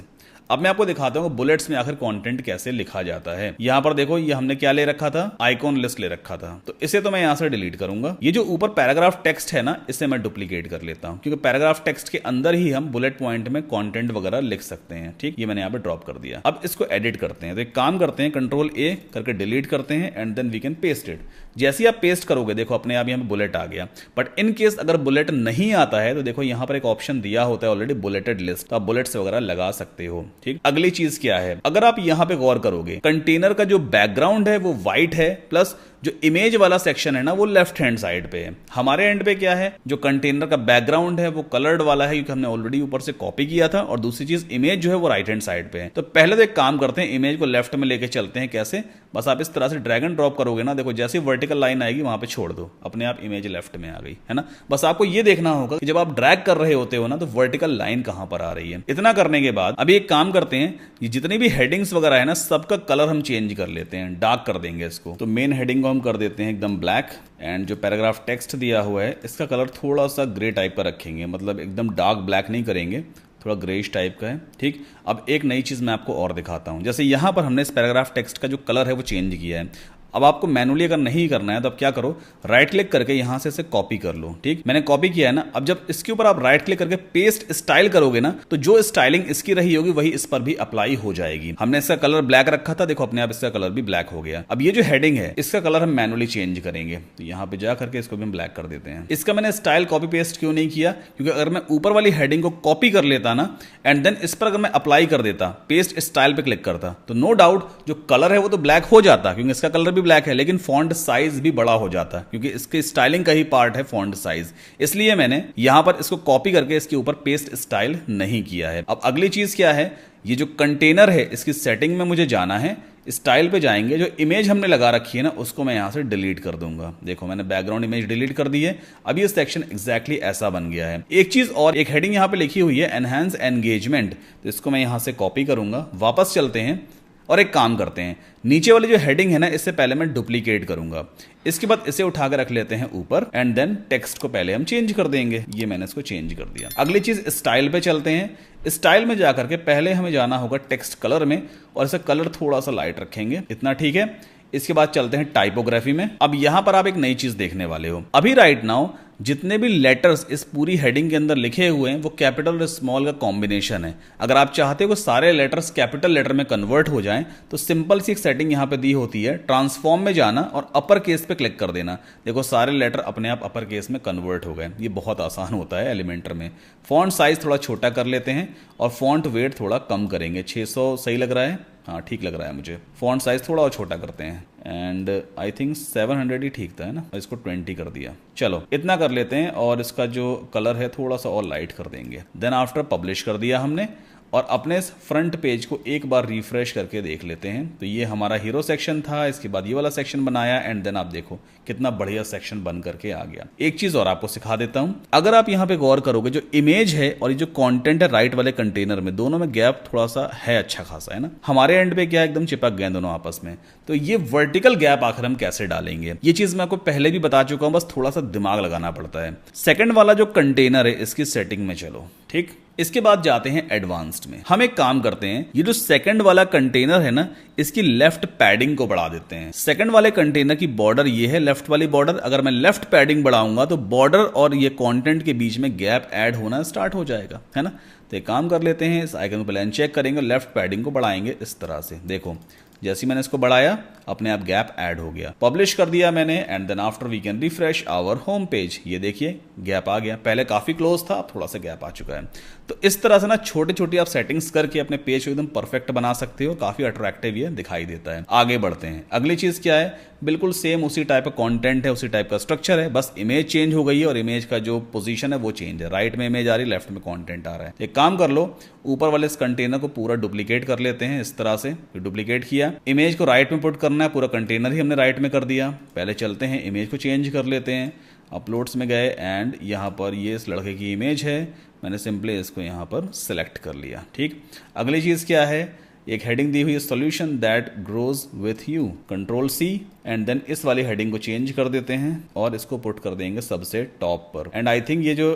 अब मैं आपको दिखाता हूँ बुलेट्स में आखिर कंटेंट कैसे लिखा जाता है। यहाँ पर देखो ये हमने क्या ले रखा था, आइकॉन लिस्ट ले रखा था। तो इसे तो मैं यहाँ से डिलीट करूंगा। ये जो ऊपर पैराग्राफ टेक्स्ट है ना, इसे मैं डुप्लीकेट कर लेता हूँ क्योंकि पैराग्राफ टेक्स्ट के अंदर ही हम बुलेट पॉइंट में कंटेंट वगैरह लिख सकते हैं। ठीक, ये मैंने यहाँ पे ड्रॉप कर दिया। अब इसको एडिट करते हैं। तो एक काम करते हैं, Ctrl+A करके डिलीट करते हैं and then we can paste it. जैसे ही आप पेस्ट करोगे देखो अपने आप यहाँ पे बुलेट आ गया। बट इन केस अगर बुलेट नहीं आता है तो देखो यहाँ पर एक ऑप्शन दिया होता है ऑलरेडी, बुलेटेड लिस्ट। तो आप बुलेट्स वगैरह लगा सकते हो। ठीक, अगली चीज क्या है, अगर आप यहां पे गौर करोगे कंटेनर का जो बैकग्राउंड है वो व्हाइट है, प्लस जो इमेज वाला सेक्शन है ना वो लेफ्ट हैंड साइड पे है। हमारे एंड पे क्या है, जो कंटेनर का बैकग्राउंड है वो कलर्ड वाला है क्योंकि हमने ऑलरेडी ऊपर से कॉपी किया था, और दूसरी चीज इमेज जो है वो राइट हैंड साइड पे है। तो पहले तो एक काम करते हैं, इमेज को लेफ्ट में लेकर लेके चलते हैं। कैसे? बस आप इस तरह से ड्रैग एंड ड्रॉप करोगे ना, देखो जैसे वर्टिकल लाइन आएगी वहां पे छोड़ दो, अपने आप इमेज लेफ्ट में आ गई, है ना। बस आपको ये देखना होगा कि जब आप ड्रैग कर रहे होते हो ना तो वर्टिकल लाइन कहां पर आ रही है। इतना करने के बाद अभी एक काम करते हैं, ये जितनी भी हेडिंग्स वगैरह है ना सबका कलर हम चेंज कर लेते हैं, डार्क कर देंगे इसको। तो मेन हेडिंग को हम कर देते हैं एकदम ब्लैक, एंड जो पैराग्राफ टेक्स्ट दिया हुआ है इसका कलर थोड़ा सा ग्रे टाइप का रखेंगे, मतलब एकदम डार्क ब्लैक नहीं करेंगे, थोड़ा ग्रेइश टाइप का है। ठीक, अब एक नई चीज़ मैं आपको और दिखाता हूं। जैसे यहां पर हमने इस पैराग्राफ टेक्स्ट का जो कलर है वो चेंज किया है। अब आपको मैनुअली अगर नहीं करना है तो आप क्या करो, राइट क्लिक करके यहां से इसे कॉपी कर लो। ठीक, मैंने कॉपी किया है ना। अब जब इसके ऊपर आप राइट क्लिक करके पेस्ट स्टाइल करोगे ना तो जो स्टाइलिंग इसकी रही होगी वही इस पर भी अप्लाई हो जाएगी। हमने इसका कलर ब्लैक रखा था, देखो अपने आप इसका कलर भी ब्लैक हो गया। अब ये जो हेडिंग है इसका कलर हम मैनुअली चेंज करेंगे, तो यहां पे जा करके इसको भी हम ब्लैक कर देते हैं। इसका मैंने स्टाइल कॉपी पेस्ट क्यों नहीं किया, क्योंकि अगर मैं ऊपर वाली हेडिंग को कॉपी कर लेता ना एंड देन इस पर अगर मैं अप्लाई कर देता, पेस्ट स्टाइल पे क्लिक करता, तो नो डाउट जो कलर है वो तो ब्लैक हो जाता, क्योंकि इसका कलर भी ब्लैक है, लेकिन फॉन्ट साइज भी बड़ा हो जाता है, क्योंकि इसके स्टाइलिंग का ही पार्ट है फॉन्ट साइज। इसलिए मैंने यहां पर इसको कॉपी करके इसके ऊपर पेस्ट स्टाइल नहीं किया है। अब अगली चीज क्या है, ये जो कंटेनर है इसकी सेटिंग में मुझे जाना है, स्टाइल पे जाएंगे, जो इमेज हमने लगा रखी है ना उसको मैं यहां से डिलीट कर दूंगा। देखो मैंने बैकग्राउंड इमेज डिलीट कर दी है। अब ये सेक्शन एग्जैक्टली ऐसा बन गया है। एक चीज और, एक हेडिंग यहां पे लिखी हुई है एनहांस एंगेजमेंट, तो इसको मैं यहां से कॉपी करूंगा। वापस चलते हैं और एक काम करते हैं, नीचे वाली जो हेडिंग है ना इससे पहले मैं डुप्लीकेट करूंगा, इसके बाद इसे उठा कर रख लेते हैं ऊपर, एंड देन टेक्स्ट को पहले हम चेंज कर देंगे। ये मैंने इसको चेंज कर दिया। अगली चीज स्टाइल पे चलते हैं। स्टाइल में जाकर के पहले हमें जाना होगा टेक्स्ट कलर में, और इसे कलर थोड़ा सा लाइट रखेंगे, इतना ठीक है। इसके बाद चलते हैं टाइपोग्राफी में। अब यहां पर आप एक नई चीज देखने वाले हो। अभी राइट नाउ जितने भी लेटर्स इस पूरी हेडिंग के अंदर लिखे हुए हैं वो कैपिटल और स्मॉल का कॉम्बिनेशन है। अगर आप चाहते हो कि सारे लेटर्स कैपिटल लेटर में कन्वर्ट हो जाएं तो सिंपल सी एक सेटिंग यहां पे दी होती है, ट्रांसफॉर्म में जाना और अपर केस पे क्लिक कर देना। देखो सारे लेटर अपने आप अपर केस में कन्वर्ट हो गए। ये बहुत आसान होता है एलिमेंटर में। फॉन्ट साइज थोड़ा छोटा कर लेते हैं और फॉन्ट वेट थोड़ा कम करेंगे। 600 सही लग रहा है? हाँ ठीक लग रहा है मुझे। फॉन्ट साइज थोड़ा और छोटा करते हैं, एंड आई थिंक 700 ही ठीक था, है ना। इसको 20 कर दिया। चलो इतना कर लेते हैं, और इसका जो कलर है थोड़ा सा और लाइट कर देंगे। देन आफ्टर पब्लिश कर दिया हमने, और अपने फ्रंट पेज को एक बार रिफ्रेश करके देख लेते हैं। तो ये हमारा हीरो सेक्शन था, इसके बाद ये वाला सेक्शन बनाया, एंड देन आप देखो कितना बढ़िया सेक्शन बन करके आ गया। एक चीज और आपको सिखा देता हूं, अगर आप यहां पे गौर करोगे जो इमेज है और ये जो कंटेंट है राइट वाले कंटेनर में, दोनों में गैप थोड़ा सा है, अच्छा खासा, है ना। हमारे एंड पे क्या एकदम चिपक गए दोनों आपस में। तो ये वर्टिकल गैप आखिर हम कैसे डालेंगे, ये चीज मैं आपको पहले भी बता चुका हूं, बस थोड़ा सा दिमाग लगाना पड़ता है। सेकंड वाला जो कंटेनर है इसकी सेटिंग में चलो, ठीक। इसके बाद जाते हैं एडवांस्ड में। हम एक काम करते हैं, ये जो सेकंड वाला कंटेनर है ना इसकी लेफ्ट पैडिंग को बढ़ा देते हैं। सेकंड वाले कंटेनर की बॉर्डर ये है, लेफ्ट वाली बॉर्डर। अगर मैं लेफ्ट पैडिंग बढ़ाऊंगा तो बॉर्डर और ये कंटेंट के बीच में गैप ऐड होना स्टार्ट हो जाएगा, है ना। तो एक काम कर लेते हैं, इस आइकन को पहले अनचेक करेंगे, लेफ्ट पैडिंग को बढ़ाएंगे इस तरह से। देखो जैसे मैंने इसको बढ़ाया अपने आप गैप ऐड हो गया। पब्लिश कर दिया मैंने, and then after we can refresh our home page. ये देखिए गैप आ गया, पहले काफी क्लोज था, अब थोड़ा सा गैप आ चुका है। तो इस तरह से ना छोटी छोटी आप सेटिंग्स करके अपने पेज को एकदम परफेक्ट बना सकते हो। काफी अट्रैक्टिव ये दिखाई देता है। आगे बढ़ते हैं, अगली चीज क्या है, बिल्कुल सेम उसी टाइप का कंटेंट है, उसी टाइप का स्ट्रक्चर है, बस इमेज चेंज हो गई है और इमेज का जो पोजीशन है वो चेंज है। राइट में इमेज आ रही है, लेफ्ट में कंटेंट आ रहा है। एक काम कर लो, ऊपर वाले इस कंटेनर को पूरा डुप्लीकेट कर लेते हैं इस तरह से। डुप्लीकेट किया, इमेज को राइट में पुट करना है, पूरा कंटेनर ही हमने राइट में कर दिया। पहले चलते हैं इमेज को चेंज कर लेते हैं, अपलोड्स में गए, एंड यहाँ पर ये इस लड़के की इमेज है, मैंने सिंपली इसको यहाँ पर सिलेक्ट कर लिया, ठीक। अगली चीज क्या है, एक हेडिंग दी हुई है, solution that grows with you, control C, and then इस वाली हेडिंग को चेंज कर देते हैं और इसको पुट कर देंगे सबसे टॉप पर। एंड आई थिंक ये जो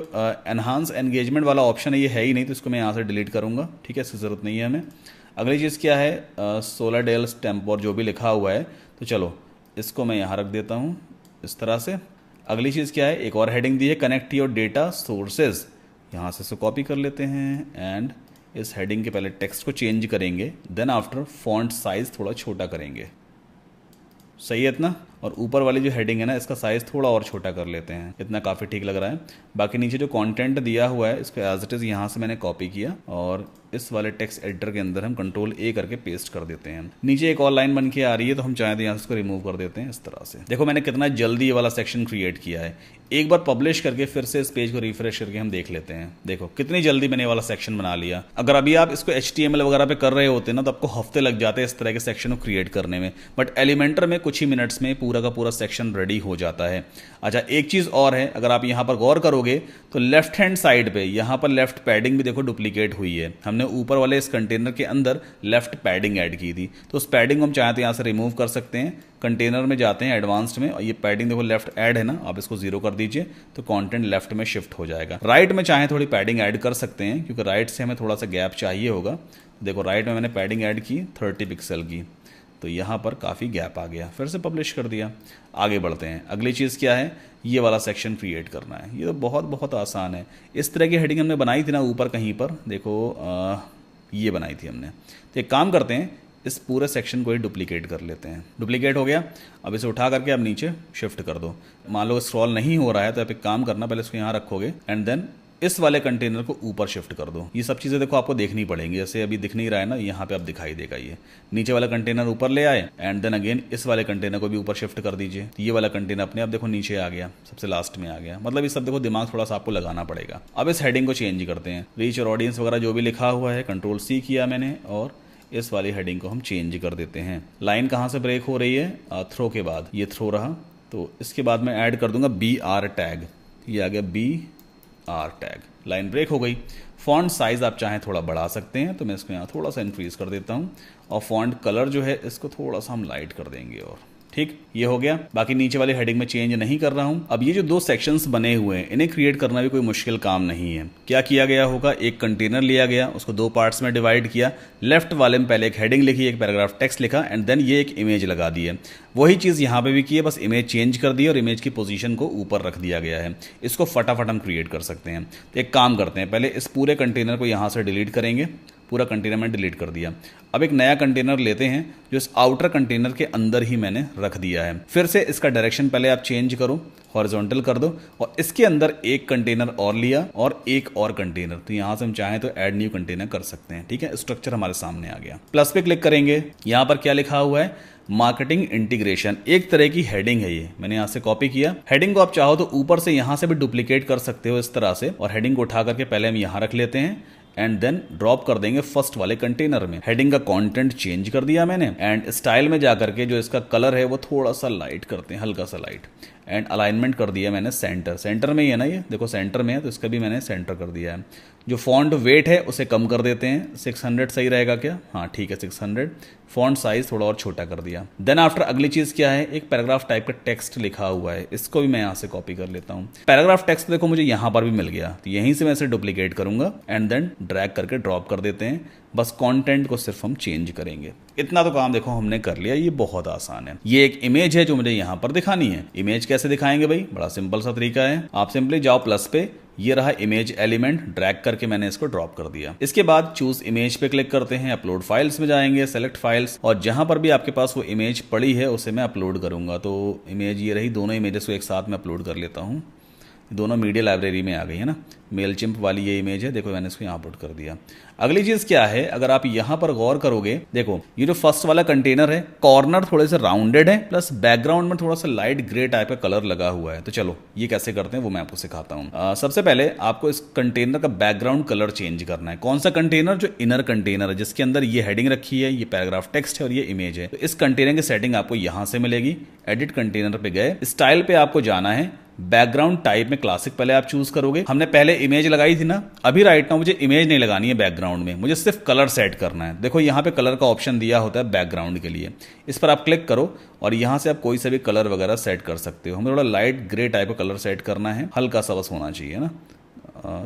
एनहांस एंगेजमेंट वाला ऑप्शन है ये है ही नहीं, तो इसको मैं यहाँ से डिलीट करूंगा, ठीक है, इसकी जरूरत नहीं है हमें। अगली चीज़ क्या है, सोलाडेल स्टैम्प और जो भी लिखा हुआ है, तो चलो इसको मैं यहाँ रख देता हूँ इस तरह से। अगली चीज़ क्या है, एक और हेडिंग दी है, कनेक्ट योर डेटा सोर्सेज, यहाँ से इसको कॉपी कर लेते हैं, एंड इस हेडिंग के पहले टेक्स्ट को चेंज करेंगे, देन आफ्टर फॉन्ट साइज थोड़ा छोटा करेंगे, सही है इतना। और ऊपर वाली जो हेडिंग है ना, इसका साइज़ थोड़ा और छोटा कर लेते हैं, इतना काफ़ी ठीक लग रहा है। बाकी नीचे जो कंटेंट दिया हुआ है इसको एज इट इज़ यहाँ से मैंने कॉपी किया और इस वाले टेक्स्ट एडिटर के अंदर हम कंट्रोल ए करके पेस्ट कर देते हैं। नीचे एक और लाइन बन के आ रही है, तो हम चाहें तो यहाँ से इसको रिमूव कर देते हैं इस तरह से। देखो मैंने कितना जल्दी ये वाला सेक्शन क्रिएट किया है। एक बार पब्लिश करके फिर से इस पेज को रिफ्रेश करके हम देख लेते हैं। देखो कितनी जल्दी मैंने ये वाला सेक्शन बना लिया। अगर अभी आप इसको HTML वगैरह पे कर रहे होते ना, तो आपको हफ्ते लग जाते हैं इस तरह के सेक्शन को क्रिएट करने में, बट एलिमेंटर में कुछ ही मिनट्स में पूरा का पूरा सेक्शन रेडी हो जाता है। अच्छा, एक चीज़ और है, अगर आप यहाँ पर गौर करोगे तो लेफ्ट हैंड साइड पे यहाँ पर लेफ्ट पैडिंग भी देखो डुप्लीकेट हुई है। हमने ऊपर वाले इस कंटेनर के अंदर लेफ्ट पैडिंग ऐड की थी, तो उस पैडिंग को हम चाहते हैं यहाँ से रिमूव कर सकते हैं। कंटेनर में जाते हैं एडवांस्ड में, और ये पैडिंग देखो लेफ्ट ऐड है ना, आप इसको 0 कर दीजिए तो कंटेंट लेफ्ट में शिफ्ट हो जाएगा। राइट में चाहे थोड़ी पैडिंग ऐड कर सकते हैं, क्योंकि राइट से हमें थोड़ा सा गैप चाहिए होगा। देखो राइट में मैंने पैडिंग ऐड की 30 पिक्सल की, तो यहाँ पर काफ़ी गैप आ गया। फिर से पब्लिश कर दिया। आगे बढ़ते हैं। अगली चीज़ क्या है, ये वाला सेक्शन क्रिएट करना है। ये तो बहुत बहुत आसान है। इस तरह की हेडिंग हमने बनाई थी ना ऊपर कहीं पर, देखो ये बनाई थी हमने। तो एक काम करते हैं, इस पूरे सेक्शन को ही डुप्लीकेट कर लेते हैं। डुप्लीकेट हो गया, अब इसे उठा करके अब नीचे शिफ्ट कर दो। मान लो स्क्रॉल नहीं हो रहा है तो आप एक काम करना, पहले इसको यहाँ रखोगे एंड देन इस वाले कंटेनर को ऊपर शिफ्ट कर दो। ये सब चीज़ें देखो आपको देखनी पड़ेंगी, जैसे अभी दिख नहीं रहा है ना, यहाँ पे अब दिखाई देगा। ये नीचे वाला कंटेनर ऊपर ले आए एंड देन अगेन इस वाले कंटेनर को भी ऊपर शिफ्ट कर दीजिए। ये वाला कंटेनर अपने आप देखो नीचे आ गया, सबसे लास्ट में आ गया। मतलब ये सब देखो दिमाग थोड़ा सा आपको लगाना पड़ेगा। अब इस हेडिंग को चेंज करते हैं। रीच और ऑडियंस वगैरह जो भी लिखा हुआ है Ctrl+C किया मैंने, और इस वाली हेडिंग को हम चेंज कर देते हैं। लाइन कहाँ से ब्रेक हो रही है, थ्रो के बाद, ये थ्रो रहा, तो इसके बाद मैं ऐड कर दूंगा BR टैग। ये आ गया BR टैग, लाइन ब्रेक हो गई। फॉन्ट साइज आप चाहें थोड़ा बढ़ा सकते हैं, तो मैं इसको यहाँ थोड़ा सा इंक्रीज कर देता हूँ, और फॉन्ट कलर जो है इसको थोड़ा सा हम लाइट कर देंगे। और ठीक, ये हो गया। बाकी नीचे वाली हेडिंग में चेंज नहीं कर रहा हूं। अब ये जो 2 सेक्शंस बने हुए हैं, इन्हें क्रिएट करना भी कोई मुश्किल काम नहीं है। क्या किया गया होगा, एक कंटेनर लिया गया, उसको 2 पार्ट्स में डिवाइड किया। लेफ्ट वाले में पहले एक हेडिंग लिखी, एक पैराग्राफ टेक्स्ट लिखा, एंड देन ये एक इमेज लगा दी है। वही चीज़ यहाँ पे भी की है, बस इमेज चेंज कर दी और इमेज की पोजीशन को ऊपर रख दिया गया है। इसको फटाफट हम क्रिएट कर सकते हैं। तो एक काम करते हैं, पहले इस पूरे कंटेनर को यहाँ से डिलीट करेंगे। पूरा कंटेनर मैंने डिलीट कर दिया। अब एक नया कंटेनर लेते हैं जो इस आउटर कंटेनर के अंदर ही मैंने रख दिया है। फिर से इसका डायरेक्शन पहले आप चेंज करो, हॉरिजॉन्टल कर दो, और इसके अंदर एक कंटेनर और लिया और एक और कंटेनर। तो यहां से हम चाहें तो ऐड न्यू कंटेनर कर सकते हैं। ठीक है, स्ट्रक्चर हमारे सामने आ गया। प्लस पे क्लिक करेंगे, यहां पर क्या लिखा हुआ है, मार्केटिंग इंटीग्रेशन। एक तरह की हेडिंग है ये, मैंने यहां से कॉपी किया। हेडिंग को आप चाहो तो ऊपर से यहां से भी डुप्लीकेट कर सकते हो इस तरह से, और हेडिंग को उठा करके पहले हम यहां रख लेते हैं एंड देन ड्रॉप कर देंगे फर्स्ट वाले कंटेनर में। हेडिंग का कंटेंट चेंज कर दिया मैंने, एंड स्टाइल में जाकर के जो इसका कलर है वो थोड़ा सा लाइट करते हैं, हल्का सा लाइट, एंड अलाइनमेंट कर दिया मैंने सेंटर। सेंटर में ही है ना, ये देखो सेंटर में है, तो इसका भी मैंने सेंटर कर दिया है। जो फॉन्ट वेट है उसे कम कर देते हैं, 600 सही रहेगा क्या, हाँ ठीक है 600। फॉन्ट साइज थोड़ा और छोटा कर दिया। देन आफ्टर अगली चीज क्या है, एक पैराग्राफ टाइप का टेक्स्ट लिखा हुआ है, इसको भी मैं यहाँ से कॉपी कर लेता हूँ। पैराग्राफ टेक्स्ट देखो मुझे यहाँ पर भी मिल गया, तो यहीं से मैं इसे डुप्लीकेट करूंगा एंड देन ड्रैग करके ड्रॉप कर देते हैं। बस कंटेंट को सिर्फ हम चेंज करेंगे। इतना तो काम देखो हमने कर लिया, ये बहुत आसान है। ये एक इमेज है जो मुझे यहाँ पर दिखानी है। इमेज कैसे दिखाएंगे भाई, बड़ा सिंपल सा तरीका है। आप सिंपली जाओ प्लस पे, ये रहा इमेज एलिमेंट, ड्रैग करके मैंने इसको ड्रॉप कर दिया। इसके बाद चूज इमेज पे क्लिक करते हैं, अपलोड फाइल्स में जाएंगे, सेलेक्ट फाइल्स, और जहां पर भी आपके पास वो इमेज पड़ी है उसे मैं अपलोड करूंगा। तो इमेज ये रही, दोनों इमेजेस को एक साथ में अपलोड कर लेता हूं। दोनों मीडिया लाइब्रेरी में आ गई है ना। मेलचिम्प वाली ये इमेज है, देखो मैंने इसको यहाँ पुट कर दिया। अगली चीज क्या है, अगर आप यहाँ पर गौर करोगे, देखो ये जो फर्स्ट वाला कंटेनर है, कॉर्नर थोड़े से राउंडेड है, प्लस बैकग्राउंड में थोड़ा सा लाइट ग्रे टाइप का कलर लगा हुआ है। तो चलो ये कैसे करते हैं वो मैं आपको सिखाता हूँ। सबसे पहले आपको इस कंटेनर का बैकग्राउंड कलर चेंज करना है। कौन सा कंटेनर, जो इनर कंटेनर है जिसके अंदर ये हेडिंग रखी है, ये पैराग्राफ टेक्स्ट है और ये इमेज है। तो इस कंटेनर की सेटिंग आपको यहाँ से मिलेगी। एडिट कंटेनर पे गए, स्टाइल पे आपको जाना है, बैकग्राउंड टाइप में क्लासिक पहले आप चूज करोगे। हमने पहले इमेज लगाई थी ना, अभी राइट नाउ मुझे इमेज नहीं लगानी है बैकग्राउंड में, मुझे सिर्फ कलर सेट करना है। देखो यहाँ पे कलर का ऑप्शन दिया होता है बैकग्राउंड के लिए, इस पर आप क्लिक करो और यहाँ से आप कोई से भी कलर वगैरह सेट कर सकते हो। हमें थोड़ा लाइट ग्रे टाइप का कलर सेट करना है, हल्का सा बस होना चाहिए ना।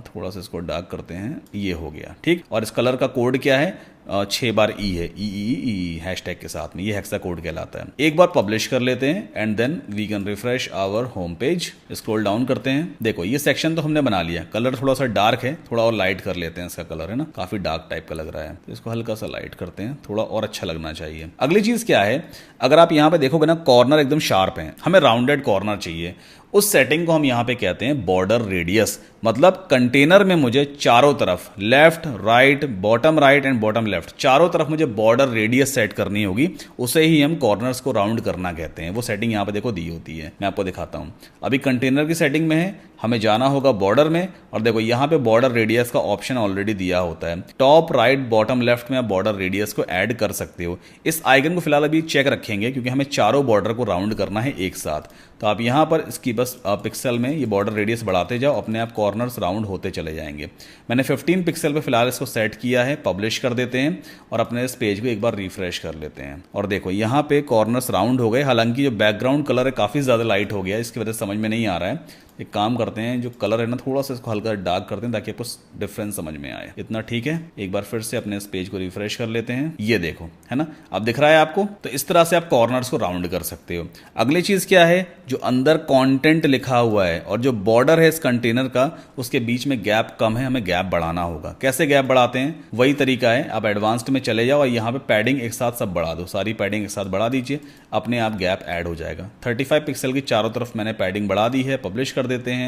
थोड़ा सा इसको डार्क करते हैं, ये हो गया ठीक। और इस कलर का कोड क्या है, 6 बार ई है, ई हैशटैग के साथ में, ये हेक्सा कोड कहलाता है। एक बार पब्लिश कर लेते हैं and then we can refresh our home page. Scroll down करते हैं, देखो ये सेक्शन तो हमने बना लिया। कलर थोड़ा सा डार्क है, थोड़ा और लाइट कर लेते हैं इसका कलर, है ना, काफी डार्क टाइप का लग रहा है, तो इसको हल्का सा लाइट करते हैं, थोड़ा और अच्छा लगना चाहिए। अगली चीज क्या है, अगर आप यहाँ पे देखोगे ना, कॉर्नर एकदम शार्प है, हमें राउंडेड कॉर्नर चाहिए। उस सेटिंग को हम यहाँ पे कहते हैं बॉर्डर रेडियस। मतलब कंटेनर में मुझे चारों तरफ left right and bottom left चारों तरफ मुझे बॉर्डर रेडियस सेट करनी होगी, उसे ही हम कॉर्नर्स को राउंड करना कहते हैं। वो सेटिंग यहाँ पे देखो दी होती है, मैं आपको दिखाता हूँ। अभी कंटेनर की सेटिंग में है, हमें जाना होगा बॉर्डर में, और देखो यहाँ पे बॉर्डर रेडियस का ऑप्शन ऑलरेडी दिया होता है। टॉप राइट बॉटम लेफ्ट में आप बॉर्डर रेडियस को ऐड कर सकते हो। इस आइकन को फिलहाल अभी चेक रखेंगे क्योंकि हमें चारों बॉर्डर को राउंड करना है एक साथ। तो आप यहाँ पर इसकी बस पिक्सल में ये बॉर्डर रेडियस बढ़ाते जाओ, अपने आप कॉर्नर्स राउंड होते चले जाएंगे। मैंने 15 पिक्सल पे फिलहाल इसको सेट किया है, पब्लिश कर देते हैं और अपने इस पेज को एक बार रिफ्रेश कर लेते हैं। और देखो यहाँ पे कॉर्नर्स राउंड हो गए, हालांकि जो बैकग्राउंड कलर है काफ़ी ज़्यादा लाइट हो गया है, इसकी वजह से समझ में नहीं आ रहा है। एक काम करते हैं, जो कलर है ना थोड़ा सा इसको हल्का डार्क करते हैं ताकि आपको डिफरेंस समझ में आए। इतना ठीक है। एक बार फिर से अपने इस पेज को रिफ्रेश कर लेते हैं, ये देखो है ना, अब दिख रहा है आपको। तो इस तरह से आप कॉर्नर्स को राउंड कर सकते हो। अगली चीज क्या है, जो अंदर कंटेंट लिखा हुआ है और जो बॉर्डर है इस कंटेनर का, उसके बीच में गैप कम है, हमें गैप बढ़ाना होगा। कैसे गैप बढ़ाते हैं, वही तरीका है, आप एडवांस्ड में चले जाओ और यहाँ पे पैडिंग एक साथ सब बढ़ा दो, सारी पैडिंग एक साथ बढ़ा दीजिए, अपने आप गैप ऐड हो जाएगा। 35 पिक्सल की चारों तरफ मैंने पैडिंग बढ़ा दी है, पब्लिश कर देते हैं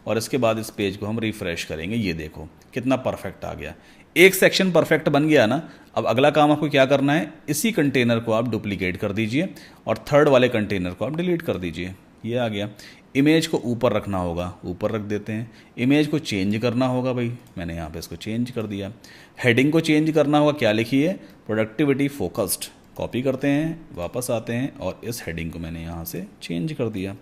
और इसके बाद इस पेज को हम रिफ्रेश करेंगे। ये देखो कितना परफेक्ट आ गया, एक सेक्शन परफेक्ट बन गया ना। अब अगला काम आपको क्या करना है, इसी कंटेनर को आप डुप्लीकेट कर दीजिए और थर्ड वाले कंटेनर को आप डिलीट कर दीजिए। ये आ गया। इमेज को ऊपर रखना होगा, ऊपर रख देते हैं। इमेज को चेंज करना होगा, भाई मैंने यहाँ पे इसको चेंज कर दिया। हेडिंग को चेंज करना होगा, क्या लिखिए, प्रोडक्टिविटी फोकस्ड। कॉपी करते हैं, वापस आते हैं और इस हेडिंग को मैंने यहाँ से चेंज कर दिया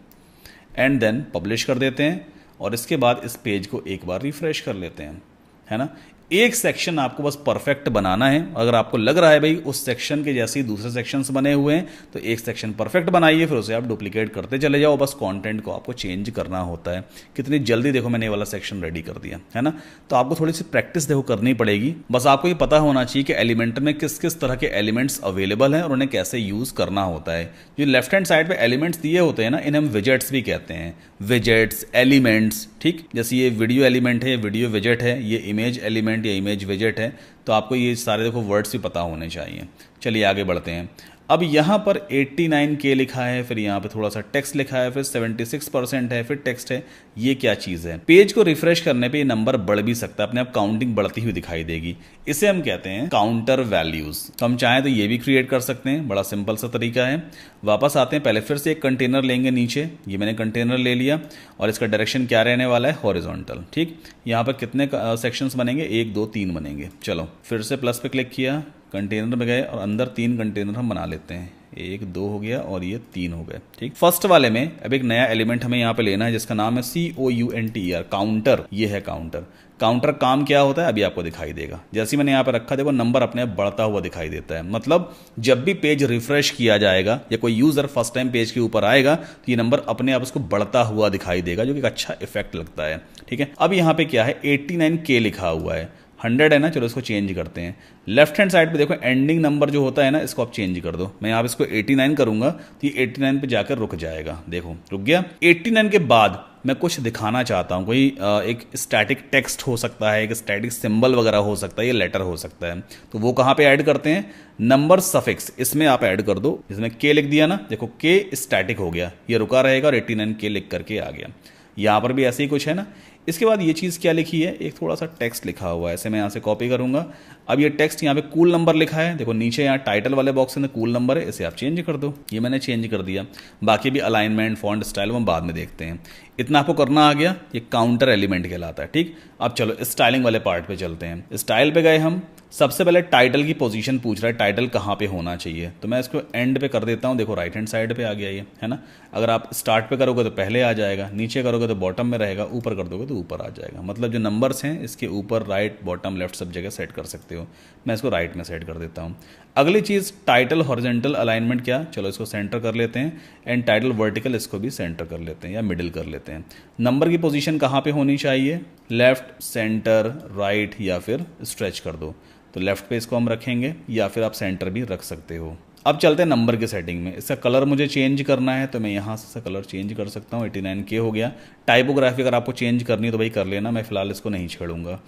एंड देन पब्लिश कर देते हैं और इसके बाद इस पेज को एक बार रिफ्रेश कर लेते हैं, है ना। एक सेक्शन आपको बस परफेक्ट बनाना है। अगर आपको लग रहा है भाई उस सेक्शन के जैसे ही दूसरे सेक्शंस बने हुए हैं, तो एक सेक्शन परफेक्ट बनाइए, फिर उसे आप डुप्लीकेट करते चले जाओ। बस कंटेंट को आपको चेंज करना होता है। कितनी जल्दी देखो मैंने ये वाला सेक्शन रेडी कर दिया, है ना। तो आपको थोड़ी सी प्रैक्टिस देखो करनी पड़ेगी। बस आपको ये पता होना चाहिए कि एलिमेंटर में किस किस तरह के एलिमेंट्स अवेलेबल हैं और उन्हें कैसे यूज करना होता है। जो लेफ्ट हैंड साइड पे एलिमेंट्स दिए होते हैं ना, इन्हें हम विजेट्स भी कहते हैं। विजेट्स, एलिमेंट्स, ठीक। जैसे ये वीडियो एलिमेंट है, वीडियो विजेट है, ये इमेज एलिमेंट या इमेज विजेट है। तो आपको ये सारे देखो वर्ड्स भी पता होने चाहिए। चलिए आगे बढ़ते हैं। अब यहाँ पर 89K लिखा है, फिर यहाँ पे थोड़ा सा टेक्स्ट लिखा है, फिर 76% है, फिर टेक्स्ट है। ये क्या चीज़ है? पेज को रिफ्रेश करने पे ये नंबर बढ़ भी सकता है, अपने आप काउंटिंग बढ़ती हुई दिखाई देगी। इसे हम कहते हैं काउंटर वैल्यूज। तो हम चाहें तो ये भी क्रिएट कर सकते हैं, बड़ा सिंपल सा तरीका है। वापस आते हैं, पहले फिर से एक कंटेनर लेंगे नीचे। ये मैंने कंटेनर ले लिया और इसका डायरेक्शन क्या रहने वाला है, हॉरिजॉन्टल, ठीक। यहाँ पर कितने सेक्शंस बनेंगे, 1 2 3 बनेंगे। चलो फिर से प्लस पे क्लिक किया, कंटेनर में गए और अंदर 3 कंटेनर हम बना लेते हैं। 1 2 हो गया और ये 3 हो गए, ठीक। फर्स्ट वाले में अब एक नया एलिमेंट हमें यहाँ पे लेना है जिसका नाम है COUNTER, काउंटर। ये है काउंटर। काउंटर काम क्या होता है अभी आपको दिखाई देगा। जैसे ही मैंने यहाँ पे रखा, देखो नंबर अपने आप बढ़ता हुआ दिखाई देता है। मतलब जब भी पेज रिफ्रेश किया जाएगा या कोई यूजर फर्स्ट टाइम पेज के ऊपर आएगा, तो ये नंबर अपने आप उसको बढ़ता हुआ दिखाई देगा, जो कि एक अच्छा इफेक्ट लगता है, ठीक है। अब यहाँ पे क्या है, 89K लिखा हुआ है, 100 है ना। चलो इसको चेंज करते हैं। लेफ्ट हैंड साइड पे देखो एंडिंग नंबर जो होता है ना, इसको आप चेंज कर दो। मैं यहाँ पे इसको 89 करूंगा तो ये 89 पे जाकर रुक जाएगा। देखो रुक गया। 89 के बाद मैं कुछ दिखाना चाहता हूँ, कोई एक स्टैटिक टेक्स्ट हो सकता है, एक स्टैटिक सिंबल वगैरह हो सकता है, ये लेटर हो सकता है। तो वो कहाँ पे ऐड करते हैं, नंबर सफिक्स, इसमें आप ऐड कर दो। इसमें K लिख दिया ना, देखो K स्टैटिक हो गया, ये रुका रहेगा और 89K लिख करके आ गया। यहाँ पर भी ऐसे ही कुछ है ना। इसके बाद ये चीज़ क्या लिखी है, एक थोड़ा सा टेक्स्ट लिखा हुआ है, ऐसे मैं यहाँ से कॉपी करूंगा। अब ये टेक्स्ट यहाँ पे कूल नंबर लिखा है, देखो नीचे यहाँ टाइटल वाले बॉक्स में कूल नंबर है, इसे आप चेंज कर दो। ये मैंने चेंज कर दिया। बाकी भी अलाइनमेंट, फॉन्ट स्टाइल हम बाद में देखते हैं। इतना आपको करना आ गया, ये काउंटर एलिमेंट कहलाता है, ठीक। अब चलो स्टाइलिंग वाले पार्ट पे चलते हैं। स्टाइल पे गए हम, सबसे पहले टाइटल की पोजीशन पूछ रहा है, टाइटल कहाँ पे होना चाहिए। तो मैं इसको एंड पे कर देता हूँ। देखो राइट हैंड साइड पे आ गया ये, है ना। अगर आप स्टार्ट पे करोगे तो पहले आ जाएगा, नीचे करोगे तो बॉटम में रहेगा, ऊपर कर दोगे तो ऊपर आ जाएगा। मतलब जो नंबर्स हैं इसके ऊपर राइट बॉटम लेफ्ट सब जगह सेट कर सकते हो। मैं इसको राइट में सेट कर देता हूँ। अगली चीज़ टाइटल हॉरिजॉन्टल अलाइनमेंट, क्या, चलो इसको सेंटर कर लेते हैं। एंड टाइटल वर्टिकल, इसको भी सेंटर कर लेते हैं या मिडिल कर लेते हैं। नंबर की पोजीशन कहाँ पे होनी चाहिए, लेफ्ट, सेंटर, राइट या फिर स्ट्रेच कर दो। तो लेफ्ट पे इसको हम रखेंगे या फिर आप सेंटर भी रख सकते हो। अब चलते हैं नंबर की सेटिंग में। इसका कलर मुझे चेंज करना है तो मैं यहाँ से इसका कलर चेंज कर सकता हूँ। 89K हो गया। टाइपोग्राफी अगर आपको चेंज करनी है तो भाई कर लेना, मैं फिलहाल इसको नहीं छेड़ूंगा।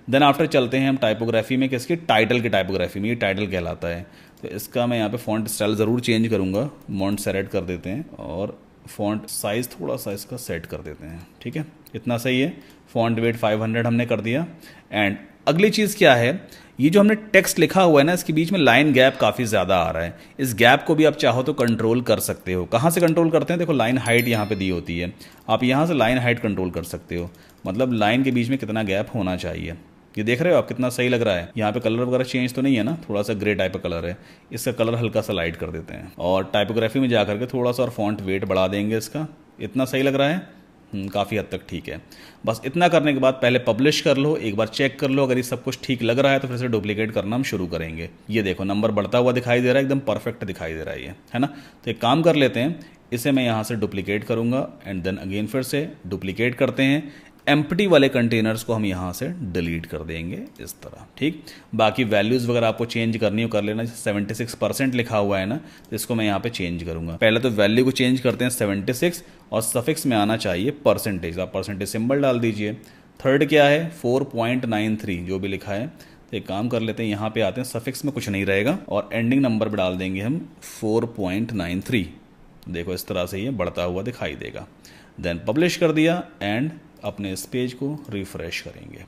देन आफ्टर चलते हैं हम टाइपोग्राफी में, किसकी, टाइटल की टाइपोग्राफी में, ये टाइटल कहलाता है। तो इसका मैं यहाँ पे फॉन्ट स्टाइल ज़रूर चेंज करूँगा। मॉन्टसेरेट कर देते हैं और फॉन्ट साइज़ थोड़ा सा इसका सेट कर देते हैं। ठीक है, इतना सही है। फॉन्ट वेट 500 हमने कर दिया। एंड अगली चीज़ क्या है, ये जो हमने टेक्स्ट लिखा हुआ है ना, इसके बीच में लाइन गैप काफ़ी ज़्यादा आ रहा है। इस गैप को भी आप चाहो तो कंट्रोल कर सकते हो। कहाँ से कंट्रोल करते हैं, देखो लाइन हाइट यहाँ पे दी होती है, आप यहाँ से लाइन हाइट कंट्रोल कर सकते हो। मतलब लाइन के बीच में कितना गैप होना चाहिए, ये देख रहे हो आप कितना सही लग रहा है। यहाँ पे कलर वगैरह चेंज तो नहीं है ना, थोड़ा सा ग्रे टाइप का कलर है, इसका कलर हल्का सा लाइट कर देते हैं। और टाइपोग्राफी में जा करके थोड़ा सा और फॉन्ट वेट बढ़ा देंगे इसका। इतना सही लग रहा है, काफ़ी हद तक ठीक है। बस इतना करने के बाद पहले पब्लिश कर लो, एक बार चेक कर लो, अगर ये सब कुछ ठीक लग रहा है तो फिर से डुप्लीकेट करना हम शुरू करेंगे। ये देखो नंबर बढ़ता हुआ दिखाई दे रहा है, एकदम परफेक्ट दिखाई दे रहा है ये, है ना। तो एक काम कर लेते हैं, इसे मैं यहाँ से डुप्लीकेट करूँगा एंड देन अगेन फिर से डुप्लीकेट करते हैं। एम्प्टी वाले कंटेनर्स को हम यहाँ से डिलीट कर देंगे इस तरह। ठीक, बाकी वैल्यूज़ वगैरह आपको चेंज करनी हो कर लेना। 76% लिखा हुआ है ना, तो इसको मैं यहाँ पे चेंज करूँगा। पहले तो वैल्यू को चेंज करते हैं 76 और सफिक्स में आना चाहिए परसेंटेज, आप परसेंटेज सिंबल डाल दीजिए। थर्ड क्या है, 4.93 जो भी लिखा है। तो एक काम कर लेते हैं, यहाँ पे आते हैं, सफिक्स में कुछ नहीं रहेगा और एंडिंग नंबर पर डाल देंगे हम 4.93। देखो इस तरह से ये बढ़ता हुआ दिखाई देगा। देन पब्लिश कर दिया एंड अपने इस पेज को रिफ्रेश करेंगे।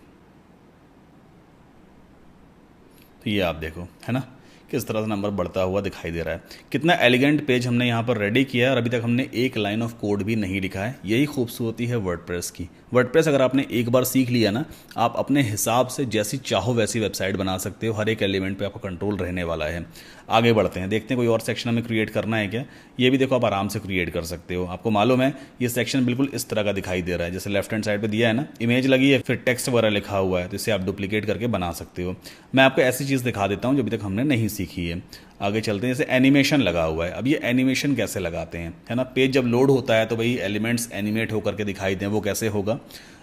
तो ये आप देखो, है ना, किस तरह से नंबर बढ़ता हुआ दिखाई दे रहा है। कितना एलिगेंट पेज हमने यहाँ पर रेडी किया है और अभी तक हमने एक लाइन ऑफ कोड भी नहीं लिखा है। यही खूबसूरती है वर्डप्रेस की। वर्डप्रेस अगर आपने एक बार सीख लिया ना, आप अपने हिसाब से जैसी चाहो वैसी वेबसाइट बना सकते हो। हर एक एलिमेंट पे आपका कंट्रोल रहने वाला है। आगे बढ़ते हैं, देखते हैं कोई और सेक्शन हमें क्रिएट करना है क्या। ये भी देखो आप आराम से क्रिएट कर सकते हो। आपको मालूम है ये सेक्शन बिल्कुल इस तरह का दिखाई दे रहा है, जैसे लेफ्ट हैंड साइड पे दिया है ना, इमेज लगी है, फिर टेक्स्ट वगैरह लिखा हुआ है, तो इसे आप डुप्लीकेट करके बना सकते हो। मैं आपको ऐसी चीज़ दिखा देता हूँ जो अभी तक हमने नहीं सीखी है। आगे चलते हैं, जैसे एनिमेशन लगा हुआ है। अब ये एनिमेशन कैसे लगाते हैं, है ना। पेज जब लोड होता है तो भाई एलिमेंट्स एनिमेट होकर के दिखाई दें, वो कैसे होगा।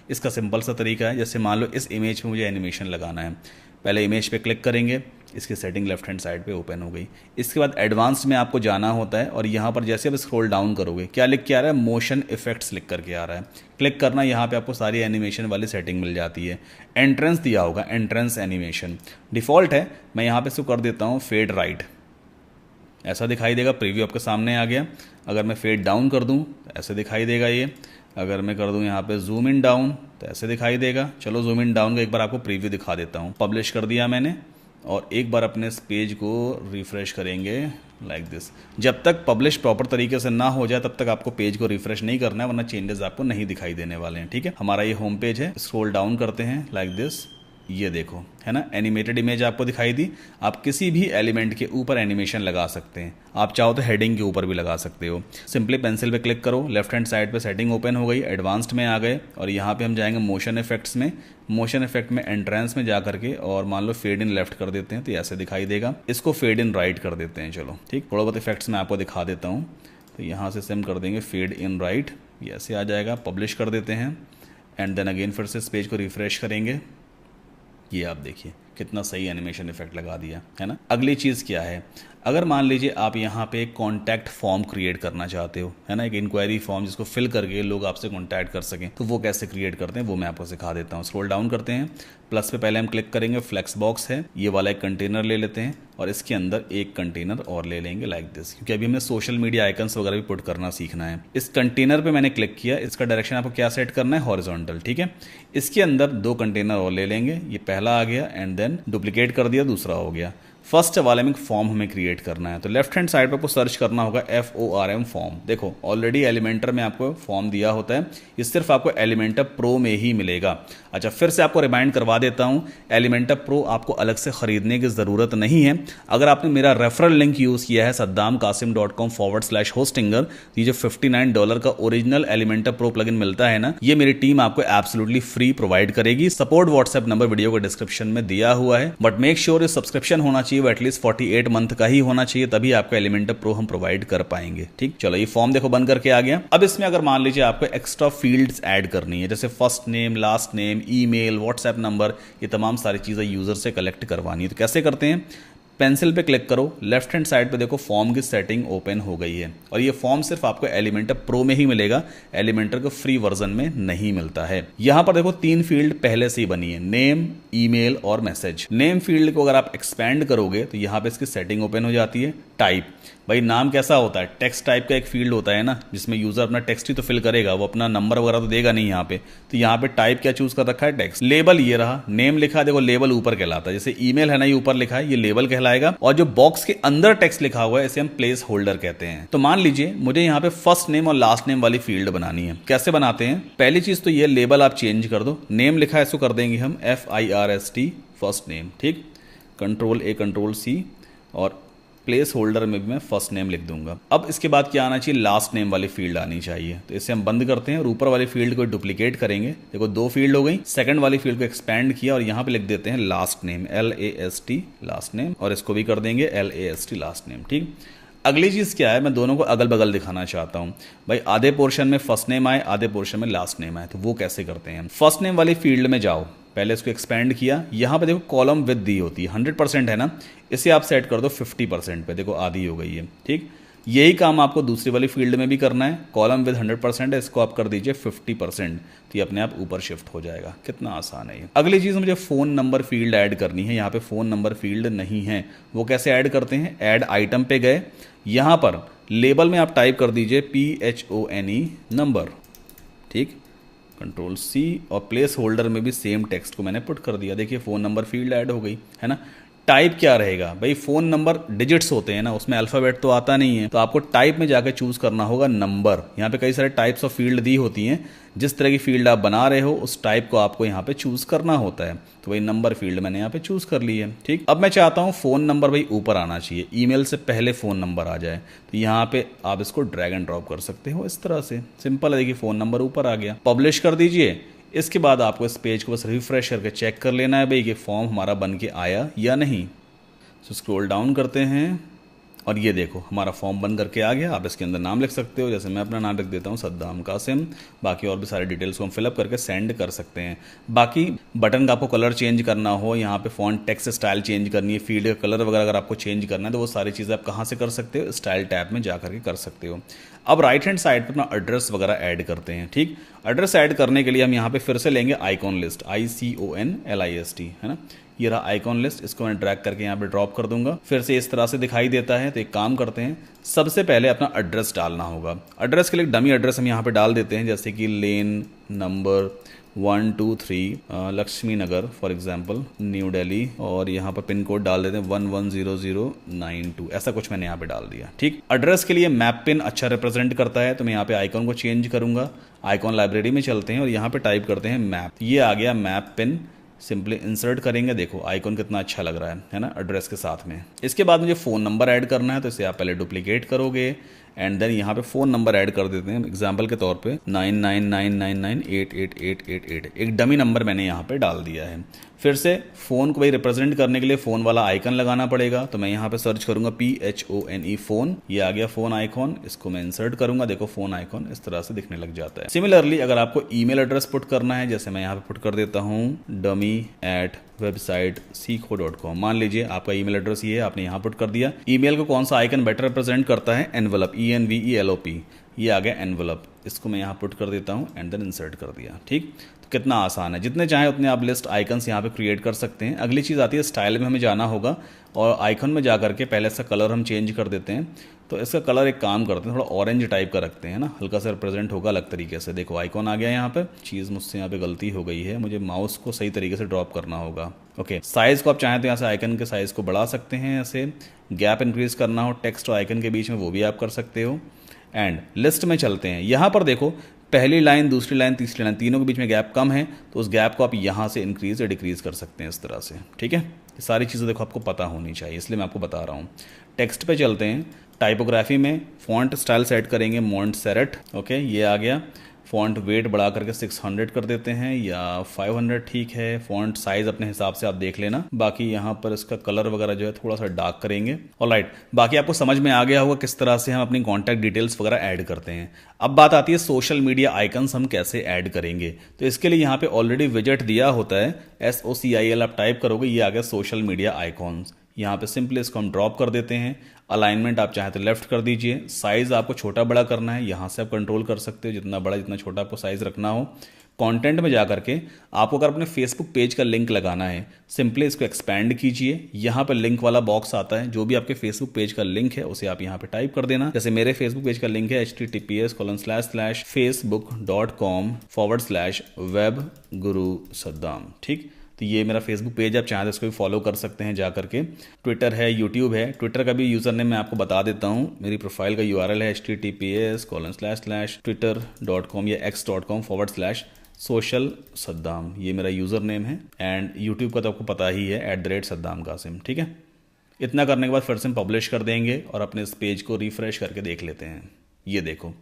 इसका सिंपल सा तरीका है, जैसे मान लो इस इमेज पे मुझे एनिमेशन लगाना है। पहले इमेज पे क्लिक करेंगे, इसकी सेटिंग लेफ्ट हैंड साइड पे ओपन हो गई। इसके बाद एडवांस्ड में आपको जाना होता है और यहाँ पर जैसे आप स्क्रॉल डाउन करोगे, क्या लिख के आ रहा है, मोशन इफेक्ट्स लिख करके आ रहा है। क्लिक करना, यहाँ पे आपको सारी एनिमेशन वाली सेटिंग मिल जाती है। एंट्रेंस दिया होगा, एंट्रेंस एनिमेशन डिफ़ॉल्ट है। मैं यहाँ पे इसको कर देता हूँ फेड राइट, ऐसा दिखाई देगा। प्रीव्यू आपके सामने आ गया। अगर मैं फेड डाउन कर दूँ तो ऐसे दिखाई देगा ये। अगर मैं कर दूं यहाँ पे जूम इन डाउन तो ऐसे दिखाई देगा। चलो जूम इन डाउन का एक बार आपको प्रीव्यू दिखा देता हूँ। पब्लिश कर दिया मैंने और एक बार अपने इस पेज को रिफ्रेश करेंगे लाइक दिस। जब तक पब्लिश प्रॉपर तरीके से ना हो जाए तब तक आपको पेज को रिफ्रेश नहीं करना है, वरना चेंजेस आपको नहीं दिखाई देने वाले हैं। ठीक है, हमारा ये होम पेज है। स्क्रॉल डाउन करते हैं लाइक दिस, ये देखो, है ना, एनिमेटेड इमेज आपको दिखाई दी। आप किसी भी एलिमेंट के ऊपर एनिमेशन लगा सकते हैं। आप चाहो तो हेडिंग के ऊपर भी लगा सकते हो। सिंपली पेंसिल पे क्लिक करो, लेफ्ट हैंड साइड पे सेटिंग ओपन हो गई, एडवांस्ड में आ गए और यहाँ पे हम जाएंगे मोशन इफेक्ट्स में। मोशन इफेक्ट में एंट्रेंस में जा करके और मान लो फेड इन लेफ्ट कर देते हैं तो ऐसे दिखाई देगा। इसको फेड इन राइट कर देते हैं। चलो ठीक, थोड़ा बहुत इफेक्ट्स में आपको दिखा देता हूँ। तो यहाँ से सिम कर देंगे फेड इन राइट, ये ऐसे आ जाएगा। पब्लिश कर देते हैं एंड देन अगेन फिर से इस पेज को रिफ्रेश करेंगे। ये आप देखिए कितना सही एनिमेशन इफेक्ट लगा दिया, है ना। अगली चीज़ क्या है, अगर मान लीजिए आप यहाँ पे एक कॉन्टैक्ट फॉर्म क्रिएट करना चाहते हो, है ना, एक इंक्वायरी फॉर्म जिसको फिल करके लोग आपसे कॉन्टैक्ट कर सकें, तो वो कैसे क्रिएट करते हैं वो मैं आपको सिखा देता हूँ। स्क्रॉल डाउन करते हैं, प्लस पे पहले हम क्लिक करेंगे, फ्लेक्स बॉक्स है, ये वाला एक कंटेनर ले लेते हैं और इसके अंदर एक कंटेनर और ले लेंगे लाइक दिस, क्योंकि अभी हमें सोशल मीडिया आइकन्स वगैरह भी पुट करना सीखना है। इस कंटेनर पे मैंने क्लिक किया, इसका डायरेक्शन आपको क्या सेट करना है, हॉरिजॉन्टल। ठीक है, इसके अंदर दो कंटेनर और ले लेंगे, ये पहला आ गया एंड देन डुप्लीकेट कर दिया, दूसरा हो गया। फर्स्ट वाले में फॉर्म हमें क्रिएट करना है, तो लेफ्ट हैंड साइड पर आपको सर्च करना होगा FORM फॉर्म। देखो ऑलरेडी एलिमेंटर में आपको फॉर्म दिया होता है, ये सिर्फ आपको एलिमेंटर प्रो में ही मिलेगा। अच्छा, फिर से आपको रिमाइंड करवा देता हूँ, एलिमेंटर प्रो आपको अलग से खरीदने की ज़रूरत नहीं है। अगर आपने मेरा रेफरल लिंक यूज़ किया है saddamkasim.com/hostinger, ये जो $59 का ओरिजिनल एलिमेंटर प्रो प्लगइन मिलता है ना, ये मेरी टीम आपको एब्सोल्युटली फ्री प्रोवाइड करेगी। सपोर्ट व्हाट्सएप नंबर वीडियो के डिस्क्रिप्शन में दिया हुआ है, बट मेक श्योर ये सब्सक्रिप्शन होना चाहिए चाहिए वो एटलीस्ट 48 मंथ का ही होना चाहिए, तभी आपका एलिमेंटर प्रो हम प्रोवाइड कर पाएंगे। ठीक, चलो ये फॉर्म देखो बन करके आ गया। अब इसमें अगर मान लीजिए आपको एक्स्ट्रा फील्ड्स ऐड करनी है, जैसे first name, last name, email, WhatsApp number, ये तमाम सारी चीज़ें यूजर से कलेक्ट करवानी है, तो कैसे करते हैं? पेंसिल पे क्लिक करो, लेफ्ट हैंड साइड पे देखो फॉर्म की सेटिंग ओपन हो गई है, और ये फॉर्म सिर्फ आपको एलिमेंटर प्रो में ही मिलेगा, एलिमेंटर को फ्री वर्जन में नहीं मिलता है। यहां पर देखो 3 फील्ड पहले से ही बनी है, नेम, ईमेल और मैसेज। नेम फील्ड को अगर आप एक्सपैंड करोगे तो यहां पे इसकी सेटिंग ओपन हो जाती है। टाइप, भाई नाम कैसा होता है? टेक्स्ट टाइप का एक फील्ड होता है ना, जिसमें यूजर अपना टेक्स्ट ही तो फिल करेगा, वो अपना नंबर वगैरह तो देगा नहीं यहाँ पे। तो यहाँ पे टाइप क्या चूज कर रखा है? टेक्स्ट। लेबल ये रहा, नेम लिखा है, देखो लेबल ऊपर कहलाता है, जैसे ईमेल है ना ये ऊपर लिखा है, ये लेबल कहलाएगा, और जो बॉक्स के अंदर टेक्स्ट लिखा हुआ है इसे हम प्लेस होल्डर कहते हैं। तो मान लीजिए मुझे यहाँ पे फर्स्ट नेम और लास्ट नेम वाली फील्ड बनानी है। कैसे बनाते हैं? पहली चीज तो ये लेबल आप चेंज कर दो, नेम लिखा है इसको कर देंगे हम FIRST फर्स्ट नेम। ठीक, कंट्रोल A कंट्रोल C, और प्लेस होल्डर में भी मैं फर्स्ट नेम लिख दूंगा। अब इसके बाद क्या आना चाहिए? लास्ट नेम वाली फील्ड आनी चाहिए। तो इसे हम बंद करते हैं और ऊपर वाली फील्ड को डुप्लीकेट करेंगे। देखो 2 फील्ड हो गई, सेकंड वाली फील्ड को एक्सपैंड किया और यहाँ पे लिख देते हैं last name, LAST last name, और इसको भी कर देंगे LAST लास्ट नेम। ठीक, अगली चीज क्या है, मैं दोनों को अगल बगल दिखाना चाहता हूं। भाई आधे पोर्शन में फर्स्ट नेम आए, आधे पोर्शन में लास्ट नेम आए, तो वो कैसे करते हैं? फर्स्ट नेम वाली फील्ड में जाओ, पहले इसको एक्सपैंड किया, यहां पे देखो कॉलम विद दी होती है, 100% है ना, इसे आप सेट कर दो 50% पे, देखो आधी हो गई है। ठीक, यही काम आपको दूसरी वाली फील्ड में भी करना है, कॉलम विद 100% है, इसको आप कर दीजिए 50%, तो ये अपने आप ऊपर शिफ्ट हो जाएगा। कितना आसान है ये। अगली चीज मुझे फोन नंबर फील्ड ऐड करनी है, यहाँ पे फोन नंबर फील्ड नहीं है, वो कैसे ऐड करते हैं? ऐड आइटम पे गए, यहां पर लेबल में आप टाइप कर दीजिए PHONE नंबर। ठीक, कंट्रोल C, और प्लेस होल्डर में भी सेम टेक्स्ट को मैंने पुट कर दिया। देखिए फोन नंबर फील्ड ऐड हो गई है ना। टाइप क्या रहेगा? भाई फोन नंबर डिजिट्स होते हैं ना, उसमें अल्फाबेट तो आता नहीं है, तो आपको टाइप में जाकर चूज करना होगा नंबर। यहाँ पे कई सारे टाइप्स ऑफ फील्ड दी होती हैं, जिस तरह की फील्ड आप बना रहे हो उस टाइप को आपको यहाँ पे चूज करना होता है। तो वही नंबर फील्ड मैंने यहाँ पे चूज कर ली है। ठीक, अब मैं चाहता हूँ फोन नंबर भाई ऊपर आना चाहिए, ईमेल से पहले फोन नंबर आ जाए, तो यहाँ पे आप इसको ड्रैग एंड ड्रॉप कर सकते हो इस तरह से। सिंपल है, देखिए फोन नंबर ऊपर आ गया। पब्लिश कर दीजिए। इसके बाद आपको इस पेज को बस रिफ्रेश करके चेक कर लेना है भाई कि फॉर्म हमारा बन के आया या नहीं। सो स्क्रॉल डाउन करते हैं और ये देखो हमारा फॉर्म बन करके आ गया। आप इसके अंदर नाम लिख सकते हो, जैसे मैं अपना नाम लिख देता हूँ सद्दाम कासिम। बाकी और भी सारे डिटेल्स को हम फिलअप करके सेंड कर सकते हैं। बाकी बटन का आपको कलर चेंज करना हो, यहाँ पे फॉन्ट टेक्स्ट स्टाइल चेंज करनी है, फील्ड का कलर वगैरह अगर आपको चेंज करना है तो वो सारी चीज़ें आप कहाँ से कर सकते हो? स्टाइल टैब में जा करके कर सकते हो। अब राइट हैंड साइड पे अपना एड्रेस वगैरह ऐड करते हैं। ठीक, एड्रेस ऐड करने के लिए हम यहाँ पे फिर से लेंगे आइकॉन लिस्ट, ICONLIST, है ना। ये रहा आइकॉन लिस्ट, इसको मैं ड्रैग करके यहाँ पे ड्रॉप कर दूंगा, फिर से इस तरह से दिखाई देता है। तो एक काम करते हैं, सबसे पहले अपना एड्रेस डालना होगा। एड्रेस के लिए डमी एड्रेस हम यहाँ पे डाल देते हैं, जैसे कि lane number 123 Lakshmi Nagar for example, new Delhi, और यहाँ पर पिन कोड डाल देते हैं 110092, ऐसा कुछ मैंने यहाँ पे डाल दिया। ठीक, एड्रेस के लिए मैप पिन अच्छा रिप्रेजेंट करता है, तो मैं यहाँ पे आइकॉन को चेंज करूंगा। आइकॉन लाइब्रेरी में चलते हैं और यहाँ पे टाइप करते हैं मैप। ये आ गया मैप पिन, सिंपली इंसर्ट करेंगे। देखो आइकॉन कितना अच्छा लग रहा है ना, एड्रेस के साथ में। इसके बाद मुझे फ़ोन नंबर ऐड करना है, तो इसे आप पहले डुप्लीकेट करोगे एंड देन यहाँ पे फ़ोन नंबर ऐड कर देते हैं। एग्जांपल के तौर पे 9999988888, एक डमी नंबर मैंने यहाँ पे डाल दिया है। फिर से फ़ोन को भाई रिप्रेजेंट करने के लिए फ़ोन वाला आइकन लगाना पड़ेगा, तो मैं यहाँ पे सर्च करूंगा PHONE फ़ोन। ये आ गया फ़ोन आइकॉन, इसको मैं इंसर्ट करूंगा। देखो फ़ोन आइकॉन इस तरह से दिखने लग जाता है। सिमिलरली अगर आपको ईमेल एड्रेस पुट करना है, जैसे मैं यहाँ पे पुट कर देता हूँ dummy@websitesiko.com। मान लीजिए आपका ईमेल एड्रेस ये है, आपने यहाँ पुट कर दिया। ईमेल को कौन सा आइकन बेटर रिप्रेजेंट करता है? एनवलप, ENVELOP, ये आ गया एनवलप। इसको मैं यहाँ पुट कर देता हूँ एंड देन इंसर्ट कर दिया। ठीक, तो कितना आसान है, जितने चाहे उतने आप लिस्ट आइकन्स यहाँ पे क्रिएट कर सकते हैं। अगली चीज़ आती है स्टाइल में हमें जाना होगा और आइकन में जा करके पहले इसका कलर हम चेंज कर देते हैं। तो इसका कलर एक काम करते हैं, थोड़ा ऑरेंज टाइप का रखते हैं ना, हल्का सा रिप्रेजेंट होगा अलग तरीके से। देखो आइकॉन आ गया यहाँ पे। चीज़ मुझसे यहाँ पे गलती हो गई है, मुझे माउस को सही तरीके से ड्रॉप करना होगा। ओके, साइज़ को आप चाहें तो यहाँ से आइकन के साइज़ को बढ़ा सकते हैं, ऐसे गैप इंक्रीज करना हो टेक्स्ट और आइकन के बीच में वो भी आप कर सकते हो। एंड लिस्ट में चलते हैं, यहाँ पर देखो पहली लाइन, दूसरी लाइन, तीसरी लाइन, तीनों के बीच में गैप कम है, तो उस गैप को आप यहाँ से इंक्रीज या डिक्रीज कर सकते हैं इस तरह से। ठीक है, ये सारी चीज़ें देखो आपको पता होनी चाहिए, इसलिए मैं आपको बता रहा हूँ। टेक्स्ट पे चलते हैं, टाइपोग्राफी में फॉन्ट स्टाइल सेट करेंगे मॉन्टसेरेट। ओके, ये आ गया। फ़ॉन्ट वेट बढ़ा करके 600 कर देते हैं या 500 ठीक है। फ़ॉन्ट साइज़ अपने हिसाब से आप देख लेना। बाकी यहाँ पर इसका कलर वगैरह जो है थोड़ा सा डार्क करेंगे। ऑलराइट, बाकी आपको समझ में आ गया होगा किस तरह से हम अपनी कॉन्टैक्ट डिटेल्स वगैरह ऐड करते हैं। अब बात आती है सोशल मीडिया आइकन्स हम कैसे ऐड करेंगे। तो इसके लिए यहाँ पे ऑलरेडी विजेट दिया होता है, SOCIL आप टाइप करोगे, ये आ गया सोशल मीडिया आइकॉन्स। यहाँ पे सिंपली इसको हम ड्रॉप कर देते हैं। अलाइनमेंट आप चाहे तो लेफ्ट कर दीजिए। साइज़ आपको छोटा बड़ा करना है, यहाँ से आप कंट्रोल कर सकते हो, जितना बड़ा जितना छोटा आपको साइज़ रखना हो। कंटेंट में जा करके आपको अगर अपने फेसबुक पेज का लिंक लगाना है, सिंपली इसको एक्सपैंड कीजिए। यहाँ पर लिंक वाला बॉक्स आता है, जो भी आपके फेसबुक पेज का लिंक है उसे आप यहाँ पे टाइप कर देना। जैसे मेरे फेसबुक पेज का लिंक है https://facebook.com/webguru-saddam। ठीक, तो ये मेरा फेसबुक पेज, आप चाहें तो इसको भी फॉलो कर सकते हैं जा करके। ट्विटर है, यूट्यूब है। ट्विटर का भी यूज़र नेम मैं आपको बता देता हूँ। मेरी प्रोफाइल का URL है https://twitter.com या x.com/social-saddam, ये मेरा यूज़र नेम है। एंड यूट्यूब का तो आपको पता ही है, @saddam-qasim। ठीक है, इतना करने के बाद फिर से हम पब्लिश कर देंगे और अपने इस पेज को रिफ्रेश करके देख लेते हैं। ये देखो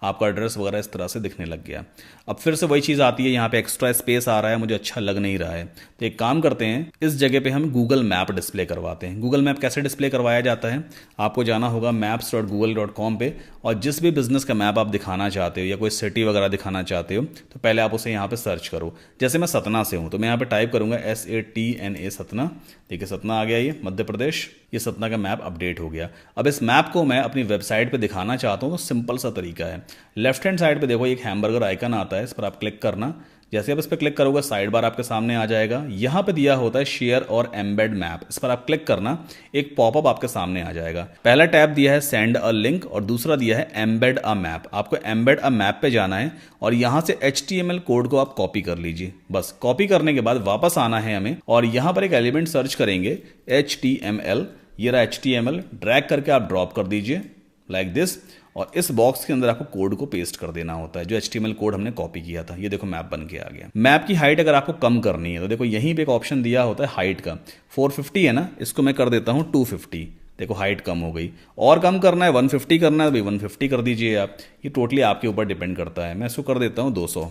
आपका एड्रेस वगैरह इस तरह से दिखने लग गया। अब फिर से वही चीज़ आती है, यहाँ पे एक्स्ट्रा स्पेस आ रहा है, मुझे अच्छा लग नहीं रहा है। तो एक काम करते हैं, इस जगह पे हम गूगल मैप डिस्प्ले करवाते हैं। गूगल मैप कैसे डिस्प्ले करवाया जाता है, आपको जाना होगा maps.google.com पे, और जिस भी बिजनेस का मैप आप दिखाना चाहते हो या कोई सिटी वगैरह दिखाना चाहते हो, तो पहले आप उसे यहाँ पर सर्च करो। जैसे मैं सतना से हूँ तो मैं यहाँ पर टाइप करूँगा SATNA सतना। देखिए सतना आ गया, ये मध्य प्रदेश। ये सतना का मैप अपडेट हो गया। अब इस मैप को मैं अपनी वेबसाइट पे दिखाना चाहता हूँ तो सिंपल सा तरीका है। लेफ्ट हैंड साइड पे देखो एक हैमबर्गर आइकन आता है, इस पर आप क्लिक करना। जैसे आप इस पर क्लिक करोगे साइड बार आपके सामने आ जाएगा। यहाँ पे दिया होता है शेयर और एम्बेड मैप, इस पर आप क्लिक करना, एक पॉपअप आपके सामने आ जाएगा। पहला टैब दिया है सेंड अ लिंक और दूसरा दिया है एम्बेड अ मैप। आपको एम्बेड अ मैप पे जाना है और यहाँ से HTML कोड को आप कॉपी कर लीजिए। बस कॉपी करने के बाद वापस आना है हमें और यहाँ पर एक एलिमेंट सर्च करेंगे HTML। ये रहा HTML, ड्रैग करके आप ड्रॉप कर दीजिए लाइक दिस, और इस बॉक्स के अंदर आपको कोड को पेस्ट कर देना होता है, जो HTML कोड हमने कॉपी किया था। ये देखो मैप बन के आ गया। मैप की हाइट अगर आपको कम करनी है तो देखो यहीं पे एक ऑप्शन दिया होता है हाइट का। 450 है ना, इसको मैं कर देता हूँ 250। देखो हाइट कम हो गई। और कम करना है 150 करना है तो भाई 150 कर दीजिए आप। ये टोटली आपके ऊपर डिपेंड करता है। मैं इसको कर देता हूँ 200,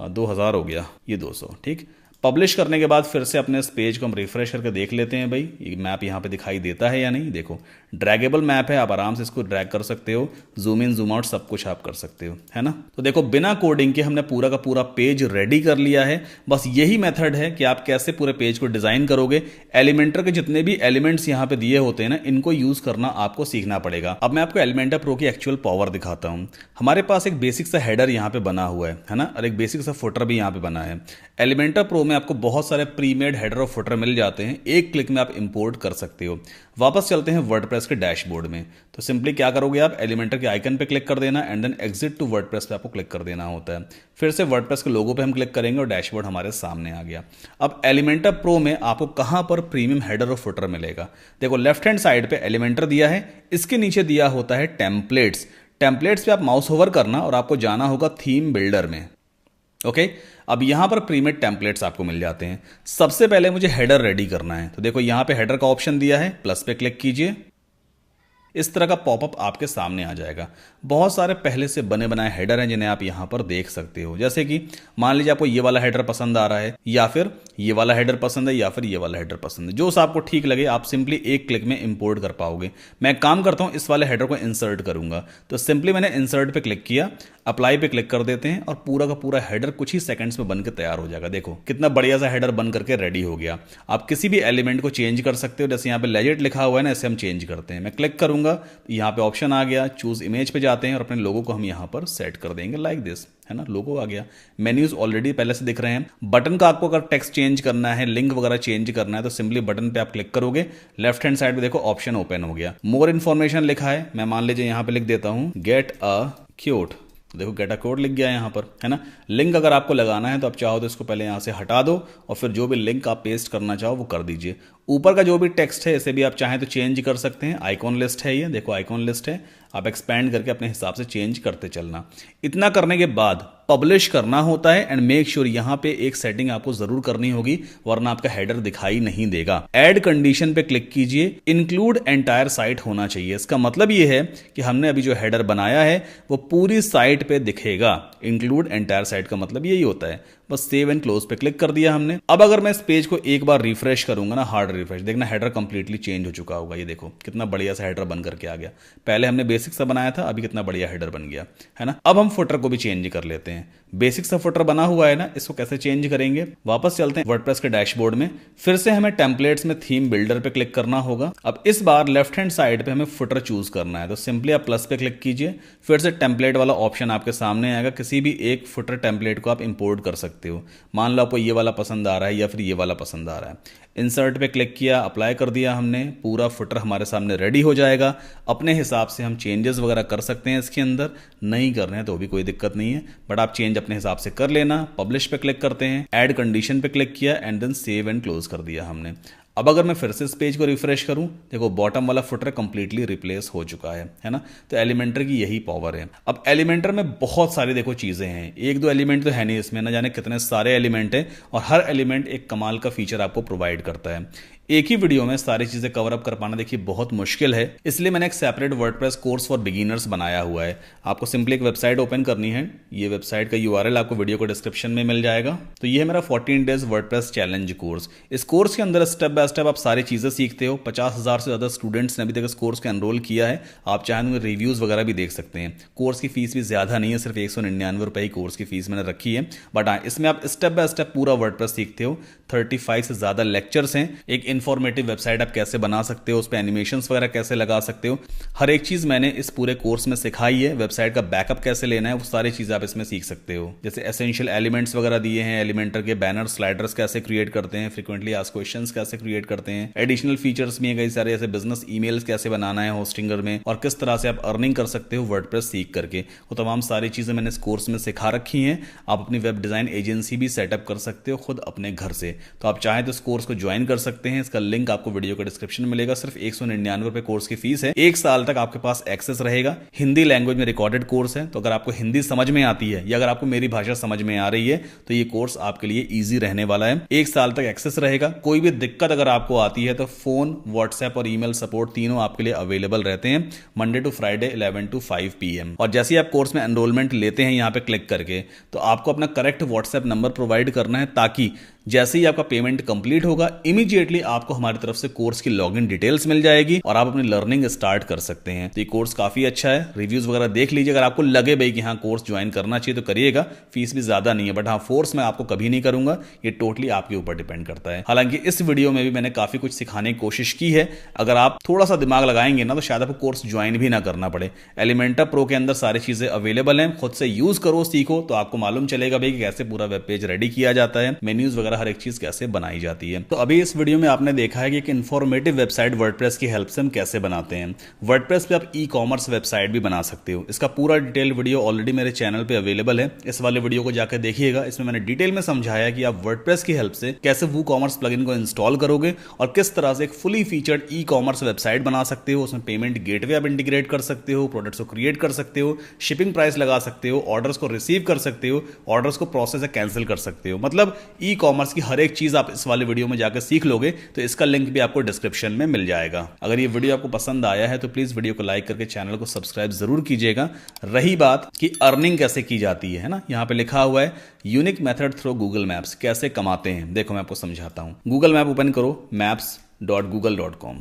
2000 हो गया, ये 200। ठीक, पब्लिश करने के बाद फिर से अपने इस पेज को हम रिफ्रेश करके देख लेते हैं भाई ये मैप यहाँ पे दिखाई देता है या नहीं। देखो ड्रैगेबल मैप है, आप आराम से इसको ड्रैग कर सकते हो, जूम इन जूम आउट सब कुछ आप कर सकते हो, है ना। तो देखो बिना कोडिंग के हमने पूरा का पूरा पेज रेडी कर लिया है। बस यही मेथड है कि आप कैसे पूरे पेज को डिजाइन करोगे। एलिमेंटर के जितने भी एलिमेंट्स यहाँ पे दिए होते हैं ना, इनको यूज करना आपको सीखना पड़ेगा। अब मैं आपको एलिमेंटर प्रो की एक्चुअल पावर दिखाता हूँ। हमारे पास एक बेसिक सा हेडर यहाँ पे बना हुआ है ना, और एक बेसिक सा फुटर भी यहाँ पे बना है। एलिमेंटर प्रो में आपको बहुत सारे प्रीमेड हेडर और फुटर मिल जाते हैं, एक क्लिक में आप इंपोर्ट कर सकते हो। वापस चलते हैं वर्डप्रेस के डैशबोर्ड में। तो सिंपली क्या करोगे आप, एलिमेंटर के आइकन पे क्लिक कर देना and then exit to WordPress पे आपको क्लिक कर देना होता है। फिर से वर्डप्रेस के लोगो पे हम क्लिक करेंगे और डैशबोर्ड हमारे सामने आ गया। अब एलिमेंटर प्रो में आपको कहां पर प्रीमियम हेडर और फुटर मिलेगा, देखो लेफ्ट हैंड साइड पे एलिमेंटर दिया है, इसके नीचे दिया होता है टेम्पलेट्स। टेम्पलेट्स पे आप माउस होवर करना और आपको जाना होगा थीम बिल्डर में। ओके, अब यहां पर प्रीमेड टेम्पलेट्स आपको मिल जाते हैं। सबसे पहले मुझे हेडर रेडी करना है, तो देखो यहां पे हेडर का ऑप्शन दिया है, प्लस पे क्लिक कीजिए। इस तरह का पॉपअप आपके सामने आ जाएगा। बहुत सारे पहले से बने बनाए हेडर हैं जिन्हें आप यहां पर देख सकते हो। जैसे कि मान लीजिए आपको ये वाला हेडर पसंद आ रहा है, या फिर ये वाला हेडर पसंद है, या फिर ये वाला हेडर पसंद है। जो सा आपको ठीक लगे आप सिंपली एक क्लिक में इंपोर्ट कर पाओगे। मैं काम करता हूं, इस वाले हेडर को इंसर्ट करूंगा, तो सिंपली मैंने इंसर्ट पे क्लिक किया, अप्लाई पे क्लिक कर देते हैं और पूरा का पूरा हेडर कुछ ही सेकंड्स में बनकर तैयार हो जाएगा। देखो कितना बढ़िया सा हेडर बन करके रेडी हो गया। आप किसी भी एलिमेंट को चेंज कर सकते हो, जैसे यहाँ पे लेजेट लिखा हुआ है ना, इसे हम चेंज करते हैं। मैं क्लिक करूंगा, यहाँ पे ऑप्शन आ गया, चूज इमेज पे जाते हैं और अपने लोगो को हम यहाँ पर सेट कर देंगे लाइक दिस, है ना। लोगो आ गया, मेन्यूज ऑलरेडी पहले से दिख रहे हैं। बटन का आपको अगर टेक्स्ट चेंज करना है, लिंक वगैरह चेंज करना है, तो सिंपली बटन पे आप क्लिक करोगे, लेफ्ट हैंड साइड पे देखो ऑप्शन ओपन हो गया। मोर इन्फॉर्मेशन लिखा है, मैं मान लीजिए यहाँ पे लिख देता हूँ गेट अ क्यूट, देखो गेट अ कोड लिख गया यहाँ पर, है ना। लिंक अगर आपको लगाना है तो आप चाहो तो इसको पहले यहाँ से हटा दो और फिर जो भी लिंक आप पेस्ट करना चाहो वो कर दीजिए। ऊपर का जो भी टेक्स्ट है इसे भी आप चाहें तो चेंज कर सकते हैं। आइकॉन लिस्ट है ये, देखो आइकॉन लिस्ट है, आप एक्सपैंड करके अपने हिसाब से चेंज करते चलना। इतना करने के बाद पब्लिश करना होता है एंड मेक श्योर यहां पे एक सेटिंग आपको जरूर करनी होगी, वरना आपका हेडर दिखाई नहीं देगा। ऐड कंडीशन पे क्लिक कीजिए, इंक्लूड एंटायर साइट होना चाहिए। इसका मतलब ये है कि हमने अभी जो हेडर बनाया है वो पूरी साइट पे दिखेगा। इंक्लूड एंटायर साइट का मतलब यही होता है। बस सेव एंड क्लोज पे क्लिक कर दिया हमने। अब अगर मैं इस पेज को एक बार रिफ्रेश करूंगा ना, हार्ड रिफ्रेश, देखना हेडर कंप्लीटली चेंज हो चुका होगा। ये देखो कितना बढ़िया सा हेडर बन करके आ गया। पहले हमने बेसिक सा बनाया था, अभी कितना बढ़िया हेडर बन गया है ना। अब हम फुटर को भी चेंज कर लेते हैं। बेसिक सा फुटर बना हुआ है ना, इसको कैसे चेंज करेंगे, वापस चलते हैं वर्डप्रेस के डैशबोर्ड में। फिर से हमें टेम्पलेट्स में थीम बिल्डर पे क्लिक करना होगा। अब इस बार लेफ्ट हैंड साइड पे हमें फुटर चूज करना है, तो सिंपली आप प्लस पे क्लिक कीजिए। फिर से टेम्पलेट वाला ऑप्शन आपके सामने आएगा। किसी भी एक फुटर टेम्पलेट को आप इंपोर्ट कर सकते हो। मान लो आपको ये वाला पसंद आ रहा है या फिर ये वाला पसंद आ रहा है। इंसर्ट पे क्लिक किया, अप्लाई कर दिया हमने, पूरा फुटर हमारे सामने रेडी हो जाएगा। अपने हिसाब से हम चेंजेस वगैरह कर सकते हैं इसके अंदर, नहीं कर रहे हैं तो भी कोई दिक्कत नहीं है, बट आप चेंज अपने हिसाब से कर लेना। पब्लिश पे क्लिक करते हैं, ऐड कंडीशन पे क्लिक किया and then save and close कर दिया हमने। अब अगर मैं फिर से इस पेज को रिफ्रेश करूं, देखो बॉटम वाला फुटर कंप्लीटली रिप्लेस हो चुका है ना। तो एलिमेंटर की यही पावर है। अब एलिमेंटर में बहुत सारी देखो चीजें हैं, एक दो एलिमेंट तो है नहीं इसमें, ना जाने कितने सारे एलिमेंट हैं, और हर एलिमेंट एक कमाल का फीचर आपको प्रोवाइड करता है। एक ही वीडियो में सारी चीजें कवर अप कर पाना देखिए बहुत मुश्किल है, इसलिए मैंने एक separate WordPress course for beginners बनाया हुआ है। आपको सिंपली एक वेबसाइट ओपन करनी है, ये वेबसाइट का यूआरएल आपको वीडियो को डिस्क्रिप्शन में मिल जाएगा। तो ये है मेरा 14 डेज वर्डप्रेस चैलेंज कोर्स। इस कोर्स के अंदर स्टेप बाय स्टेप आप सारी चीजें सीखते हो। 50,000 से ज्यादा स्टूडेंट्स ने अभी तक इस कोर्स को एनरोल किया है। आप चाहें तो रिव्यूज वगैरह भी देख सकते हैं। कोर्स की फीस भी ज्यादा नहीं है, सिर्फ 199 रुपए ही कोर्स की फीस मैंने रखी है। बट हाँ, इसमें आप स्टेप बाय स्टेप पूरा वर्डप्रेस सीखते हो। 35 से ज्यादा लेक्चर्स हैं, एक इंफॉर्मेटिव वेबसाइट आप कैसे बना सकते हो, उस पर एनिमेशंस वगैरह कैसे लगा सकते हो, हर एक चीज मैंने इस पूरे कोर्स में सिखाई है। वेबसाइट का बैकअप कैसे लेना है, वो सारी चीजें आप इसमें सीख सकते हो। जैसे एसेंशियल एलिमेंट्स वगैरह दिए हैं, एलिमेंटर के बैनर स्लाइडर्स कैसे क्रिएट करते हैं, फ्रीक्वेंटली आस्क्ड क्वेश्चंस कैसे क्रिएट करते हैं, एडिशनल फीचर्स भी हैं कई सारे, जैसे बिजनेस ईमेल्स कैसे बनाना है होस्टिंगर में, और किस तरह से आप अर्निंग कर सकते हो वर्डप्रेस सीख करके। वो तमाम सारी चीजें मैंने इस कोर्स में सिखा रखी हैं। आप अपनी वेब डिजाइन एजेंसी भी सेटअप कर सकते हो खुद अपने घर से। तो आप चाहें तो इस कोर्स को ज्वाइन कर सकते हैं। इसका लिंक आपको वीडियो के डिस्क्रिप्शन में मिलेगा। सिर्फ 199 रुपए कोर्स की फीस है। 1 साल तक आपके पास एक्सेस रहेगा। हिंदी लैंग्वेज में रिकॉर्डेड कोर्स है, तो अगर आपको हिंदी समझ में आती है या अगर आपको मेरी भाषा समझ में आ रही है तो ये कोर्स आपके लिए ईजी रहने वाला है। 1 साल तक एक्सेस रहेगा। कोई भी दिक्कत अगर आपको आती है तो फोन, व्हाट्सएप और ईमेल सपोर्ट तीनों आपके लिए अवेलेबल रहते हैं, Monday to Friday 11 to 5 PM। और जैसे ही आप कोर्स में एनरोलमेंट लेते हैं यहाँ पे क्लिक करके, तो आपको अपना करेक्ट व्हाट्सएप नंबर प्रोवाइड करना है, ताकि जैसे ही आपका पेमेंट कंप्लीट होगा इमीडिएटली आपको हमारी तरफ से कोर्स की लॉगिन डिटेल्स मिल जाएगी और आप अपनी लर्निंग स्टार्ट कर सकते हैं। तो ये कोर्स काफी अच्छा है, रिव्यूज वगैरह देख लीजिए। अगर आपको लगे भाई कि हाँ कोर्स ज्वाइन करना चाहिए तो करिएगा। फीस भी ज्यादा नहीं है, बट हाँ फोर्स मैं आपको कभी नहीं करूंगा, ये टोटली आपके ऊपर डिपेंड करता है। हालांकि इस वीडियो में भी मैंने काफी कुछ सिखाने की कोशिश की है। अगर आप थोड़ा सा दिमाग लगाएंगे ना तो शायद आपको कोर्स ज्वाइन भी ना करना पड़े। एलिमेंटर प्रो के अंदर सारी चीजें अवेलेबल हैं, खुद से यूज करो, सीखो, तो आपको मालूम चलेगा भाई कि कैसे पूरा वेब पेज रेडी किया जाता है, मेन्यूज वगैरह हर एक चीज कैसे बनाई जाती है। तो अभी इस वीडियो में आपने देखा है कि एक इंफॉर्मेटिव वेबसाइट वर्डप्रेस की हेल्प से हम कैसे बनाते हैं। वर्डप्रेस पे आप ई-कॉमर्स वेबसाइट भी बना सकते हो। इसका पूरा डिटेल वीडियो ऑलरेडी मेरे चैनल पे अवेलेबल है, इस वाले वीडियो को जाकर देखिएगा। इसमें मैंने डिटेल में समझाया कि आप वर्डप्रेस की हेल्प से कैसे वूकॉमर्स प्लगइन को इंस्टॉल करोगे और किस तरह से एक फुली फीचर्ड ई-कॉमर्स वेबसाइट बना सकते हो। उसमें पेमेंट गेटवे आप इंटीग्रेट कर सकते हो, प्रोडक्ट्स को क्रिएट कर सकते हो, शिपिंग प्राइस लगा सकते हो, ऑर्डर्स को रिसीव कर सकते हो, ऑर्डर्स को प्रोसेस या कैंसिल कर सकते हो। मतलब ई-कॉमर्स की हर एक चीज आप इस वाले वीडियो में जाकर सीख लोगे। तो इसका लिंक भी आपको डिस्क्रिप्शन में मिल जाएगा। अगर ये वीडियो आपको पसंद आया है तो प्लीज वीडियो को लाइक करके चैनल को सब्सक्राइब जरूर कीजिएगा। रही बात कि अर्निंग कैसे की जाती है ना, यहां पे लिखा हुआ है unique method through Google maps, कैसे कमाते हैं। देखो मैं आपको समझाता हूं। गूगल मैप ओपन करो, maps.google.com।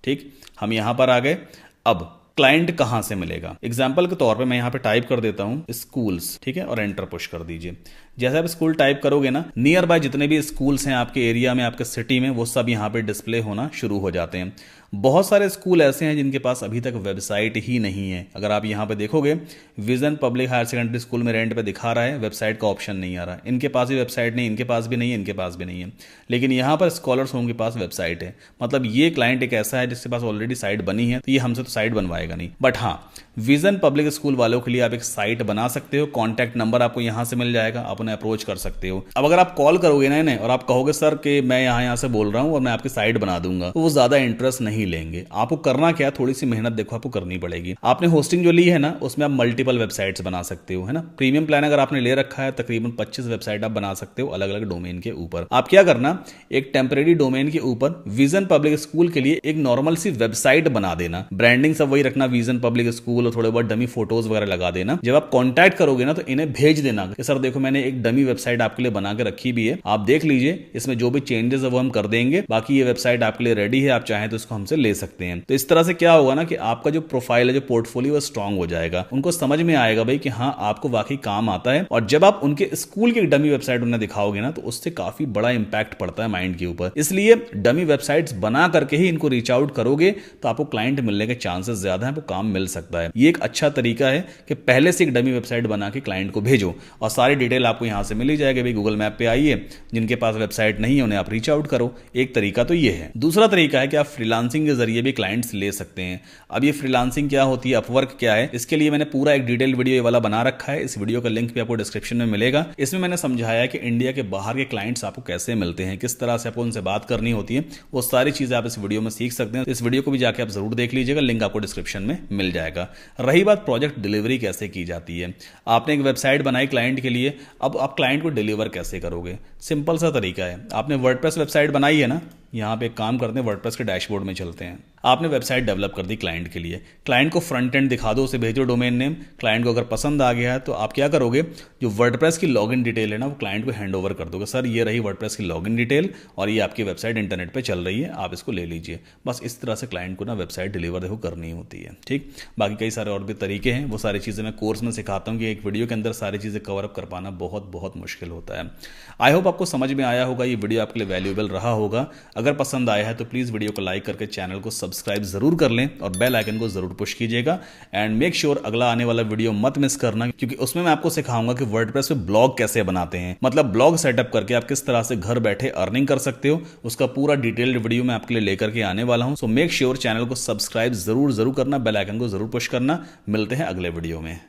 ठीक, हम यहां पर आ गए। अब क्लाइंट कहां से मिलेगा, एग्जाम्पल के तौर पे मैं यहां पे टाइप कर देता हूं स्कूल्स, ठीक है, और एंटर पुश कर दीजिए। जैसे आप स्कूल टाइप करोगे ना, नियर बाय जितने भी स्कूल्स हैं आपके एरिया में, आपके सिटी में, वो सब यहां पे डिस्प्ले होना शुरू हो जाते हैं। बहुत सारे स्कूल ऐसे हैं जिनके पास अभी तक वेबसाइट ही नहीं है। अगर आप यहां पे देखोगे, Vision Public Higher Secondary School में रेंट पे दिखा रहा है, वेबसाइट का ऑप्शन नहीं आ रहा। इनके पास भी वेबसाइट नहीं, इनके पास भी नहीं है, इनके पास भी नहीं है। लेकिन यहां पर स्कॉलर्स होम के पास वेबसाइट है। मतलब ये क्लाइंट एक ऐसा है जिसके पास ऑलरेडी साइट बनी है, तो ये हमसे तो साइट बनवाएगा नहीं। बट हाँ, विजन पब्लिक स्कूल वालों के लिए आप एक साइट बना सकते हो। कॉन्टैक्ट नंबर आपको यहां से मिल जाएगा, आप उन्हें उन्हें अप्रोच कर सकते हो। अब अगर आप कॉल करोगे ना इन्हें और आप कहोगे सर कि मैं यहाँ से बोल रहा हूँ और मैं आपकी साइट बना दूंगा, तो वो ज्यादा इंटरेस्ट नहीं लेंगे। आपको करना क्या, थोड़ी सी मेहनत देखो आपको करनी पड़ेगी। आपने होस्टिंग जो ली है ना, उसमें आप मल्टीपल वेबसाइट्स बना सकते हो, है ना। प्रीमियम प्लान अगर आपने ले रखा है, तकरीबन 25 वेबसाइट आप बना सकते हो अलग अलग डोमेन के ऊपर। आप क्या करना, एक टेम्परेरी डोमेन के ऊपर विजन पब्लिक स्कूल के लिए एक नॉर्मल सी वेबसाइट बना देना। ब्रांडिंग सब वही रखना, विजन पब्लिक स्कूल, और थोड़े बहुत डमी फोटोज वगैरह लगा देना। जब आप कॉन्टैक्ट करोगे ना, तो इन्हें भेज देना कि सर देखो मैंने एक डमी वेबसाइट आपके लिए बना के रखी भी है, आप देख लीजिए, इसमें जो भी चेंजेस है वो हम कर देंगे, बाकी ये वेबसाइट आपके लिए रेडी है, आप चाहें तो इसको हमसे ले सकते हैं। तो इस तरह से क्या होगा ना कि आपका जो प्रोफाइल है, जो पोर्टफोलियो है, स्ट्रांग हो जाएगा। उनको समझ में आएगा भाई कि हाँ आपको वाकई काम आता है। और जब आप उनके स्कूल की डमी वेबसाइट उन्हें दिखाओगे ना, तो उससे काफी बड़ा इंपैक्ट पड़ता है माइंड के ऊपर। इसलिए डमी वेबसाइट्स बना करके ही इनको रीच आउट करोगे तो आपको क्लाइंट मिलने के चांसेस ज्यादा है, आपको काम मिल सकता है। ये एक अच्छा तरीका है कि पहले से एक डमी वेबसाइट बना के क्लाइंट को भेजो और सारी डिटेल आपको यहां से मिल ही जाएगी। भाई गूगल मैप पे आइए, जिनके पास वेबसाइट नहीं है उन्हें आप रीच आउट करो। एक तरीका तो ये है। दूसरा तरीका है कि आप फ्रीलांसिंग के जरिए भी क्लाइंट्स ले सकते हैं। अब ये फ्रीलांसिंग क्या होती है, अपवर्क क्या है, इसके लिए मैंने पूरा एक डिटेल वीडियो ये वाला बना रखा है। इस वीडियो का लिंक भी आपको डिस्क्रिप्शन में मिलेगा। इसमें मैंने समझाया कि इंडिया के बाहर के क्लाइंट्स आपको कैसे मिलते हैं, किस तरह से आपको उनसे बात करनी होती है, वो सारी चीजें आप इस वीडियो में सीख सकते हैं। इस वीडियो को भी जाके आप जरूर देख लीजिएगा, लिंक आपको डिस्क्रिप्शन में मिल जाएगा। रही बात प्रोजेक्ट डिलीवरी कैसे की जाती है, आपने एक वेबसाइट बनाई क्लाइंट के लिए, अब आप क्लाइंट को डिलीवर कैसे करोगे। सिंपल सा तरीका है, आपने वर्डप्रेस वेबसाइट बनाई है ना, यहाँ पे एक काम करते हैं, वर्डप्रेस के डैशबोर्ड में चलते हैं। आपने वेबसाइट डेवलप कर दी क्लाइंट के लिए, क्लाइंट को फ्रंट एंड दिखा दो, उसे भेजो डोमेन नेम। क्लाइंट को अगर पसंद आ गया है तो आप क्या करोगे, जो वर्डप्रेस की लॉगिन डिटेल है ना, वो क्लाइंट को हैंड ओवर कर दोगे। सर ये रही वर्डप्रेस की लॉगिन डिटेल और ये आपकी वेबसाइट इंटरनेट पे चल रही है, आप इसको ले लीजिए। बस इस तरह से क्लाइंट को ना वेबसाइट डिलीवर देखो करनी होती है। ठीक, बाकी कई सारे और भी तरीके हैं, वो सारी चीज़ें मैं कोर्स में सिखाता हूँ कि एक वीडियो के अंदर सारी चीज़ें कवर अप कर पाना बहुत बहुत मुश्किल होता है। आई होप आपको समझ में आया होगा, ये वीडियो आपके लिए वैल्यूएबल रहा होगा। अगर पसंद आया है तो प्लीज़ वीडियो को लाइक करके चैनल को सब्सक्राइब जरूर कर लें और बेल आइकन को जरूर पुश कीजिएगा। एंड मेक श्योर अगला आने वाला वीडियो मत मिस करना, क्योंकि उसमें मैं आपको सिखाऊंगा कि वर्डप्रेस पे ब्लॉग कैसे बनाते हैं। मतलब ब्लॉग सेटअप करके आप किस तरह से घर बैठे अर्निंग कर सकते हो, उसका पूरा डिटेल्ड वीडियो मैं आपके लिए लेकर के आने वाला हूं। सो मेक श्योर चैनल को सब्सक्राइब जरूर करना, बेल आइकन को जरूर पुश करना। मिलते हैं अगले वीडियो में।